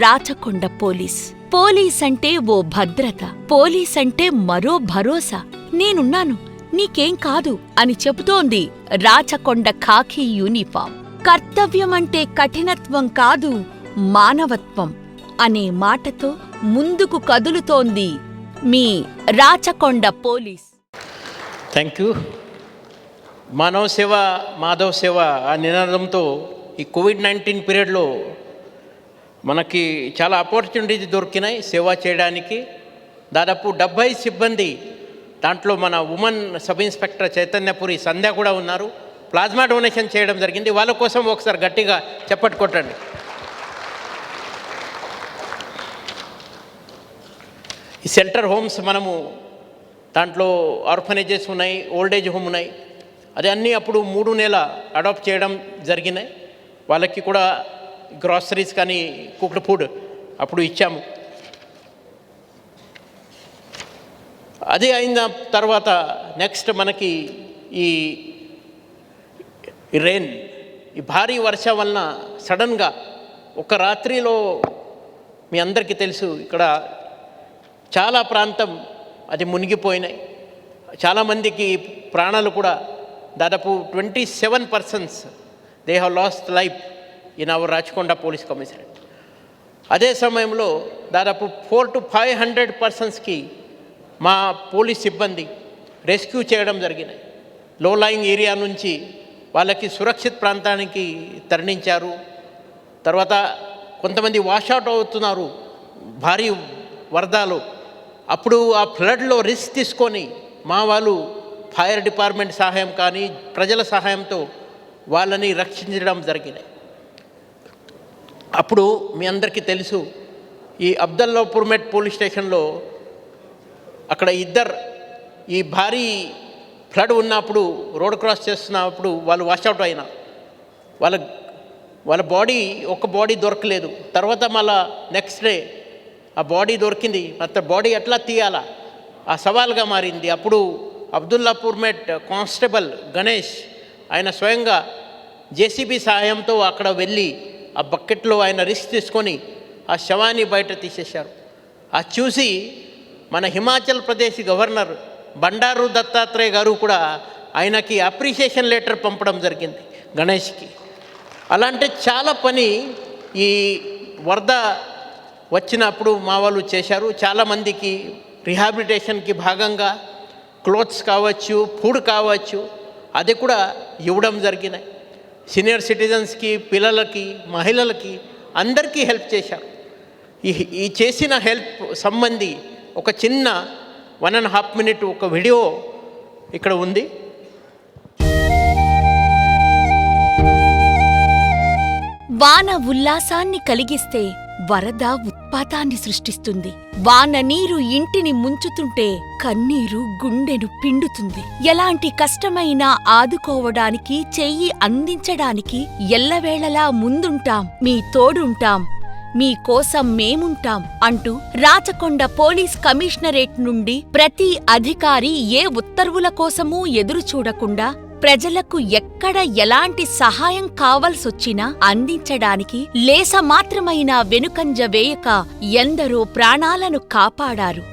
రాచకొండ పోలీస్. పోలీస్ అంటే ఓ భద్రత, పోలీస్ అంటే మరో భరోసా. నేనున్నాను, నీకేం కాదు అని చెబుతోంది రాచకొండ ఖాకీ యూనిఫామ్. కర్తవ్యమంటే కఠినత్వం కాదు, మానవత్వం అనే మాటతో ముందుకు కదులుతోంది మీ రాచకొండ పోలీస్. Thank you. మానవ సేవ మాధవ సేవ ఆ నినాదంతో ఈ కోవిడ్-19 పీరియడ్లో మనకి చాలా ఆపర్చునిటీస్ దొరికినాయి సేవ చేయడానికి. దాదాపు 70 సిబ్బంది, దాంట్లో మన ఉమెన్ సబ్ ఇన్స్పెక్టర్ చైతన్యపురి సంధ్య కూడా ఉన్నారు, ప్లాస్మా డొనేషన్ చేయడం జరిగింది. వాళ్ళ కోసం ఒకసారి గట్టిగా చప్పట్లు కొట్టండి. ఈ షెల్టర్ హోమ్స్ మనము దాంట్లో ఆర్ఫనేజెస్ ఉన్నాయి, ఓల్డ్ ఏజ్ హోమ్ ఉన్నాయి. అది అన్నీ అప్పుడు 3 నెలల అడాప్ట్ చేయడం జరిగినాయి. వాళ్ళకి కూడా గ్రాసరీస్ కానీ కుక్డ్ ఫుడ్ అప్పుడు ఇచ్చాము. అది అయిన తర్వాత నెక్స్ట్ మనకి ఈ రెయిన్, ఈ భారీ వర్షం వలన సడన్గా ఒక రాత్రిలో మీ అందరికీ తెలుసు ఇక్కడ చాలా ప్రాంతం అది మునిగిపోయినాయి. చాలామందికి ప్రాణాలు కూడా, దాదాపు 27 persons they have lost life in our Rachakonda police commissionerate. అదే సమయంలో దాదాపు 400 to 500 personsకి మా పోలీస్ సిబ్బంది రెస్క్యూ చేయడం జరిగినాయి. లో లయింగ్ ఏరియా నుంచి వాళ్ళకి సురక్షిత ప్రాంతానికి తరలించారు. తర్వాత కొంతమంది వాషౌట్ అవుతున్నారు భారీ వరదలు. అప్పుడు ఆ ఫ్లడ్లో రిస్క్ తీసుకొని మా వాళ్ళు ఫైర్ డిపార్ట్మెంట్ సహాయం కానీ ప్రజల సహాయంతో వాళ్ళని రక్షించడం జరిగినాయి. అప్పుడు మీ అందరికీ తెలుసు, ఈ అబ్దుల్లాపూర్ పోలీస్ స్టేషన్లో అక్కడ ఈ భారీ ఫ్లడ్ ఉన్నప్పుడు రోడ్ క్రాస్ చేస్తున్నప్పుడు వాళ్ళు వాషౌట్ అయినా వాళ్ళ బాడీ దొరకలేదు. తర్వాత మళ్ళా నెక్స్ట్ డే ఆ బాడీ దొరికింది. మొత్తం బాడీ ఎట్లా తీయాలా ఆ సవాల్గా మారింది. అప్పుడు అబ్దుల్లాపూర్ కానిస్టేబుల్ గణేష్ ఆయన స్వయంగా జేసీబీ సహాయంతో అక్కడ వెళ్ళి ఆ బకెట్లో ఆయన రిస్క్ తీసుకొని ఆ శవాన్ని బయట తీసేశారు. అది చూసి మన హిమాచల్ ప్రదేశ్ గవర్నర్ బండారు దత్తాత్రేయ గారు కూడా ఆయనకి అప్రిషియేషన్ లెటర్ పంపడం జరిగింది గణేష్కి. అలాంటి చాలా పని ఈ వరద వచ్చినప్పుడు మా వాళ్ళు చేశారు. చాలామందికి రిహాబిలిటేషన్కి భాగంగా క్లోత్స్ కావచ్చు, ఫుడ్ కావచ్చు, అది కూడా ఇవ్వడం జరిగినాయి. సీనియర్ సిటిజన్స్కి, పిల్లలకి, మహిళలకి అందరికీ హెల్ప్ చేశారు. ఈ చేసిన హెల్ప్ సంబంధి ఒక చిన్న 1.5 minute ఒక వీడియో ఇక్కడ ఉంది. వాన ఉల్లాసాన్ని కలిగిస్తే వరద ఉత్పాతాన్ని సృష్టిస్తుంది. వాన నీరు ఇంటిని ముంచుతుంటే కన్నీరు గుండెను పిండుతుంది. ఎలాంటి కష్టమైనా ఆదుకోవడానికి, చెయ్యి అందించడానికి ఎల్లవేళలా ముందుంటాం, మీ తోడుంటాం, మీకోసం మేముంటాం అంటూ రాచకొండ పోలీస్ కమిషనరేట్ నుండి ప్రతి అధికారి ఏ ఉత్తర్వుల కోసమూ ఎదురుచూడకుండా ప్రజలకు ఎక్కడ ఎలాంటి సహాయం కావలసొచ్చినా అందించడానికి లేసమాత్రమైనా వెనుకంజ వేయక ఎందరో ప్రాణాలను కాపాడారు.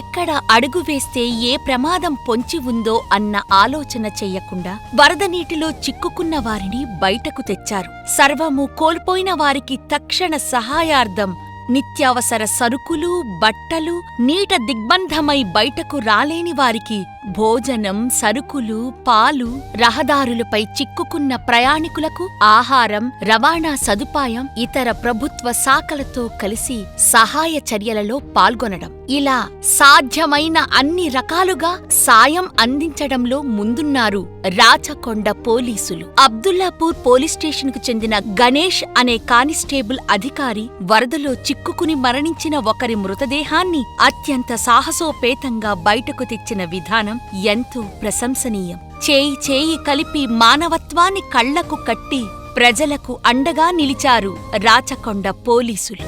ఎక్కడ అడుగు వేస్తే ఏ ప్రమాదం పొంచి ఉందో అన్న ఆలోచన చెయ్యకుండా వరద నీటిలో చిక్కుకున్న వారిని బయటకు తెచ్చారు. సర్వము కోల్పోయిన వారికి తక్షణ సహాయార్థం నిత్యావసర సరుకులు, బట్టలు, నీట దిగ్బంధమై బయటకు రాలేని వారికి భోజనం, సరుకులు, పాలు, రహదారులపై చిక్కుకున్న ప్రయాణికులకు ఆహారం, రవాణా సదుపాయం, ఇతర ప్రభుత్వ శాఖలతో కలిసి సహాయ చర్యలలో పాల్గొనడం, ఇలా సాధ్యమైన అన్ని రకాలుగా సాయం అందించడంలో ముందున్నారు రాచకొండ పోలీసులు. అబ్దుల్లాపూర్ పోలీస్ స్టేషన్కు చెందిన గణేష్ అనే కానిస్టేబుల్ అధికారి వరదలో చిక్కుకుని మరణించిన ఒకరి మృతదేహాన్ని అత్యంత సాహసోపేతంగా బయటకు తెచ్చిన విధానం ఎంతో ప్రశంసనీయం. చేయి చేయి కలిపి మానవత్వాన్ని కళ్లకు కట్టి ప్రజలకు అండగా నిలిచారు రాచకొండ పోలీసులు.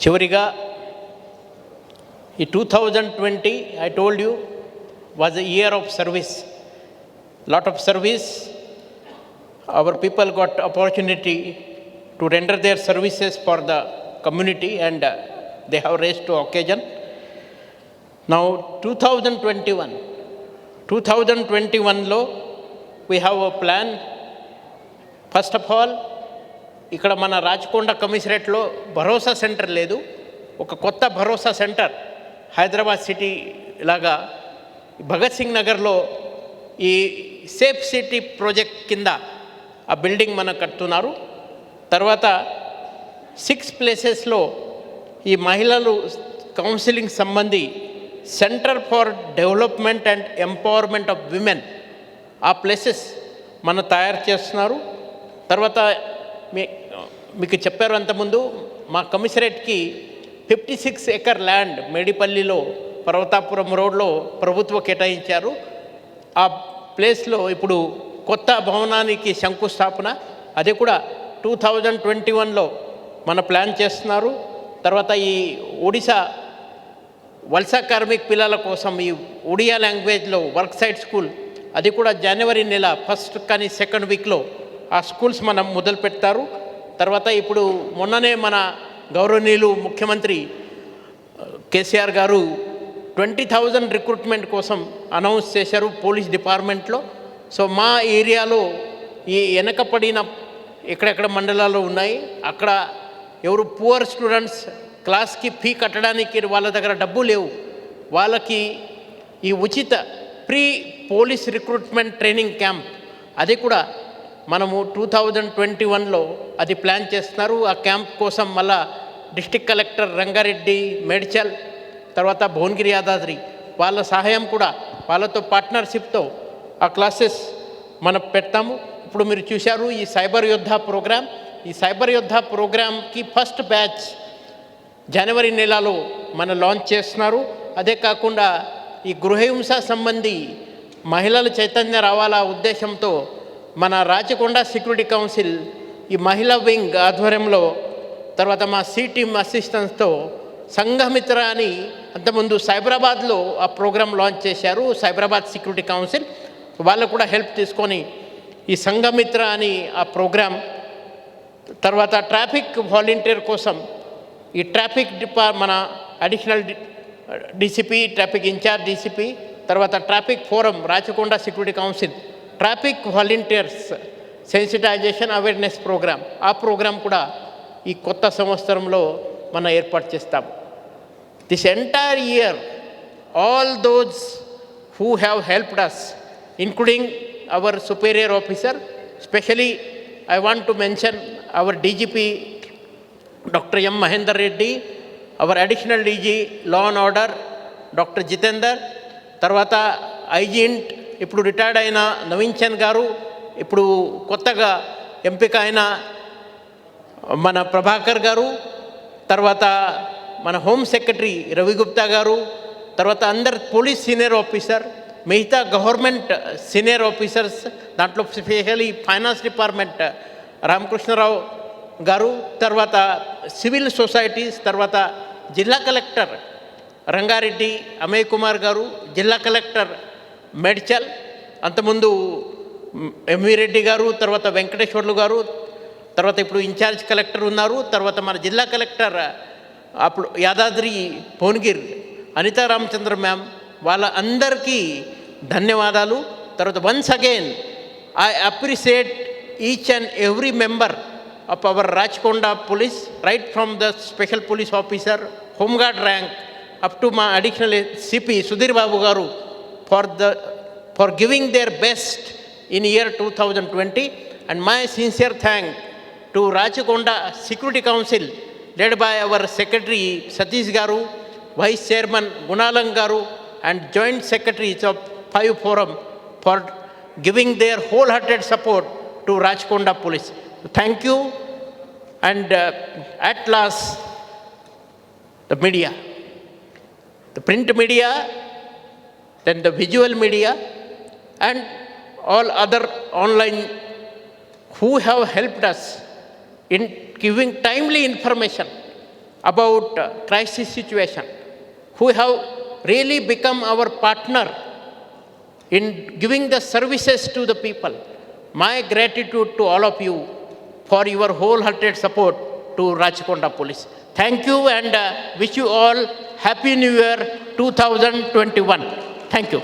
చివరిగా ఈ 2020 I told you was a year of service. Lot of service. Our people got opportunity to render their services for the community and they have raised to occasion. Now 2021 lo we have a plan. First of all, ఇక్కడ మన రాచకొండ కమిషనరేట్లో భరోసా centre లేదు. ఒక కొత్త భరోసా centre Hyderabad city లాగా భగత్ సింగ్ నగర్లో ఈ safe city project కింద ఆ బిల్డింగ్ మనం కడుతున్నారు. తర్వాత 6 ప్లేసెస్లో ఈ మహిళలు కౌన్సిలింగ్ సంబంధి centre for development and empowerment of women ఆ ప్లేసెస్ మనం తయారు చేస్తున్నారు. తర్వాత మీకు చెప్పారు అంతకుముందు మా కమిషనరేట్కి 56 acre ల్యాండ్ మేడిపల్లిలో పర్వతాపురం రోడ్లో ప్రభుత్వం కేటాయించారు. ఆ ప్లేస్లో ఇప్పుడు కొత్త భవనానికి శంకుస్థాపన, అది కూడా 2021లో మన ప్లాన్ చేస్తున్నారు. తర్వాత ఈ ఒడిశా వలస కార్మిక పిల్లల కోసం ఈ ఒడియా లాంగ్వేజ్లో వర్క్ సైట్ స్కూల్, అది కూడా జనవరి నెల 1st కానీ 2nd వీక్లో ఆ స్కూల్స్ మనం మొదలు పెడతారు. తర్వాత ఇప్పుడు మొన్ననే మన గౌరవనీయులు ముఖ్యమంత్రి కేసీఆర్ గారు 20,000 రిక్రూట్మెంట్ కోసం అనౌన్స్ చేశారు పోలీస్ డిపార్ట్మెంట్లో. సో మా ఏరియాలో ఈ వెనకపడిన ఎక్కడెక్కడ మండలాలు ఉన్నాయి అక్కడ ఎవరు పువర్ స్టూడెంట్స్ క్లాస్కి ఫీ కట్టడానికి వాళ్ళ దగ్గర డబ్బు లేవు, వాళ్ళకి ఈ ఉచిత pre police recruitment training camp అది కూడా మనము 2021లో అది ప్లాన్ చేస్తున్నారు. ఆ క్యాంప్ కోసం మళ్ళా డిస్ట్రిక్ట్ కలెక్టర్ రంగారెడ్డి, మేడ్చల్, తర్వాత భువనగిరి, యాదాద్రి వాళ్ళ సహాయం కూడా, వాళ్ళతో పార్ట్నర్షిప్తో ఆ క్లాసెస్ మనం పెడతాము. ఇప్పుడు మీరు చూశారు ఈ సైబర్ యోద్ధా ప్రోగ్రామ్. ఈ సైబర్ యోద్ధా ప్రోగ్రామ్కి ఫస్ట్ బ్యాచ్ జనవరి నెలలో మన లాంచ్ చేస్తున్నారు. అదే కాకుండా ఈ గృహహింస సంబంధి మహిళల చైతన్యం రావాల ఉద్దేశంతో మన రాచకొండ సెక్యూరిటీ కౌన్సిల్ ఈ మహిళా వింగ్ ఆధ్వర్యంలో, తర్వాత మా సి టీమ్ అసిస్టెన్స్తో సంఘమిత్ర అని అంతకుముందు సైబరాబాద్లో ఆ ప్రోగ్రాం లాంచ్ చేశారు. సైబరాబాద్ సెక్యూరిటీ కౌన్సిల్ వాళ్ళు కూడా హెల్ప్ తీసుకొని ఈ సంఘమిత్ర అని ఆ ప్రోగ్రాం, తర్వాత ట్రాఫిక్ వాలంటీర్ కోసం ఈ ట్రాఫిక్ మన additional DCP, traffic in-charge DCP, తర్వాత traffic forum Rachakonda security council traffic volunteers sensitization awareness programme, ఆ ప్రోగ్రాం కూడా ఈ కొత్త సంవత్సరంలో మనం ఏర్పాటు చేస్తాం. This entire year all those who have helped us including our superior officer, specially I want to mention our DGP doctor M Mahender Reddy, our additional DG law and order doctor Jitender, తర్వాత ఐజీంట్ ఇప్పుడు రిటైర్డ్ అయిన నవీన్ చంద్ గారు, ఇప్పుడు కొత్తగా ఎంపిక అయిన మన ప్రభాకర్ గారు, తర్వాత మన హోమ్ సెక్రటరీ రవిగుప్తా గారు, తర్వాత అందరు పోలీస్ సీనియర్ ఆఫీసర్, మిగతా గవర్నమెంట్ సీనియర్ ఆఫీసర్స్, దాంట్లో స్పెషల్లీ ఫైనాన్స్ డిపార్ట్మెంట్ రామకృష్ణరావు గారు, తర్వాత సివిల్ సొసైటీస్, తర్వాత జిల్లా కలెక్టర్ రంగారెడ్డి అమయ్ కుమార్ గారు, జిల్లా కలెక్టర్ మేడ్చల్, అంతకుముందు ఎంవి రెడ్డి గారు, తర్వాత వెంకటేశ్వర్లు గారు, తర్వాత ఇప్పుడు ఇన్ఛార్జ్ కలెక్టర్ ఉన్నారు, తర్వాత మన జిల్లా కలెక్టర్ అప్పుడు యాదాద్రి భువనగిరి అనితా రామచంద్ర మ్యామ్, వాళ్ళ అందరికీ ధన్యవాదాలు. తర్వాత once again I appreciate each and every member of hour Rachakonda police, right from the special police officer, home guard rank up to మా అడిషనల్ సిపి సుధీర్ బాబు గారు for giving their best in year 2020, and my sincere thank to Rachakonda Security Council led by our Secretary Satish Garu, Vice Chairman Gunalang Garu, and Joint Secretaries of 5 Forum for giving their wholehearted support to Rachakonda Police. Thank you. And at last, the media, the print media, then the visual media, and all other online who have helped us in giving timely information about crisis situation, who have really become our partner in giving the services to the people. My gratitude to all of you for your wholehearted support to Rachakonda Police. Thank you, and wish you all Happy New Year 2021. Thank you.